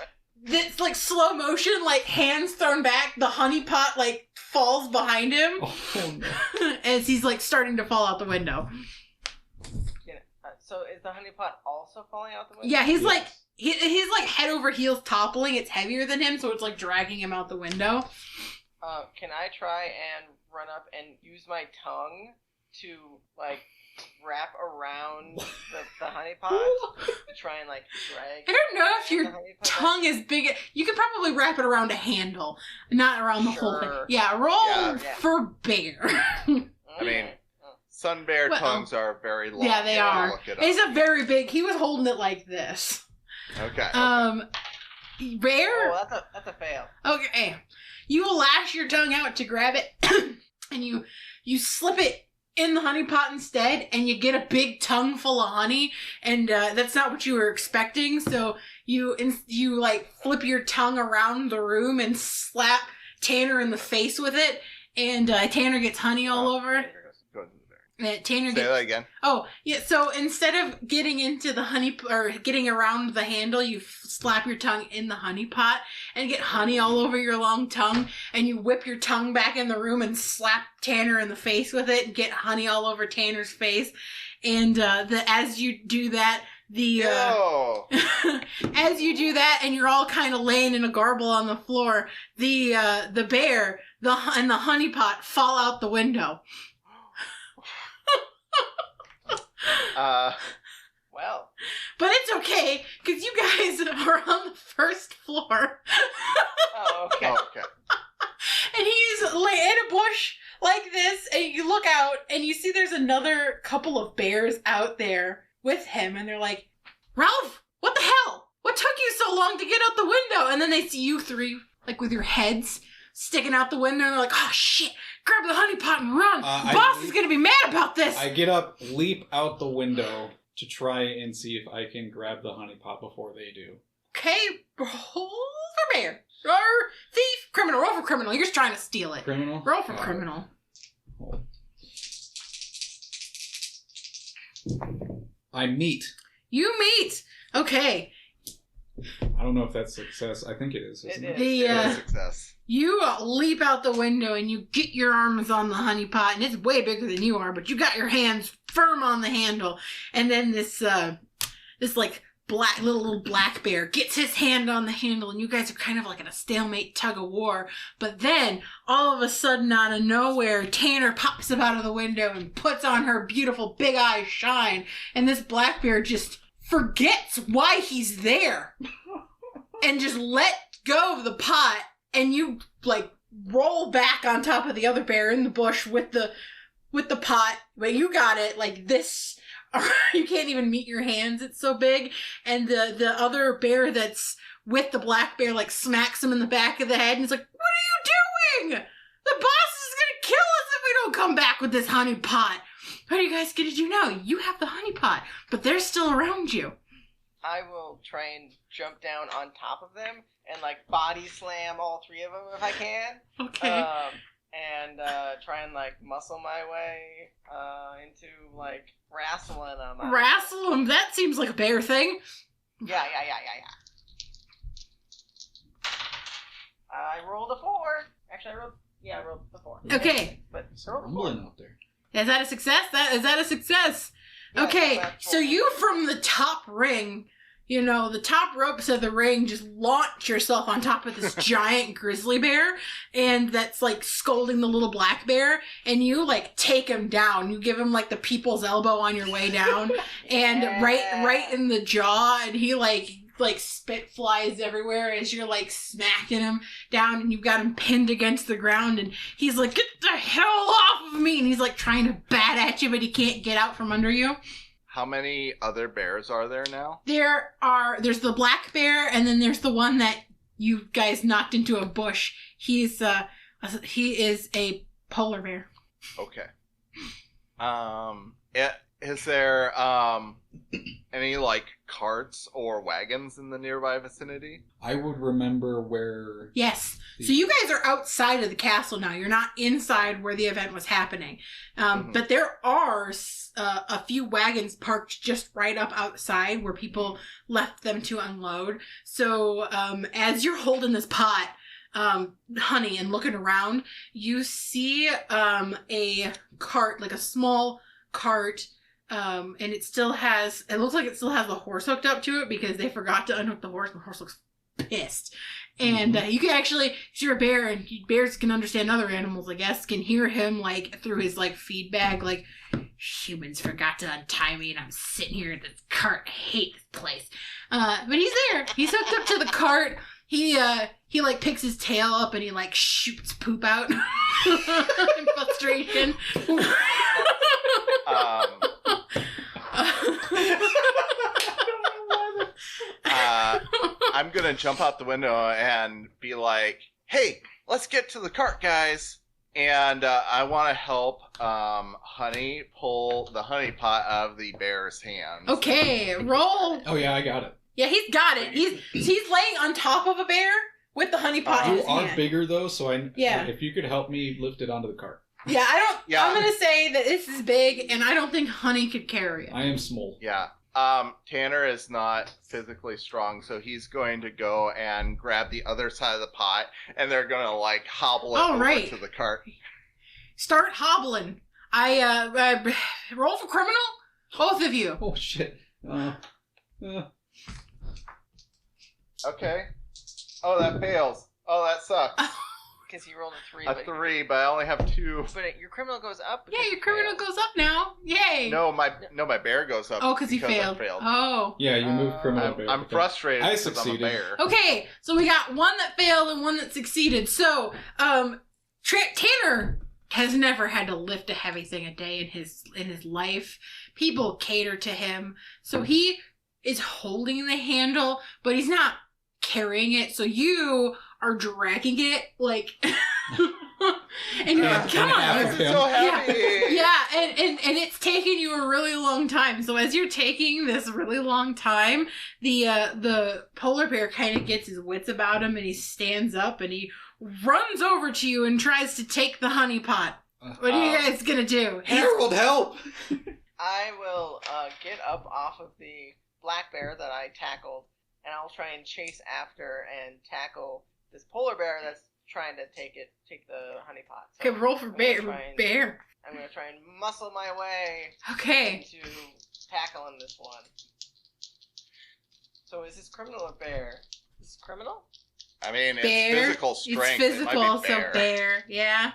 it's like slow motion, like hands thrown back, the honey pot like falls behind him. Oh no. As he's like starting to fall out the window. So is the honey pot also falling out the window? Yeah, he's like he's like head over heels toppling. It's heavier than him, so it's like dragging him out the window. Can I try and run up and use my tongue to like wrap around the honey pot to try and like drag? I don't know if your tongue is big. You could probably wrap it around a handle, not around the whole thing. Yeah, roll for bear. I mean, sun bear tongues are very long. Yeah, they are. It's a very big. He was holding it like this. Okay. Bear. Oh, that's a fail. Okay, you lash your tongue out to grab it, and you slip it in the honey pot instead, and you get a big tongue full of honey, and that's not what you were expecting. So you like flip your tongue around the room and slap Tanner in the face with it, and Tanner gets honey all over it. Tanner Say that again. Oh, yeah, so instead of getting into the honey, or getting around the handle, you slap your tongue in the honey pot and get honey all over your long tongue, and you whip your tongue back in the room and slap Tanner in the face with it and get honey all over Tanner's face. And as you do that, as you do that, and you're all kind of laying in a garble on the floor, the bear and the honey pot fall out the window. Well, but it's okay because you guys are on the first floor. Oh, okay. And he's in a bush like this, and you look out and you see there's another couple of bears out there with him, and they're like, "Ralph, what the hell? What took you so long to get out the window?" And then they see you three, like with your heads sticking out the window, and they're like, "Oh shit, grab the honey pot and run. Boss is going to be mad about this." I get up, leap out the window to try and see if I can grab the honey pot before they do. Okay, roll for bear. Or thief, criminal. Roll for criminal. You're just trying to steal it. Criminal? Roll for criminal. I meet. You meet. Okay. I don't know if that's success. I think it is. Isn't it? It is success. You leap out the window and you get your arms on the honey pot, and it's way bigger than you are, but you got your hands firm on the handle, and then this like little black bear gets his hand on the handle, and you guys are kind of like in a stalemate tug of war. But then, all of a sudden, out of nowhere, Tanner pops up out of the window and puts on her beautiful big eyes shine, and this black bear just forgets why he's there and just let go of the pot, and you like roll back on top of the other bear in the bush with the pot, but you got it like this. You can't even meet your hands, it's so big. And the other bear that's with the black bear like smacks him in the back of the head, and he's like, "What are you doing? The boss is gonna kill us if we don't come back with this honey pot. What are you guys gonna do now? You have the honey pot, but they're still around you." I will try and jump down on top of them and like body slam all three of them if I can. Okay. And try and like muscle my way into like wrestling them. Wrestle him? That seems like a bear thing. Yeah. I rolled a 4. Actually, I rolled the 4. Okay. But It's I rolled a 4. rumbling out there. Is that a success? Is that a success? Yeah, Okay, that's so full. you from the top ring, the top ropes of the ring, just launch yourself on top of this giant grizzly bear, and that's like scolding the little black bear, and you like take him down. You give him like the people's elbow on your way down, and right in the jaw, and he like spit flies everywhere as you're like smacking him down, and you've got him pinned against the ground, and he's like, "Get the hell off of me!" And he's like trying to bat at you, but he can't get out from under you. How many other bears are there now? There's the black bear, and then there's the one that you guys knocked into a bush. He is a polar bear. Okay. Is there any like carts or wagons in the nearby vicinity? I would remember where... Yes. So you guys are outside of the castle now. You're not inside where the event was happening. But there are a few wagons parked just right up outside where people left them to unload. So as you're holding this pot, honey, and looking around, you see a cart, like a small cart, and it looks like it still has the horse hooked up to it because they forgot to unhook the horse, and the horse looks pissed. And you can actually, if you're a bear, and bears can understand other animals, I guess, can hear him like through his like feedback, like, "Humans forgot to untie me, and I'm sitting here in this cart. I hate this place." But he's there. He's hooked up to the cart. He like picks his tail up and he like shoots poop out in frustration. I'm gonna jump out the window and be like, "Hey, let's get to the cart, guys!" And I want to help Honey pull the honey pot out of the bear's hands. Okay, roll. Oh yeah, I got it. Yeah, he's got it. He's laying on top of a bear with the honey pot in You his are hand. bigger though, so Yeah. if you could help me lift it onto the cart. Yeah, Yeah. I'm gonna say that this is big, and I don't think Honey could carry it. I am small. Yeah. Tanner is not physically strong, so he's going to go and grab the other side of the pot, and they're gonna like hobble it Oh, over right. to the cart. Start hobbling. I roll for criminal. Both of you. Oh shit. Okay. Oh, that fails. Oh, that sucks. Because he rolled a 3. A 3, but I only have 2. But your criminal goes up. Yeah, because your you criminal failed. goes up now. Yay. No, my bear goes up. Oh, because he I failed. Oh. Yeah, you moved criminal. bear, I'm but frustrated I because I'm a succeeded. bear. Okay, so we got one that failed and one that succeeded. So, Tanner has never had to lift a heavy thing a day in his life. People cater to him, so he is holding the handle, but he's not carrying it. So you are dragging it like, and you're like, "Come on!" Half of It's him. so heavy. Yeah, and it's taking you a really long time. So as you're taking this really long time, the polar bear kind of gets his wits about him, and he stands up and he runs over to you and tries to take the honey pot. What are you guys gonna do? Herold, help! I will get up off of the black bear that I tackled, and I'll try and chase after and tackle this polar bear that's trying to take the honey pot. So Okay, roll for bear. I'm gonna try and muscle my way Okay. into tackling this one. So is this criminal or bear? Is this criminal? I mean, Bear. it's physical strength. It's It might physical, be so bear. bear. Yeah.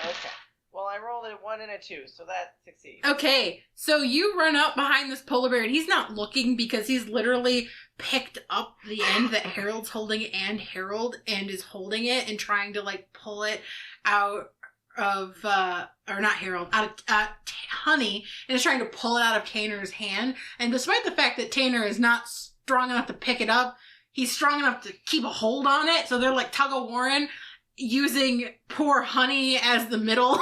Okay. Well, I rolled a 1 and a 2, so that succeeds. Okay, so you run up behind this polar bear, and he's not looking because he's literally picked up the end that Harold's holding and Herold and is holding it and trying to, like, pull it out of, or not Herold, out of Honey, and is trying to pull it out of Tanner's hand. And despite the fact that Tanner is not strong enough to pick it up, he's strong enough to keep a hold on it, so they're like tug-of-warring, using poor Honey as the middle.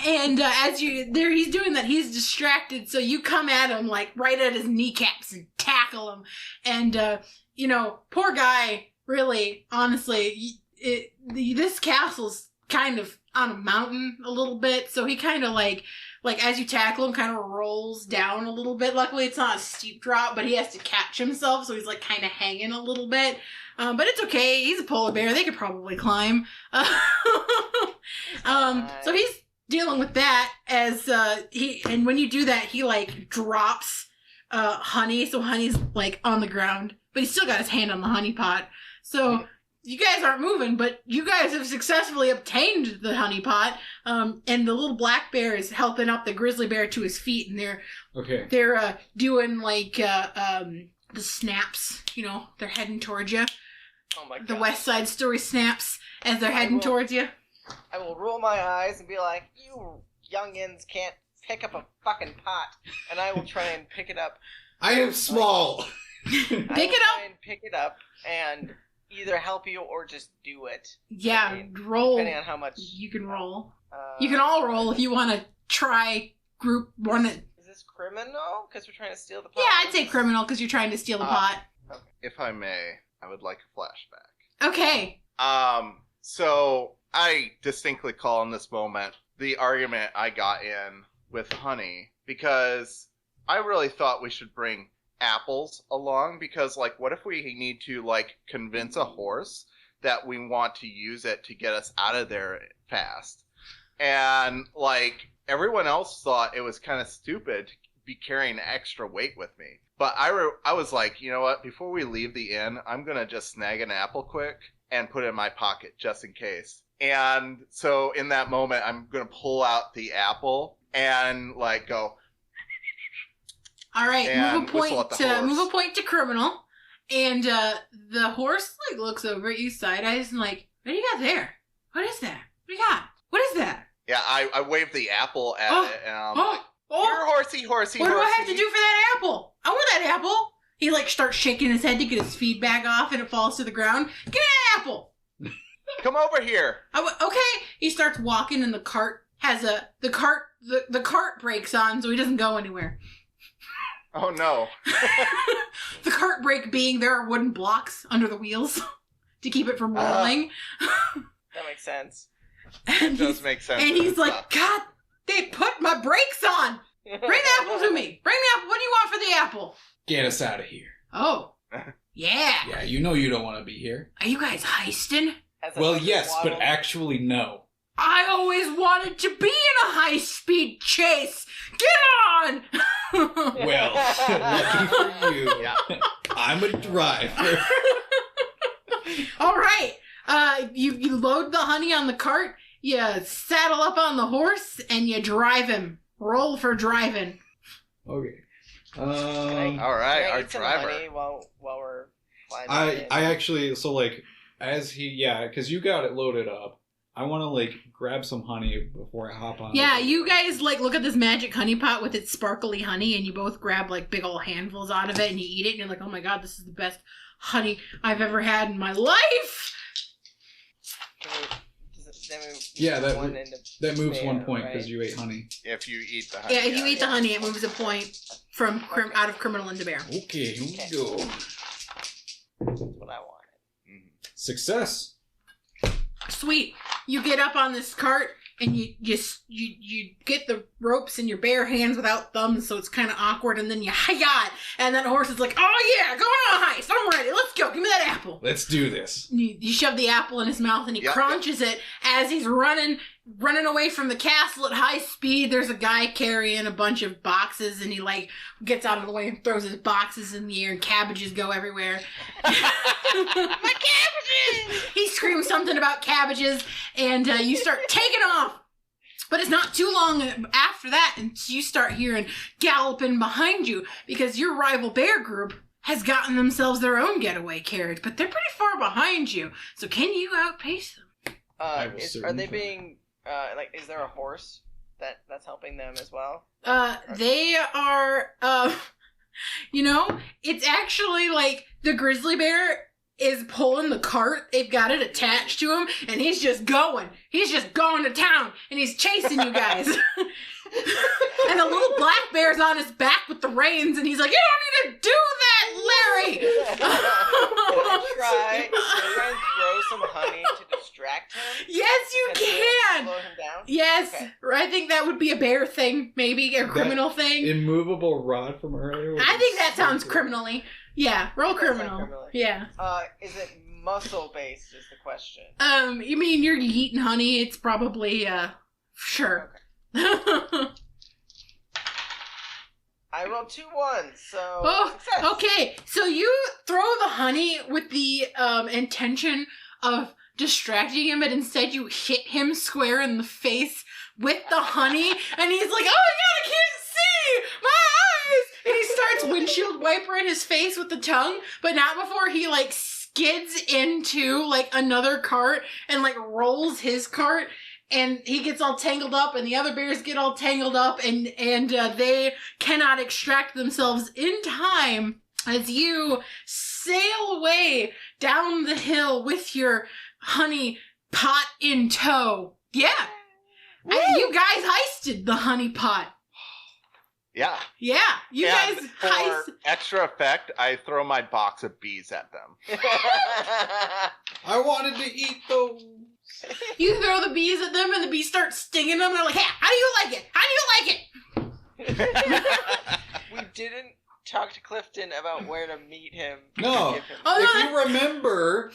And he's doing that, he's distracted, so you come at him like right at his kneecaps and tackle him. And poor guy, really, honestly, this castle's kind of on a mountain a little bit, so he kind of like as you tackle him, kind of rolls down a little bit. Luckily it's not a steep drop, but he has to catch himself, so he's like kind of hanging a little bit. But it's okay. He's a polar bear. They could probably climb. So he's dealing with that as and when you do that, he like drops Honey, so Honey's like on the ground, but he's still got his hand on the honey pot. So you guys aren't moving, but you guys have successfully obtained the honey pot. And the little black bear is helping up the grizzly bear to his feet, and they're doing like the snaps. They're heading towards you. Oh my god. The West Side Story snaps as they're heading towards you. I will roll my eyes and be like, you youngins can't pick up a fucking pot. And I will try and pick it up. I am small. Pick it up. Try and pick it up and either help you or just do it. Yeah, I mean, roll. Depending on how much. You can roll. You can all roll if you want to try group one. Is this criminal? Because we're trying to steal the pot? Yeah, I'd say criminal because you're trying to steal the pot. Okay. If I may, I would like a flashback. Okay. So I distinctly call in this moment the argument I got in with Honey, because I really thought we should bring apples along, because like, what if we need to like convince a horse that we want to use it to get us out of there fast? And like, everyone else thought it was kind of stupid to be carrying extra weight with me. But I was like, you know what? Before we leave the inn, I'm going to just snag an apple quick and put it in my pocket just in case. And so in that moment, I'm going to pull out the apple and like go. All right, And move whistle a at the point to horse. move a point to criminal, and the horse like looks over at you side eyes and like, what do you got there? What is that? What do you got? What is that? Yeah, I wave the apple at it, and I'm like, here, horsey, horsey, what do I horsey. have to do for that apple? I want that apple. He like starts shaking his head to get his feed back off, and it falls to the ground. Give me that apple. Come over here. Okay. He starts walking, and the cart has the cart brakes on, so he doesn't go anywhere. Oh no. The cart brake being there are wooden blocks under the wheels to keep it from rolling. That makes sense. And It does make sense. And he's like, God, they put my brakes on. Bring the apple to me. Bring the apple. What do you want for the apple? Get us out of here. Oh. Yeah. Yeah, you know you don't want to be here. Are you guys heisting? Well, yes, but actually no. I always wanted to be in a high-speed chase. Get on! Well, lucky for you. Yeah. I'm a driver. All right. You load the honey on the cart, you saddle up on the horse, and you drive him. Roll for driving. Okay. All right, our driver. While we're flying. I actually, so like, because you got it loaded up, I want to like grab some honey before I hop on. Yeah, you guys like look at this magic honey pot with its sparkly honey, and you both grab like big old handfuls out of it, and you eat it, and you're like, oh my god, this is the best honey I've ever had in my life. Yeah, that moves 1 point because you ate honey. If you eat the honey. Yeah, if you eat the honey, it moves a point from out of criminal into bear. Okay, here we go. That's what I wanted. Success. Sweet. You get up on this cart and you get the ropes in your bare hands without thumbs, so it's kind of awkward, and then you hi-yah, and then the horse is like, oh yeah, go on Heist, I'm ready, let's go, give me that apple. Let's do this. You shove the apple in his mouth, and he crunches it as he's running running away from the castle at high speed. There's a guy carrying a bunch of boxes, and he like gets out of the way and throws his boxes in the air, and cabbages go everywhere. My cabbages! He screams something about cabbages, and you start taking off. But it's not too long after that, and you start hearing galloping behind you, because your rival bear group has gotten themselves their own getaway carriage, but they're pretty far behind you. So can you outpace them? Are they being is there a horse that's helping them as well? They are it's actually like the grizzly bear is pulling the cart. They've got it attached to him, and he's just going to town, and he's chasing you guys. And the little black bear's on his back with the reins, and he's like, "You don't need to do that, Larry!" Can I try and throw some honey to distract him? Yes, you can! Slow him down? Yes, Okay. I think that would be a bear thing, maybe, a criminal thing. Immovable rod from earlier. I think that sounds criminally. Yeah, roll That sounds criminal. criminally. Yeah. Is it muscle-based is the question. You mean you're eating honey? It's probably, sure. Okay. I rolled 2 1s, so success. Okay. So you throw the honey with the intention of distracting him, but instead you hit him square in the face with the honey, and he's like, "Oh my god, I can't see! My eyes!" And he starts windshield wipering his face with the tongue, but not before he like skids into like another cart and like rolls his cart. And he gets all tangled up, and the other bears get all tangled up, and they cannot extract themselves in time as you sail away down the hill with your honey pot in tow. Yeah. And you guys heisted the honey pot. Yeah. Yeah. You And guys for heist. extra effect, I throw my box of bees at them. I wanted to eat those. You throw the bees at them, and the bees start stinging them. They're like, "Hey, how do you like it? How do you like it?" We didn't talk to Clifton about where to meet him. No. Give him- If you remember,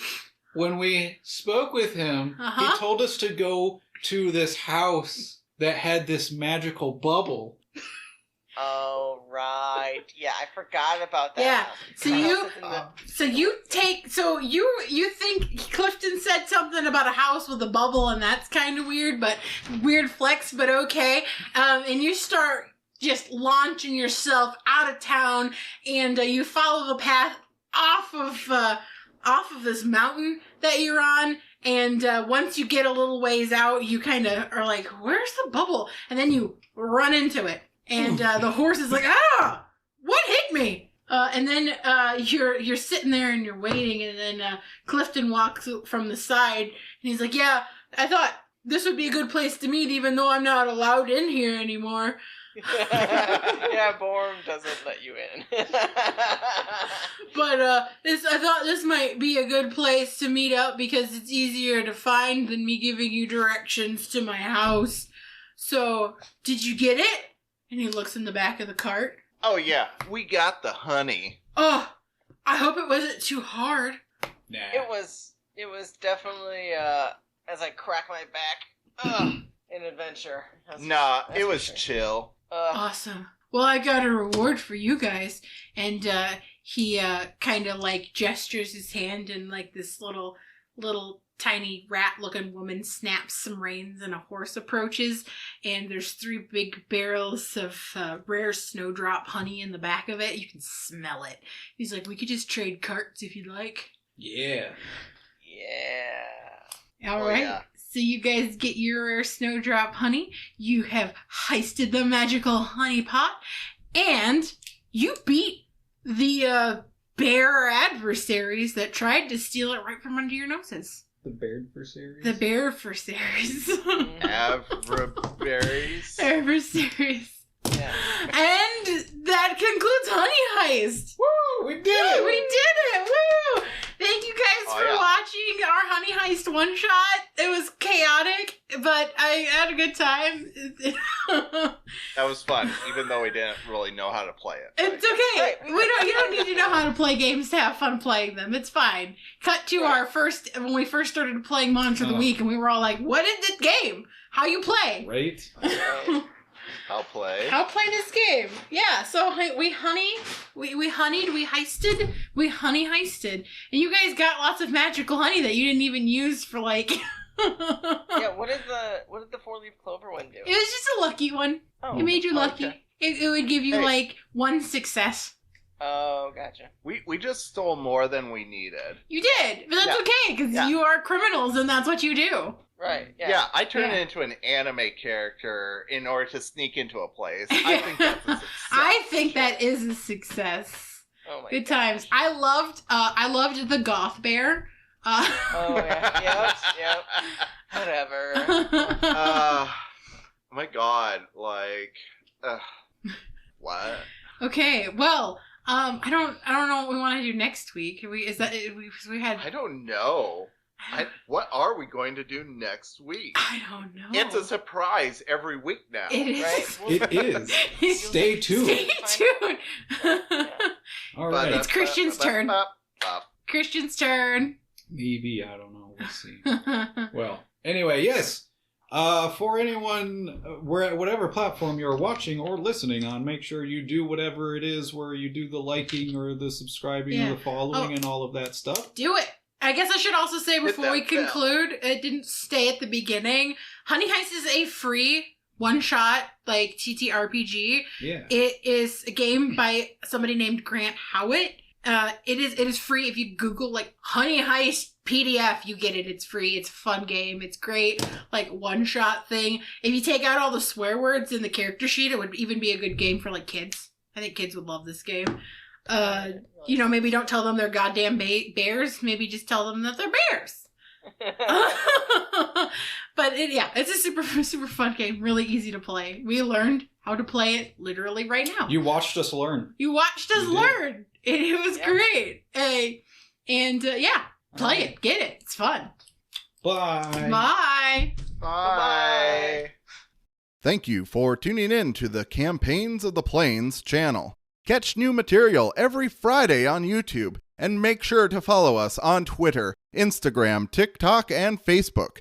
when we spoke with him, Uh-huh. he told us to go to this house that had this magical bubble. Oh, right. Yeah, I forgot about that. Yeah. house. So The you- house is in the- you think Clifton said something about a house with a bubble, and that's kind of weird, but weird flex, but okay. And you start just launching yourself out of town, and you follow the path off of this mountain that you're on. And once you get a little ways out, you kind of are like, "Where's the bubble?" And then you run into it, and the horse is like, "Ah, what hit me?" And then you're sitting there and you're waiting, and then Clifton walks from the side, and he's like, "Yeah, I thought this would be a good place to meet, even though I'm not allowed in here anymore." Yeah, Borm doesn't let you in. But I thought this might be a good place to meet up because it's easier to find than me giving you directions to my house. So, did you get it? And he looks in the back of the cart. Oh, yeah. We got the honey. Oh, I hope it wasn't too hard. Nah. It was definitely, as I crack my back, an adventure. Nah, That's it for was sure. chill. Awesome. Well, I got a reward for you guys. And he kind of like gestures his hand, and like this little tiny rat-looking woman snaps some reins, and a horse approaches, and there's 3 big barrels of rare snowdrop honey in the back of it. You can smell it. He's like, "We could just trade carts if you'd like." Yeah. Yeah. All Oh, right. yeah. So you guys get your rare snowdrop honey. You have heisted the magical honey pot, and you beat the bear adversaries that tried to steal it right from under your noses. The Baird for series? The bear adversaries. Berries. Adversaries. Yeah. And that concludes Honey Heist. Woo! We did Yeah, it! we did it! Woo! Thank you guys Oh, for yeah. watching our Honey Heist one shot. It was chaotic, but I had a good time. That was fun, even though we didn't really know how to play it. It's okay. Right. You don't need to know how to play games to have fun playing them. It's fine. Cut to our first when we first started playing Monster of the Oh. Week, and we were all like, "What is this game?" how you play. Right? I'll play. How play this game. Yeah, so we heisted, we heisted. And you guys got lots of magical honey that you didn't even use for like... Yeah, what did the 4-leaf clover one do? It was just a lucky one. Oh, It made you lucky. okay. It would give you Hey. like 1 success. Oh, gotcha. We just stole more than we needed. You did, but that's Yeah. okay because Yeah. you are criminals and that's what you do. Right. Yeah. Yeah, I turned Yeah. it into an anime character in order to sneak into a place. I think that's a success. I think that is a success. Oh my Good gosh. times. I loved the goth bear. Oh yeah. Yep. Whatever. My God, like, what? Okay, well, I don't know what we want to do next week. We had. I don't know. What are we going to do next week? I don't know. It's a surprise every week now. It is. Right? It is. Stay tuned. Stay tuned. All right. It's Christian's turn. Christian's turn. Maybe, I don't know. We'll see. Well, anyway, yes. For anyone, whatever platform you're watching or listening on, make sure you do whatever it is where you do the liking or the subscribing or the following and all of that stuff. Do it. I guess I should also say before we conclude, it didn't stay at the beginning. Honey Heist is a free one-shot, like, TTRPG. Yeah. It is a game by somebody named Grant Howitt. It is free. If you Google, like, Honey Heist PDF, you get it. It's free. It's a fun game. It's great. Like, one-shot thing. If you take out all the swear words in the character sheet, it would even be a good game for, like, kids. I think kids would love this game. Maybe don't tell them they're goddamn bears. Maybe just tell them that they're bears. But it's a super, super fun game. Really easy to play. We learned how to play it literally right now. You watched us learn. You watched us We did. learn. It was great. Play it. Get it. It's fun. Bye. Bye. Bye. Thank you for tuning in to the Campaigns of the Plains channel. Catch new material every Friday on YouTube, and make sure to follow us on Twitter, Instagram, TikTok, and Facebook.